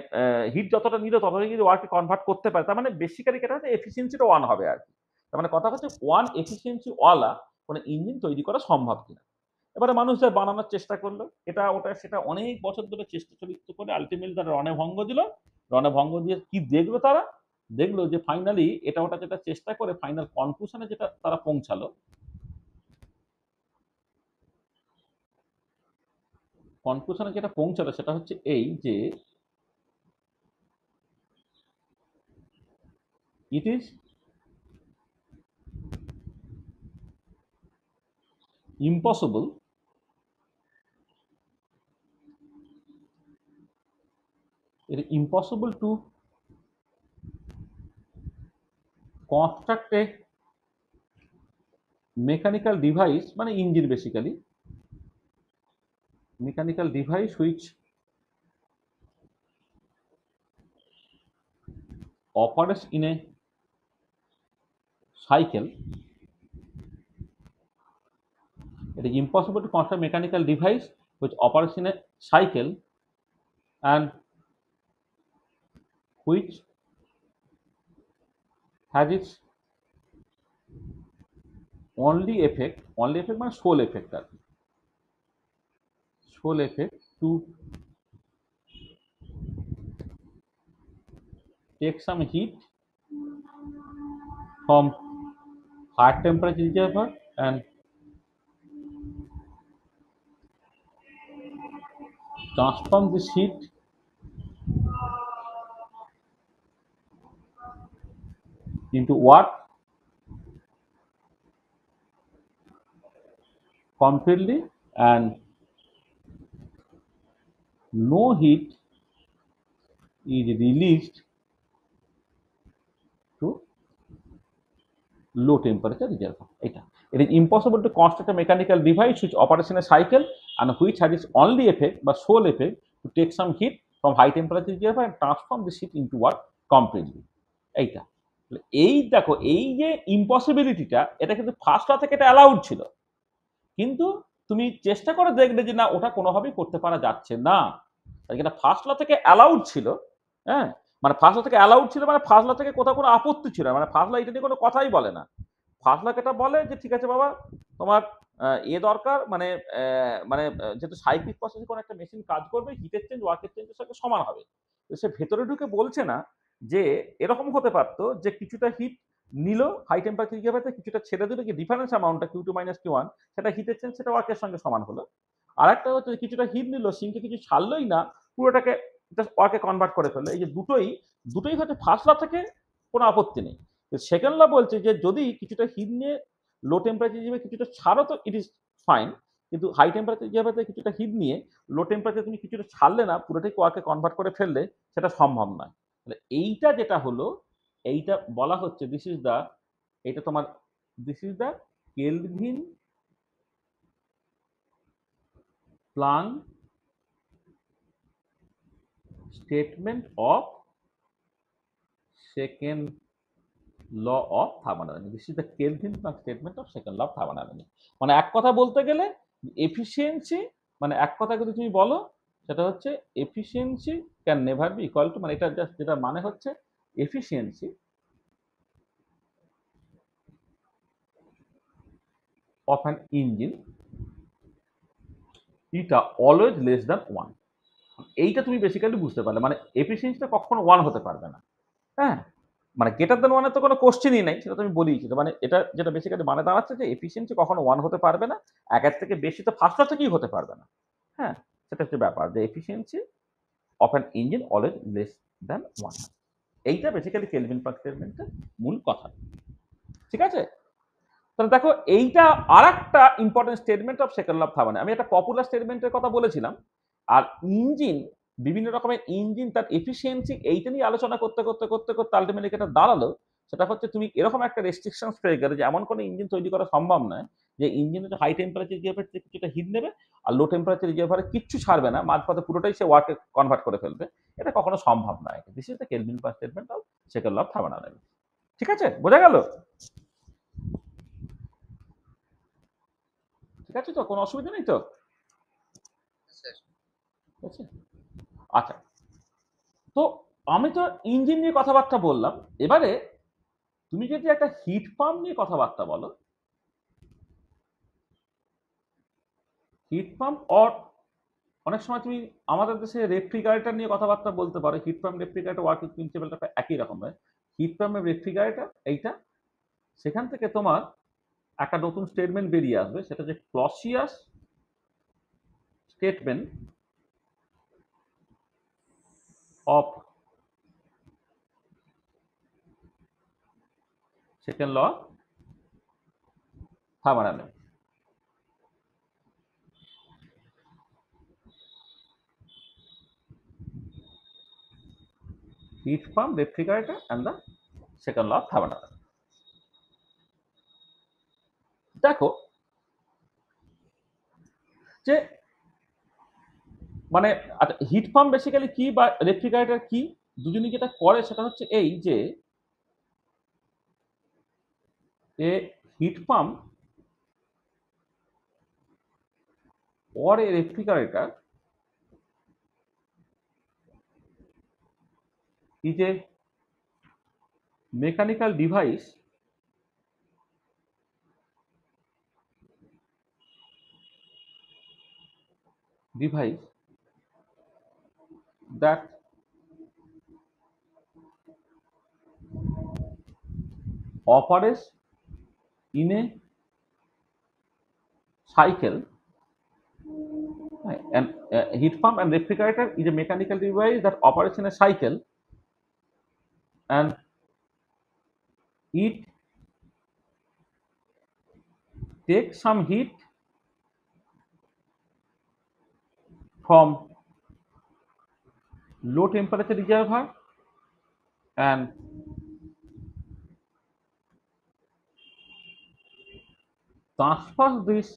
হিট যতটা নিল ততটাই যদি ওয়ার্ককে কনভার্ট করতে পারে, তার মানে বেসিক্যালি এটা হচ্ছে এফিসিয়েন্সিটা ওয়ান হবে আর কি। তার মানে কথা হচ্ছে ওয়ান এফিসিয়েন্সি ওয়ালা কোনো ইঞ্জিন তৈরি করা সম্ভব কিনা। এবারে মানুষ যা বানানোর চেষ্টা করলো, এটা ওটা সেটা অনেক বছর ধরে চেষ্টা চলিত করে আলটিমেটলি তারা রণভঙ্গ দিল। রণভঙ্গ দিয়ে কি দেখলো, তারা দেখলো যে ফাইনালি এটা ওটা যেটা চেষ্টা করে ফাইনাল কনক্লুশনে যেটা তারা পৌঁছালো, সেটা হচ্ছে এই যে it is impossible to construct a mechanical device, মানে engine basically mechanical device which operates in a cycle. It is impossible to construct a mechanical device which operates in a cycle and which has its only effect মানে sole effect আর কি, sole effect to take some heat from high temperature reservoir and transform this heat into work completely and no heat is released to low temperature reservoir. It is impossible to construct a mechanical device which operates in a cycle and which has its only effect বা sole effect to take some heat from high temperature reservoir and transform this heat into work completely. এই দেখো, এই যে ইম্পসিবিলিটিটা, এটা কিন্তু first ল থেকে এটা allowed ছিল, কিন্তু তুমি চেষ্টা করে দেখবে যে না, ওটা কোনোভাবেই করতে পারা যাচ্ছে না। এটা ফার্স্ট ল থেকে অ্যালাউড ছিল, হ্যাঁ, মানে ফার্স্ট ল থেকে অ্যালাউড ছিল, মানে ফার্স্ট ল থেকে কোথাও কোনো আপত্তি ছিল, মানে ফার্স্ট ল এটা নিয়ে কোনো কথাই বলে না। ফার্স্ট ল এটা বলে যে ঠিক আছে বাবা, তোমার এ দরকার মানে মানে যেহেতু সাইক্লিক প্রসেসে কোনো একটা মেশিন কাজ করবে, হিটের চেঞ্জ ওয়ার্কের চেঞ্জের সঙ্গে সমান হবে। তো সে ভেতরে ঢুকে বলছে না যে এরকম হতে পারতো যে কিছুটা হিট নিল হাই টেম্পারেচার রিজার্ভার থেকে, কিছুটা ছেড়ে দিল, কি ডিফারেন্স অ্যামাউন্টটা Q2 মাইনাস Q1 সেটা হিটের চেঞ্জ, সেটা ওয়ার্কের সঙ্গে সমান হলো। আর একটা হচ্ছে কিছুটা হিট নিল, সিঙ্কে কিছু ছাড়লোই না, পুরোটাকে জাস্ট ওয়ার্কে কনভার্ট করে ফেললো। এই যে দুটোই হচ্ছে ফার্স্ট ল থেকে কোনো আপত্তি নেই। সেকেন্ড ল বলছে যে যদি কিছুটা হিট নিয়ে লো টেম্পারেচার রিজার্ভার কিছুটা ছাড়ো তো ইট ইজ ফাইন, কিন্তু হাই টেম্পারেচার রিজার্ভার থেকে কিছুটা হিট নিয়ে লো টেম্পারেচার তুমি কিছুটা ছাড়লে না, পুরোটাই ওয়ার্কে কনভার্ট করে ফেললে, সেটা সম্ভব নয়। তাহলে এইটা যেটা হলো, এইটা বলা হচ্ছে দিস ইজ দ্য, এটা তোমার this is the Kelvin Planck statement of second law of thermodynamics. This is the Kelvin Planck statement of second law of thermodynamics. মানে এক কথা বলতে গেলে এফিসিয়েন্সি, মানে এক কথা যদি তুমি বলো সেটা হচ্ছে efficiency can never be equal to, মানে এটা জাস্ট যেটা মানে হচ্ছে এফিসিয়েন্সি অফ অ্যান ইঞ্জিন এটা অলওয়েজ লেস দ্যান 1। এইটা তুমি বেসিক্যালি বুঝতে পারলে, মানে এফিসিয়েন্সিটা কখনো 1 হতে পারবে না। হ্যাঁ, মানে গ্রেটার দ্যান 1 এর তো কোনো কোশ্চেনই নাই, সেটা তুমি বলিয়েছি। মানে এটা যেটা বেসিক্যালি মানে দাঁড়াচ্ছে যে এফিসিয়েন্সি কখনো 1 হতে পারবে না, একের থেকে বেশি তো ফার্স্ট ল থেকেই হতে পারবে না। হ্যাঁ, সেটা হচ্ছে ব্যাপার, যে efficiency of an engine always less than 1। এইটা বেসিক্যালি কেলভিন প্লাঙ্ক স্টেটমেন্টের মূল কথা। ঠিক আছে, তাহলে দেখো এইটা আর একটা important statement of second law of thermodynamics. আমি একটা পপুলার স্টেটমেন্টের কথা বলেছিলাম, আর ইঞ্জিন, বিভিন্ন রকমের ইঞ্জিন তার এফিসিয়েন্সি, এইটা নিয়ে আলোচনা করতে করতে করতে করতে আলটিমেটলি এটা দাঁড়ালো, সেটা হচ্ছে তুমি এরকম একটা রেস্ট্রিকশনস পেয়ে গেলে যে এমন কোনো ইঞ্জিন তৈরি করা সম্ভব নয় যে ইঞ্জিন হচ্ছে হাই টেম্পারেচার রিজার্ভার থেকে কিছুটা হিট নেবে আর লো টেম্পারেচার রিজার্ভারে কিচ্ছু ছাড়বে না, মাঝপথে পুরোটাই সে ওয়ার্কে কনভার্ট করে ফেলবে। এটা কখনো সম্ভব নয়। This is the Kelvin Planck statement of second law of thermodynamics. ঠিক আছে, বোঝা গেল? ঠিক আছে, তো কোনো অসুবিধা নেই তো? ঠিক আছে, আচ্ছা, তো আমি তো ইঞ্জিন নিয়ে কথাবার্তা বললাম। এবারে তুমি যদি একটা হিট পাম্প নিয়ে কথাবার্তা বলো, হিট পাম্প অর অনেক সময় তুমি আমাদের দেশে রেফ্রিজারেটর নিয়ে কথাবার্তা বলতে পারো। হিট পাম্প রেফ্রিজারেটর ওয়ার্কিং প্রিন্সিপালটা একই রকম হয়। হিট পাম্প রেফ্রিজারেটর এইটা, সেখান থেকে তোমার একটা নতুন স্টেটমেন্ট বেরিয়ে আসবে, সেটা যে Clausius statement of second law of thermodynamics. Heat pump refrigerator and the second law of thermodynamics. দেখো যে মানে আচ্ছা, হিট পাম্প বেসিক্যালি কি বা রেফ্রিজারেটর কি, দুজনই যেটা করে সেটা হচ্ছে এই যে a heat pump or a refrigerator is a mechanical device that operates in a cycle. And heat pump and refrigerator is a mechanical device that operates in a cycle, and it takes some heat from low temperature reservoir and transfers this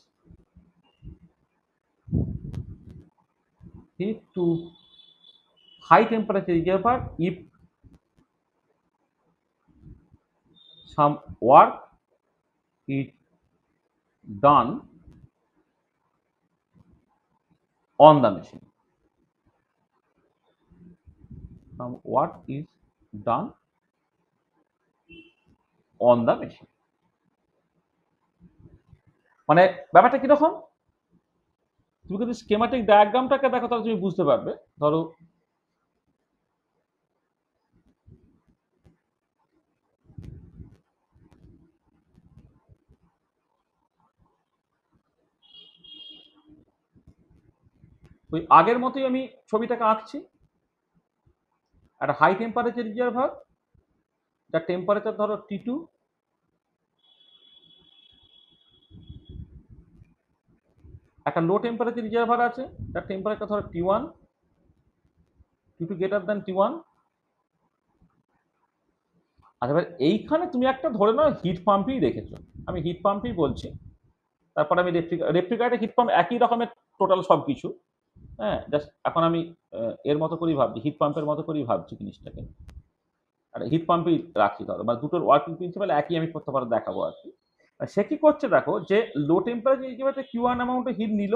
heat to high temperature reservoir if some work is done on the machine. Some work is done on the machine. মানে ব্যাপারটা কিরকম, তুমি যদি স্কেমাটিক ডায়াগ্রামটাকে দেখো তাহলে তুমি বুঝতে পারবে। ধরো ওই আগের মতোই আমি ছবিটাকে আঁকছি। একটা হাই টেম্পারেচার রিজার্ভার, যার টেম্পারেচার ধরো T2, একটা লো টেম্পারেচার রিজার্ভার আছে যার টেম্পারেচার ধরো T1, T2 greater than T1। আচ্ছা এবার এইখানে তুমি একটা ধরে নাও হিট পাম্পই রেখেছো, আমি হিট পাম্পই বলছি। তারপর আমি রেফ্রিজারেটর হিট পাম্প একই রকমের টোটাল সব কিছু। হ্যাঁ, জাস্ট এখন আমি এর মতো করেই ভাবছি, হিট পাম্পের মতো করেই ভাবছি জিনিসটাকে। আর হিট পাম্পই রাখছি ধরো, বা দুটোর ওয়ার্কিং প্রিন্সিপাল একই আমি করতে পারো দেখাবো আর কি। আর সে কি করছে দেখো, যে লো টেম্পারেচার হিসেবে Q1 অ্যামাউন্টে হিট নিল।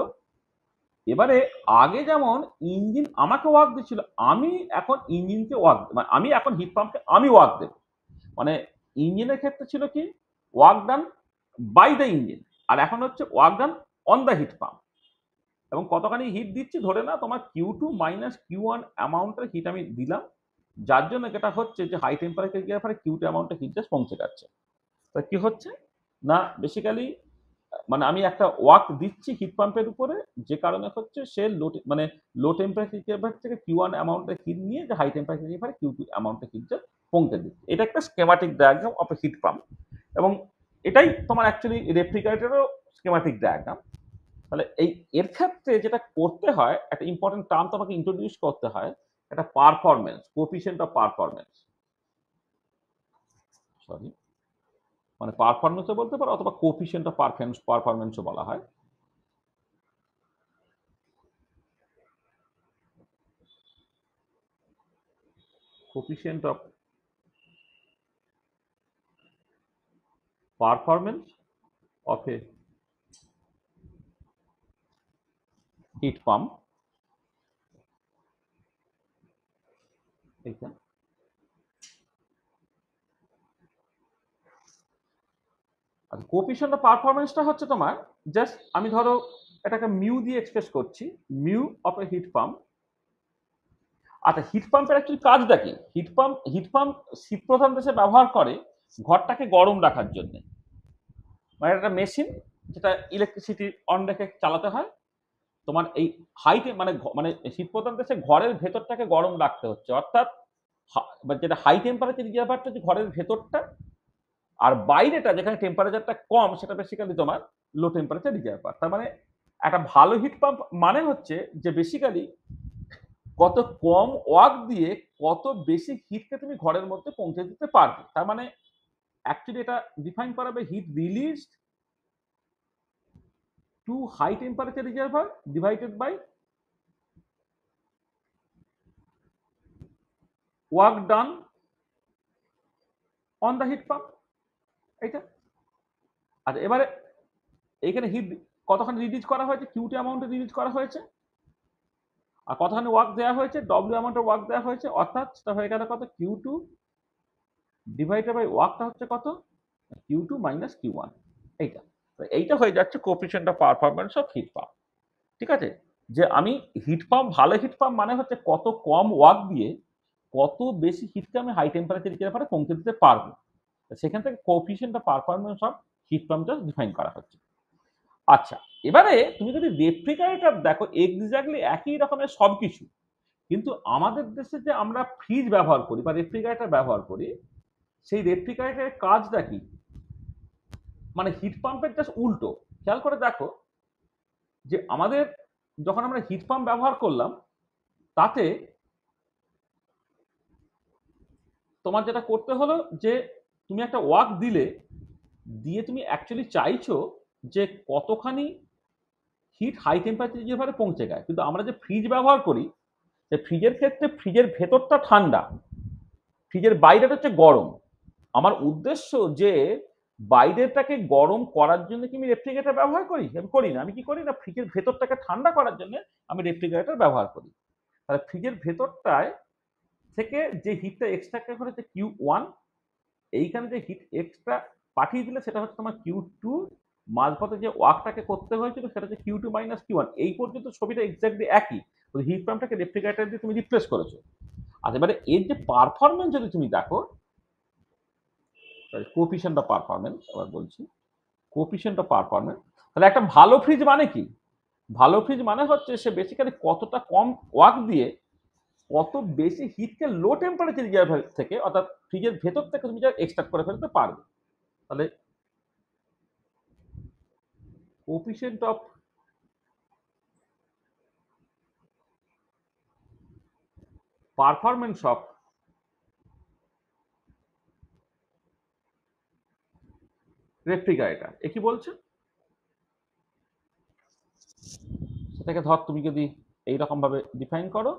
এবারে আগে যেমন ইঞ্জিন আমাকে ওয়ার্ক দিচ্ছিল, আমি এখন ইঞ্জিনকে ওয়ার্ক, মানে আমি এখন হিট পাম্পকে আমি ওয়ার্ক দেবো। মানে ইঞ্জিনের ক্ষেত্রে ছিল কি work done by the engine, আর এখন হচ্ছে work done on the heat pump. এবং কতখানি হিট দিচ্ছি ধরে না তোমার Q2 মাইনাস Q1 অ্যামাউন্টের হিট আমি দিলাম, যার জন্য যেটা হচ্ছে যে হাই টেম্পারেচার গিয়ে পরে Q2 অ্যামাউন্টের হিট জাস্ট পৌঁছে যাচ্ছে। তো কি হচ্ছে না বেসিক্যালি মানে আমি একটা ওয়ার্ক দিচ্ছি হিট পাম্পের উপরে, যে কারণে হচ্ছে সে মানে লো টেম্পারেচার থেকে Q1 অ্যামাউন্টের হিট নিয়ে যে হাই টেম্পারেচার গিয়ে পরে Q2 অ্যামাউন্টের হিট জাস্ট পৌঁছে দিচ্ছে। এটা একটা schematic diagram of a heat pump, এবং এটাই তোমার অ্যাকচুয়ালি রেফ্রিজারেটরেরও স্কেমাটিক ডায়াগ্রাম। তাহলে এর ক্ষেত্রে যেটা করতে হয়, একটা ইম্পর্টেন্ট টার্ম তোমাকে ইন্ট্রোডিউস করতে হয়, একটা performance, coefficient of performance, sorry মানে পারফরমেন্সও বলতে পারো অথবা কোএফিসিয়েন্ট অফ পারফরমেন্সও বলা হয়। Coefficient of performance of a heat pump, এইটা আর কোএফিসিয়েন্ট অফ পারফরমেন্সটা হচ্ছে তোমার জাস্ট আমি ধরো এটাকে মিউ দিয়ে এক্সপ্রেস করছি, mu of a heat pump. আচ্ছা হিট পাম্পের অ্যাকচুয়ালি কাজটা কি, হিট পাম্প শীত প্রধান দেশে ব্যবহার করে ঘরটাকে গরম রাখার জন্য। মানে একটা মেশিন যেটা ইলেকট্রিসিটি অন রেখে চালাতে হয়। তোমার এই হাইটে মানে মানে শীত প্রধান দেশে ঘরের ভেতরটাকে গরম রাখতে হচ্ছে, অর্থাৎ যেটা হাই টেম্পারেচার রিজার্ভারটা হচ্ছে ঘরের ভেতরটা, আর বাইরেটা যেখানে টেম্পারেচারটা কম সেটা বেসিক্যালি তোমার লো টেম্পারেচার রিজার্ভার। তার মানে একটা ভালো হিট পাম্প মানে হচ্ছে যে বেসিক্যালি কত কম ওয়ার্ক দিয়ে কত বেশি হিটকে তুমি ঘরের মধ্যে পৌঁছে দিতে পারবে। তার মানে অ্যাকচুয়ালি এটা ডিফাইন করাবে heat released to high temperature reservoir divided by work done on the heat pump, এইটা। আচ্ছা এবারে এইখানে হিট কতখানি রিলিজ করা হয়েছে, Q2 অ্যামাউন্টে রিলিজ করা হয়েছে, আর কতখানি ওয়ার্ক দেওয়া হয়েছে, W অ্যামাউন্টের ওয়ার্ক দেওয়া হয়েছে, অর্থাৎ সেটা হয়ে গেল কত Q2 ডিভাইডেড বাই ওয়ার্কটা হচ্ছে কত Q2 মাইনাস Q1, এইটা। এইটা হয়ে যাচ্ছে coefficient of performance of hit pump. ঠিক আছে, যে আমি হিট পাম্প ভালো হিট পাম্প মানে হচ্ছে কত কম ওয়ার্ক দিয়ে কত বেশি হিটকে আমি হাই টেম্পারেচার রিজার্ভারে পৌঁছে দিতে পারবো, সেখান থেকে coefficient of performance of heat পাম্পটা ডিফাইন করা হচ্ছে। আচ্ছা এবারে তুমি যদি রেফ্রিজারেটর দেখো এক্স্যাক্টলি একই রকমের সবকিছু, কিন্তু আমাদের দেশে যে আমরা ফ্রিজ ব্যবহার করি বা রেফ্রিজারেটর ব্যবহার করি, সেই রেফ্রিজারেটরের কাজটা কি, মানে হিট পাম্পের জাস্ট উল্টো। খেয়াল করে দেখো যে আমাদের যখন আমরা হিট পাম্প ব্যবহার করলাম, তাতে তোমার যেটা করতে হলো যে তুমি একটা ওয়ার্ক দিলে, দিয়ে তুমি অ্যাকচুয়ালি চাইছো যে কতখানি হিট হাই টেম্পারেচার রিজার্ভারে পৌঁছে যায়। কিন্তু আমরা যে ফ্রিজ ব্যবহার করি, যে ফ্রিজের ক্ষেত্রে ফ্রিজের ভেতরটা ঠান্ডা, ফ্রিজের বাইরেটা হচ্ছে গরম। আমার উদ্দেশ্য যে বাইরেটাকে গরম করার জন্য কি আমি রেফ্রিজারেটর ব্যবহার করি, আমি করি না। আমি কি করি না, ফ্রিজের ভেতরটাকে ঠান্ডা করার জন্য আমি রেফ্রিজারেটর ব্যবহার করি। তাহলে ফ্রিজের ভেতরটায় থেকে যে হিটটা এক্সট্রাক্ট করে হচ্ছে Q1, এইখানে যে হিট এক্সট্রা পাঠিয়ে দিলে সেটা হচ্ছে তোমার Q2 মাঝপথে যে ওয়ার্কটাকে করতে হয়েছিল সেটা হচ্ছে Q two minus Q one. এই পর্যন্ত ছবিটা এক্স্যাক্টলি একই, হিট পাম্পটাকে রেফ্রিজারেটর দিয়ে তুমি রিপ্লেস করেছো। আচ্ছা, এবারে এর যে পারফরমেন্স যদি তুমি দেখো, কোএফিসিয়েন্ট অফ পারফরমেন্স আবার বলছি, কোএফিসিয়েন্ট অফ পারফরমেন্স, তাহলে একটা ভালো ফ্রিজ মানে কি? ভালো ফ্রিজ মানে হচ্ছে সে বেসিক্যালি কতটা কম ওয়ার্ক দিয়ে কত বেশি হিটকে লো টেম্পারেচার রিজার্ভার থেকে, অর্থাৎ ফ্রিজের ভেতর থেকে তুমি যা এক্সট্রাক্ট করে ফেলতে পারবে। তাহলে coefficient of performance of refrigerator, এ কি বলছে? সেটাকে ধর তুমি যদি এইরকম ভাবে ডিফাইন করো,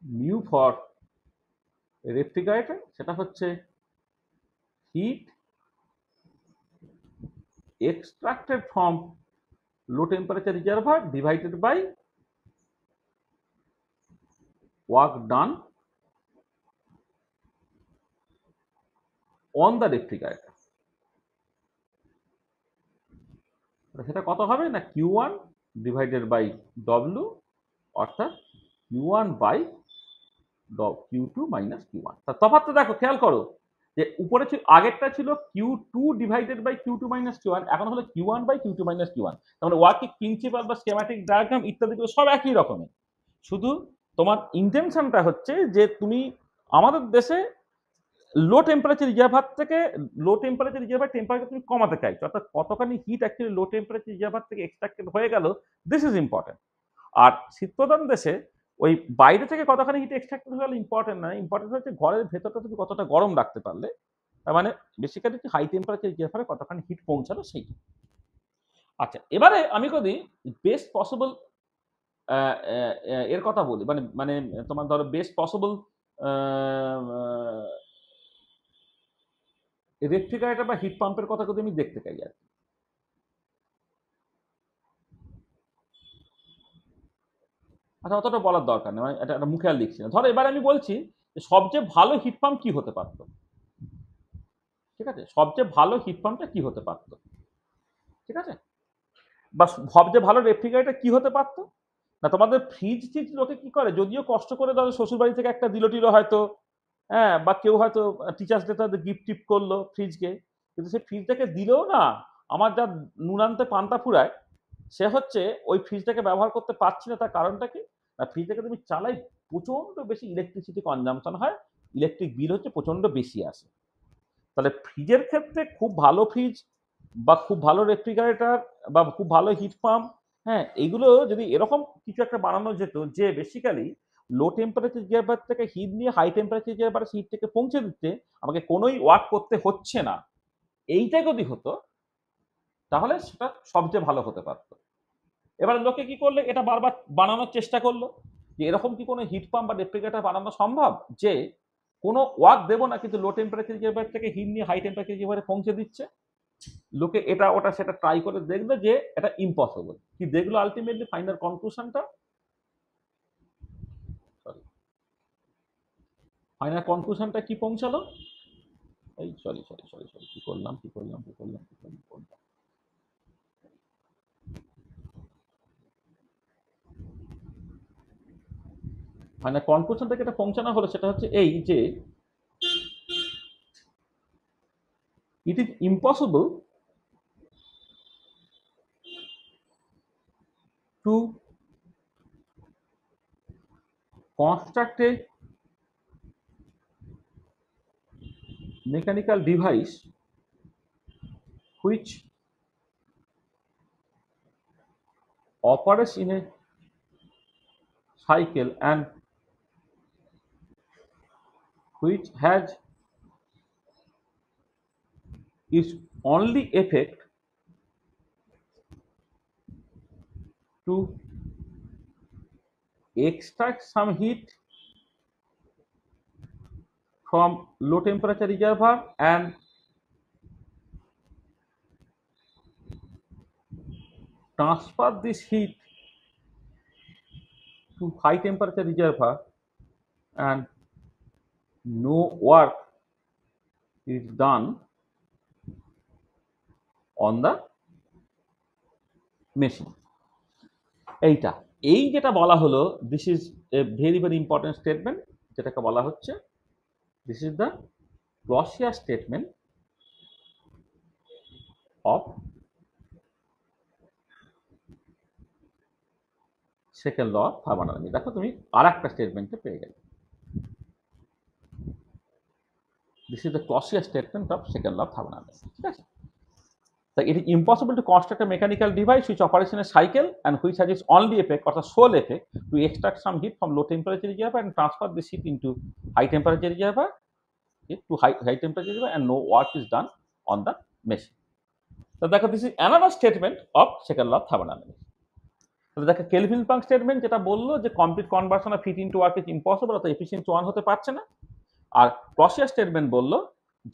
মিউ ফর রেফ্রিজারেটর, সেটা হচ্ছে hit extracted from low temperature reservoir divided by work done on the refrigerator। সেটা কত হবে না, Q one divided by W, অর্থাৎ Q one by Q two minus Q one. তার তফাৎটা দেখো, খেয়াল করো যে উপরে আগেরটা ছিল Q two divided by Q two minus Q one, এখন হলো Q one by Q two minus Q one. তার মানে ওয়ার্কিং প্রিন্সিপাল বা স্কেমাটিক ডায়াগ্রাম ইত্যাদিগুলো সব একই রকমের, শুধু তোমার ইন্টেনশনটা হচ্ছে যে তুমি আমাদের দেশে লো টেম্পারেচার রিজার্ভার থেকে লো টেম্পারেচার রিজার্ভার টেম্পারেচার তুমি কমাতে চাইছো, অর্থাৎ কতখানি heat actually low temperature reservoir থেকে এক্সট্রাক্টেড হয়ে গেল, দিস ইজ ইম্পর্টেন্ট। আর শীতপ্রধান দেশে ওই বাইরে থেকে কতখানি হিট এক্সট্রাক্টেড হয়ে গেল ইম্পর্টেন্ট না, ইম্পর্টেন্ট হচ্ছে ঘরের ভেতরটা তুমি কতটা গরম রাখতে পারলে, তার মানে বেসিক্যালি হাই টেম্পারেচার রিজার্ভারে কতখানি হিট পৌঁছালো সেইটা। আচ্ছা, এবারে আমি যদি বেস্ট পসিবল এর কথা বলি, মানে মানে তোমার ধরো বেস্ট পসিবল রেফ্রিজারেটর বা হিট পাম্পের কথা যদি আমি দেখতে চাই আর কি। আচ্ছা, অতটা বলার দরকার নেই, মানে এটা মুখে আর লিখছি না। ধরো এবার আমি বলছি যে সবচেয়ে ভালো হিট পাম্প কি হতে পারতো, ঠিক আছে, সবচেয়ে ভালো হিট পাম্পটা কি হতে পারতো, ঠিক আছে, বা সবচেয়ে ভালো রেফ্রিজারেটর কি হতে পারতো। না, তোমাদের ফ্রিজ টিজ লোকে কি করে, যদিও কষ্ট করে ধরো শ্বশুর বাড়ি থেকে একটা দিল টিল হয়তো, হ্যাঁ, বা কেউ হয়তো টিচার্স ডে তাদের গিফট টিফট করলো ফ্রিজকে, কিন্তু সেই ফ্রিজটাকে দিলেও না, আমার যা নুন আনতে পান্তা ফুরায়, সে হচ্ছে ওই ফ্রিজটাকে ব্যবহার করতে পারছি না। তার কারণটা কি, না ফ্রিজটাকে তুমি চালাই প্রচন্ড বেশি ইলেকট্রিসিটি কনজাম্পশন হয়, ইলেকট্রিক বিল হচ্ছে প্রচন্ড বেশি আসে। তাহলে ফ্রিজের ক্ষেত্রে খুব ভালো ফ্রিজ বা খুব ভালো রেফ্রিজারেটর বা খুব ভালো হিট পাম্প, হ্যাঁ, এইগুলো যদি এরকম কিছু একটা বানানো যেত যে বেসিক্যালি লো টেম্পারেচার রিজার্ভার থেকে হিট নিয়ে হাই টেম্পারেচার রিজার্ভারে হিট থেকে পৌঁছে দিচ্ছে, আমাকে কোনোই ওয়ার্ক করতে হচ্ছে না, এইটা যদি হতো তাহলে সেটা সবচেয়ে ভালো হতে পারতো। এবার লোকে কি করলে, এটা বারবার বানানোর চেষ্টা করলো যে এরকম কি কোনো হিট পাম্প বা রেফ্রিজারেটর বানানো সম্ভব যে কোনো ওয়ার্ক দেবো না কিন্তু লো টেম্পারেচার রিজার্ভার থেকে হিট নিয়ে হাই টেম্পারেচার রিজার্ভারে পৌঁছে দিচ্ছে। লোকে এটা ওটা সেটা ট্রাই করে দেখবে যে এটা ইম্পসিবল। কি দেখলো আলটিমেটলি ফাইনাল কনক্লুশনটা, সরি, ফাইনাল কনক্লুশনটা কি পৌঁছালো, এই সরি সরি সরি সরি কি করলাম কি করলাম কি করলাম কি করলাম, ফাইনাল কনক্লুশন থেকে এটা পৌঁছানো হলো সেটা হচ্ছে এই যে it is impossible to construct a mechanical device which operates in a cycle and which has its only effect to extract some heat from low temperature reservoir and transfer this heat to high temperature reservoir, and no work is done on the machine. এইটা এই যেটা বলা হলো, this is a very very important statement, যেটাকে বলা হচ্ছে this is the Clausius statement of second law of thermodynamics. দেখো তুমি আর একটা স্টেটমেন্টে পেয়ে গেলে, this is the Clausius statement of second law of thermodynamics. ঠিক আছে, So it is impossible to construct a mechanical device which operates in a cycle and which has its only effect or the sole effect to extract some heat from low temperature reservoir and transfer this heat into high temperature reservoir to high temperature reservoir, and no work is done on the machine. So this is another statement of second law of thermodynamics. So দেখো kelvin Planck statement যেটা বললো যে complete conversion of heat into work is impossible, অর্থাৎ efficiency 1 হতে পারছে না। আর Clausius statement বললো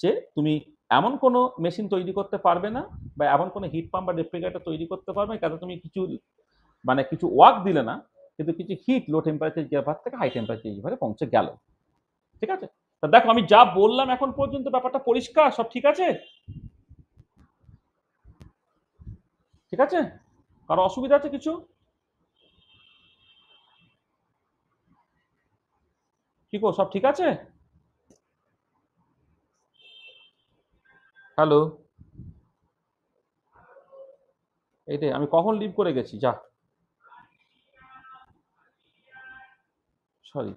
যে তুমি এমন কোনো মেশিন তৈরি করতে পারবে না বা এমন কোনো হিট পাম্প বা রেফ্রিজারেটর তৈরি করতে পারবে না কারণ তুমি কিছু ওয়ার্ক দিলে না, কিন্তু কিছু হিট লো টেম্পারেচার রিজার্ভার থেকে হাই টেম্পারেচার রিজার্ভারে পৌঁছে গেল। ঠিক আছে, তা দেখো আমি যা বললাম এখন পর্যন্ত ব্যাপারটা পরিষ্কার, সব ঠিক আছে? ঠিক আছে, কারো অসুবিধা আছে কিছু? কি গো, সব ঠিক আছে? হ্যালো, এইটাই আমি কখন লিভ করে গেছি, যা সরি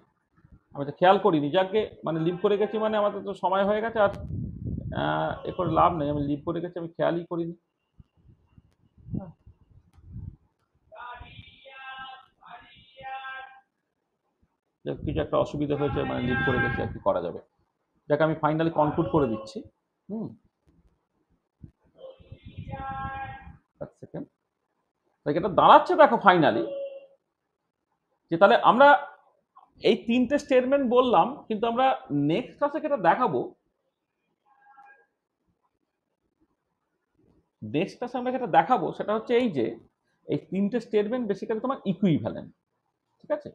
আমি তো খেয়াল করিনি, যাকে মানে লিভ করে গেছি মানে আমাদের তো সময় হয়ে গেছে, আর এ করে লাভ নেই, আমি লিভ করে গেছি, আমি খেয়ালই করিনি। কিছু একটা অসুবিধা হয়েছে, মানে লিভ করে গেছি, আর কি করা যাবে। যাকে আমি ফাইনালি কনক্লুড করে দিচ্ছি। সেকেন্ড এটা দাঁড়াচ্ছে দেখো ফাইনালি যে তাহলে আমরা এই তিনটে স্টেটমেন্ট বললাম, কিন্তু আমরা নেক্সট ক্লাসে যেটা দেখাবো, নেক্সট ক্লাসে আমরা যেটা দেখাবো সেটা হচ্ছে এই যে এই তিনটে স্টেটমেন্ট বেসিক্যালি তোমার ইকুইভ্যালেন্ট। ঠিক আছে,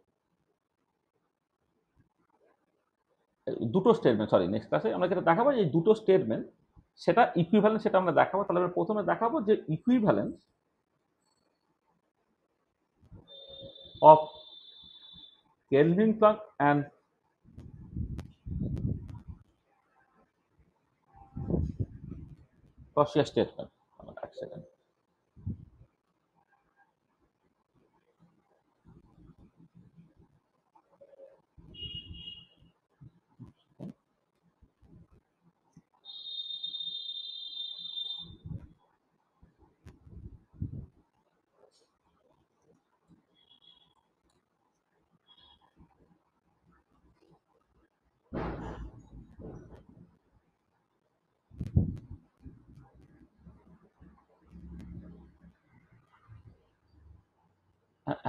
দুটো স্টেটমেন্ট, সরি নেক্সট ক্লাসে আমরা যেটা দেখাবো এই দুটো স্টেটমেন্ট সেটা ইকুইভ্যালেন্ট, সেটা আমরা দেখাবো। তাহলে আমরা প্রথমে দেখাবো যে equivalence of Kelvin Planck and Clausius statement. এক সেকেন্ড,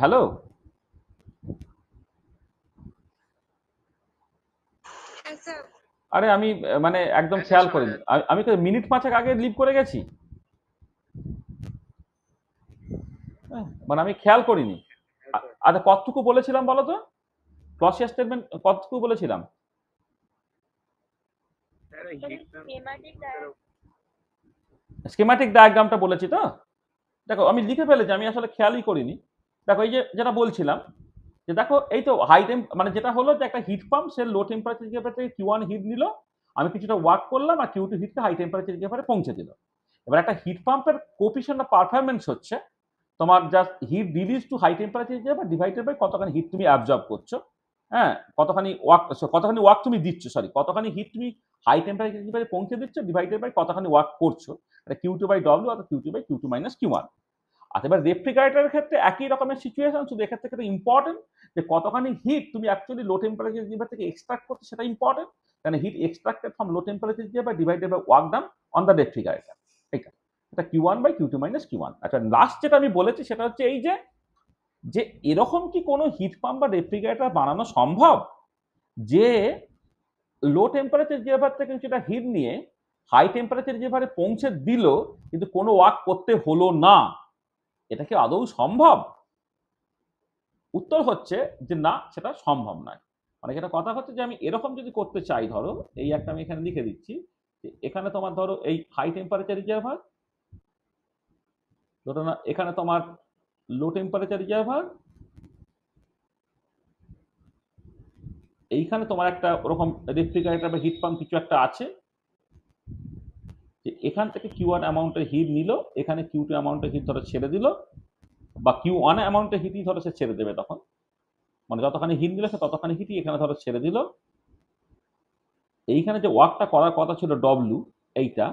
হ্যালো, আরে আমি মানে একদম খেয়াল করিনি, আমি তো মিনিট 5 আগে লিভ করে গেছি, মানে আমি খেয়াল করিনি। আচ্ছা কতটুকু বলেছিলাম বলো তো, ক্লসিয়াস স্টেটমেন্ট কতটুকু বলেছিলাম? স্কিম্যাটিক ডায়াগ্রামটা বলেছি তো। দেখো আমি লিখে ফেলেছি, আমি আসলে খেয়ালই করিনি। দেখো এই যে যেটা বলছিলাম যে দেখো এই তো হাই মানে যেটা হলো যে একটা হিট পাম্প সে লো টেম্পারেচার রিজার্ভার থেকে Q1 হিট নিল, আমি কিছুটা ওয়ার্ক করলাম আর Q2 হিটকে হাই টেম্পারেচার রিজার্ভারে পৌঁছে দিল। এবার একটা হিট পাম্পের কোএফিসিয়েন্ট অফ পারফরম্যান্স হচ্ছে তোমার just heat release to high temperature reservoir divided by কতখানি হিট তুমি অ্যাবজর্ব করছো, হ্যাঁ কতখানি ওয়ার্ক তুমি দিচ্ছ, সরি কতখানি হিট তুমি হাই টেম্পারেচার রিজার্ভারে পৌঁছে দিচ্ছ ডিভাইডেড বাই কতখানি ওয়ার্ক করছো, এটা Q2 বাই W অর্থাৎ Q2 by Q2 minus Q1। আচ্ছা এবার রেফ্রিজারেটরের ক্ষেত্রে একই রকমের সিচুয়েশন, শুধু এক্ষেত্রে ক্ষেত্রে ইম্পর্টেন্ট যে কতখানি হিট তুমি অ্যাকচুয়ালি লো টেম্পারেচার রিজার্ভার থেকে এক্সট্রাক্ট করছো, সেটা ইম্পর্টেন্ট, কারণ heat extracted from low temperature reservoir divided by work done on the refrigerator, এটা Q1 by Q2 minus Q1। আচ্ছা লাস্ট যেটা আমি বলেছি সেটা হচ্ছে এই যে এরকম কি কোনো হিট পাম্প বা রেফ্রিজারেটর বানানো সম্ভব যে লো টেম্পারেচার রিজার্ভার থেকে সেটা হিট নিয়ে হাই টেম্পারেচার রিজার্ভারে পৌঁছে দিল কিন্তু কোনো ওয়ার্ক করতে হলো না? এটা কি আদৌ সম্ভব? উত্তর হচ্ছে যে না, সেটা সম্ভব নয়। মানে যেটা কথা হচ্ছে যে আমি এরকম যদি করতে চাই, ধরো এই একটা আমি এখানে লিখে দিচ্ছি, এখানে তোমার ধরো এই হাই টেম্পারেচার রিজার্ভার, ধরো না এখানে তোমার লো টেম্পারেচার রিজার্ভার, এইখানে তোমার একটা ওরকম রেফ্রিজারেটর বা হিট পাম্প কিছু একটা আছে, যে এখান থেকে Q1 অ্যামাউন্টের হিট নিল, এখানে Q2 অ্যামাউন্টের হিট ধরো ছেড়ে দিল, বা Q1 অ্যামাউন্টের হিটই ধরো সে ছেড়ে দেবে, তখন মানে যতখানি হিট নিল সে ততখানি হিটই এখানে ধরো ছেড়ে দিল। এইখানে যে ওয়ার্কটা করার কথা ছিল ডব্লিউ, এইটা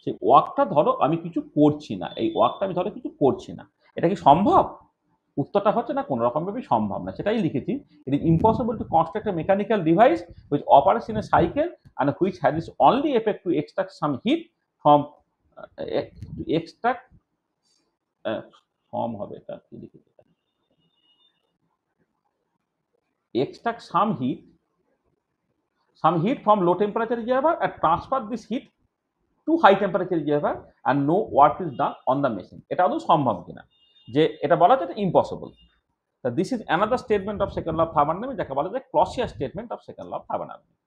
সেই ওয়ার্কটা ধরো আমি কিছু করছি না, এই ওয়ার্কটা আমি ধরো কিছু করছি না, এটা কি সম্ভব? উত্তরটা হচ্ছে না, কোনো রকমভাবেই সম্ভব না। সেটাই লিখেছি, it is impossible to construct A mechanical device which operates in a cycle and which has its only effect to extract some heat from extract from হবে এটা কি লিখেছি, extract some heat from low temperature reservoir and transfer this heat to high temperature reservoir and no work is done on the machine। এটা আদৌ সম্ভব কিনা, যে এটা বলা যায় impossible. This is another statement of second law of thermodynamics, যাকে বলা যায় Clausius statement of second law of thermodynamics.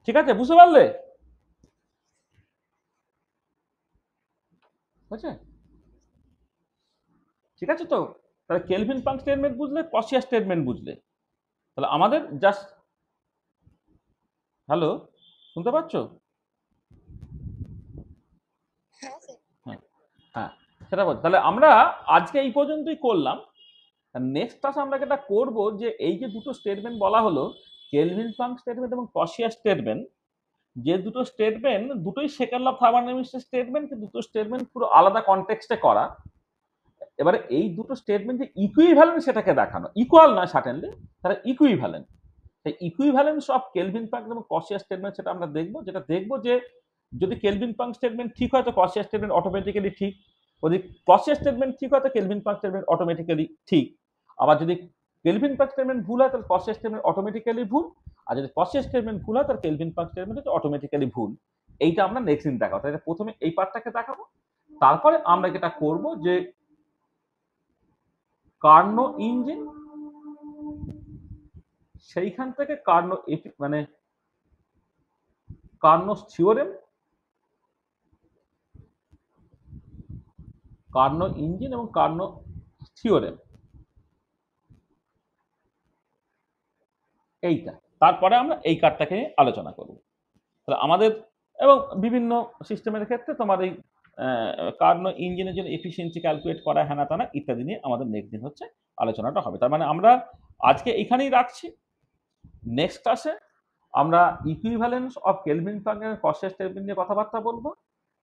ঠিক আছে, বুঝতে পারলে? বুঝছে? ঠিক আছে তো, তাহলে কেলভিন প্লাঙ্ক স্টেটমেন্ট বুঝলে, ক্লসিয়াস স্টেটমেন্ট বুঝলে, তাহলে আমাদের জাস্ট, হ্যালো শুনতে পাচ্ছ? হ্যাঁ হ্যাঁ, সেটা বল। তাহলে আমরা আজকে এই পর্যন্তই করলাম। নেক্সট ক্লাসে আমরা যেটা করব, যে এই যে দুটো স্টেটমেন্ট বলা হলো, কেলভিন প্লাঙ্ক স্টেটমেন্ট এবং ক্লসিয়াস স্টেটমেন্ট, যে দুটো স্টেটমেন্ট দুটোই সেকেন্ড ল অফ থার্মোডাইনামিক্সের স্টেটমেন্ট, দুটো স্টেটমেন্ট পুরো আলাদা কনটেক্সটে করা। এবারে এই দুটো স্টেটমেন্ট যে ইকুইভ্যালেন্ট সেটাকে দেখানো, ইকুয়াল নয় সার্টেনলি, তারা ইকুইভ্যালেন্ট। সেই ইকুইভ্যালেন্স অফ কেলভিন প্লাঙ্ক এবং ক্লসিয়াস স্টেটমেন্ট সেটা আমরা দেখবো, যেটা দেখবো যে যদি কেলভিন প্লাঙ্ক স্টেটমেন্ট ঠিক হয় তো ক্লসিয়াস স্টেটমেন্ট অটোমেটিক্যালি ঠিক, যদি ক্লসিয়াস স্টেটমেন্ট ঠিক হয় তো কেলভিন প্লাঙ্ক স্টেটমেন্ট অটোমেটিক্যালি ঠিক, আবার যদি কেলভিন প্লাঙ্ক স্টেটমেন্ট ভুল হয় তাহলে ক্লসিয়াস স্টেটমেন্ট অটোমেটিক্যালি ভুল, আর যদি ক্লসিয়াস স্টেটমেন্ট ভুল হয় তাহলে কেলভিন প্লাঙ্ক স্টেটমেন্ট অটোমেটিক্যালি ভুল। এইটা আমরা নেক্সট দিন দেখাবো। তাহলে প্রথমে এই পার্টটাকে দেখাবো, তারপরে আমরা যেটা করব যে কার্নো ইঞ্জিন, সেইখান থেকে মানে কার্নোস থিওরেম, কার্নো ইঞ্জিন এবং কার্নো থিওরেম, এইটা তারপরে আমরা এই কার্ডটাকে নিয়ে আলোচনা করব। তাহলে আমাদের এবং বিভিন্ন সিস্টেমের ক্ষেত্রে তোমার এই কার্নো ইঞ্জিনের জন্য এফিসিয়েন্সি ক্যালকুলেট করা, হ্যানা টানা ইত্যাদি নিয়ে আমাদের নেক্সট দিন হচ্ছে আলোচনাটা হবে। তার মানে আমরা আজকে এখানেই রাখছি। নেক্সট ক্লাসে আমরা ইকুইভ্যালেন্স অফ কেলভিন প্লাঙ্ক এবং ক্লসিয়াস স্টেটমেন্ট নিয়ে কথাবার্তা বলবো,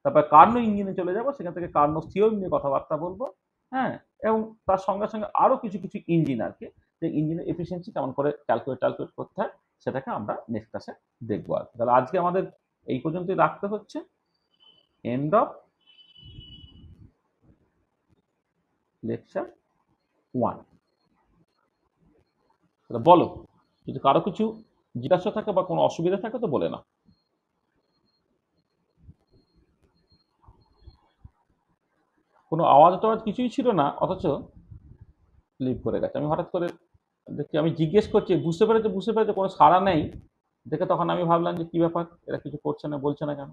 তারপর কার্নো ইঞ্জিনে চলে যাব, সেখান থেকে কার্নোস থিওরেম নিয়ে কথাবার্তা বলবো। হ্যাঁ, এবং তার সঙ্গে সঙ্গে আরো কিছু কিছু ইঞ্জিন আছে, যে ইঞ্জিনের এফিসিয়েন্সি কেমন করে ক্যালকুলেট করতে হয় সেটাকে আমরা নেক্সট ক্লাসে দেখবো। আর তাহলে আজকে আমাদের এই পর্যন্তই রাখতে হচ্ছে। End of lecture 1। তাহলে বলো, যদি কারো কিছু জিজ্ঞাসা থাকে বা কোনো অসুবিধা থাকে তো বলে না। কোনো আওয়াজ টাওয়াজ কিছুই ছিল না, অথচ লিভ করে গেছে। আমি হঠাৎ করে দেখছি, আমি জিজ্ঞেস করছি বুঝতে পেরেছে কোনো সাড়া নেই দেখে, তখন আমি ভাবলাম যে কি ব্যাপার, এরা কিছু করছে না, বলছে না কেন।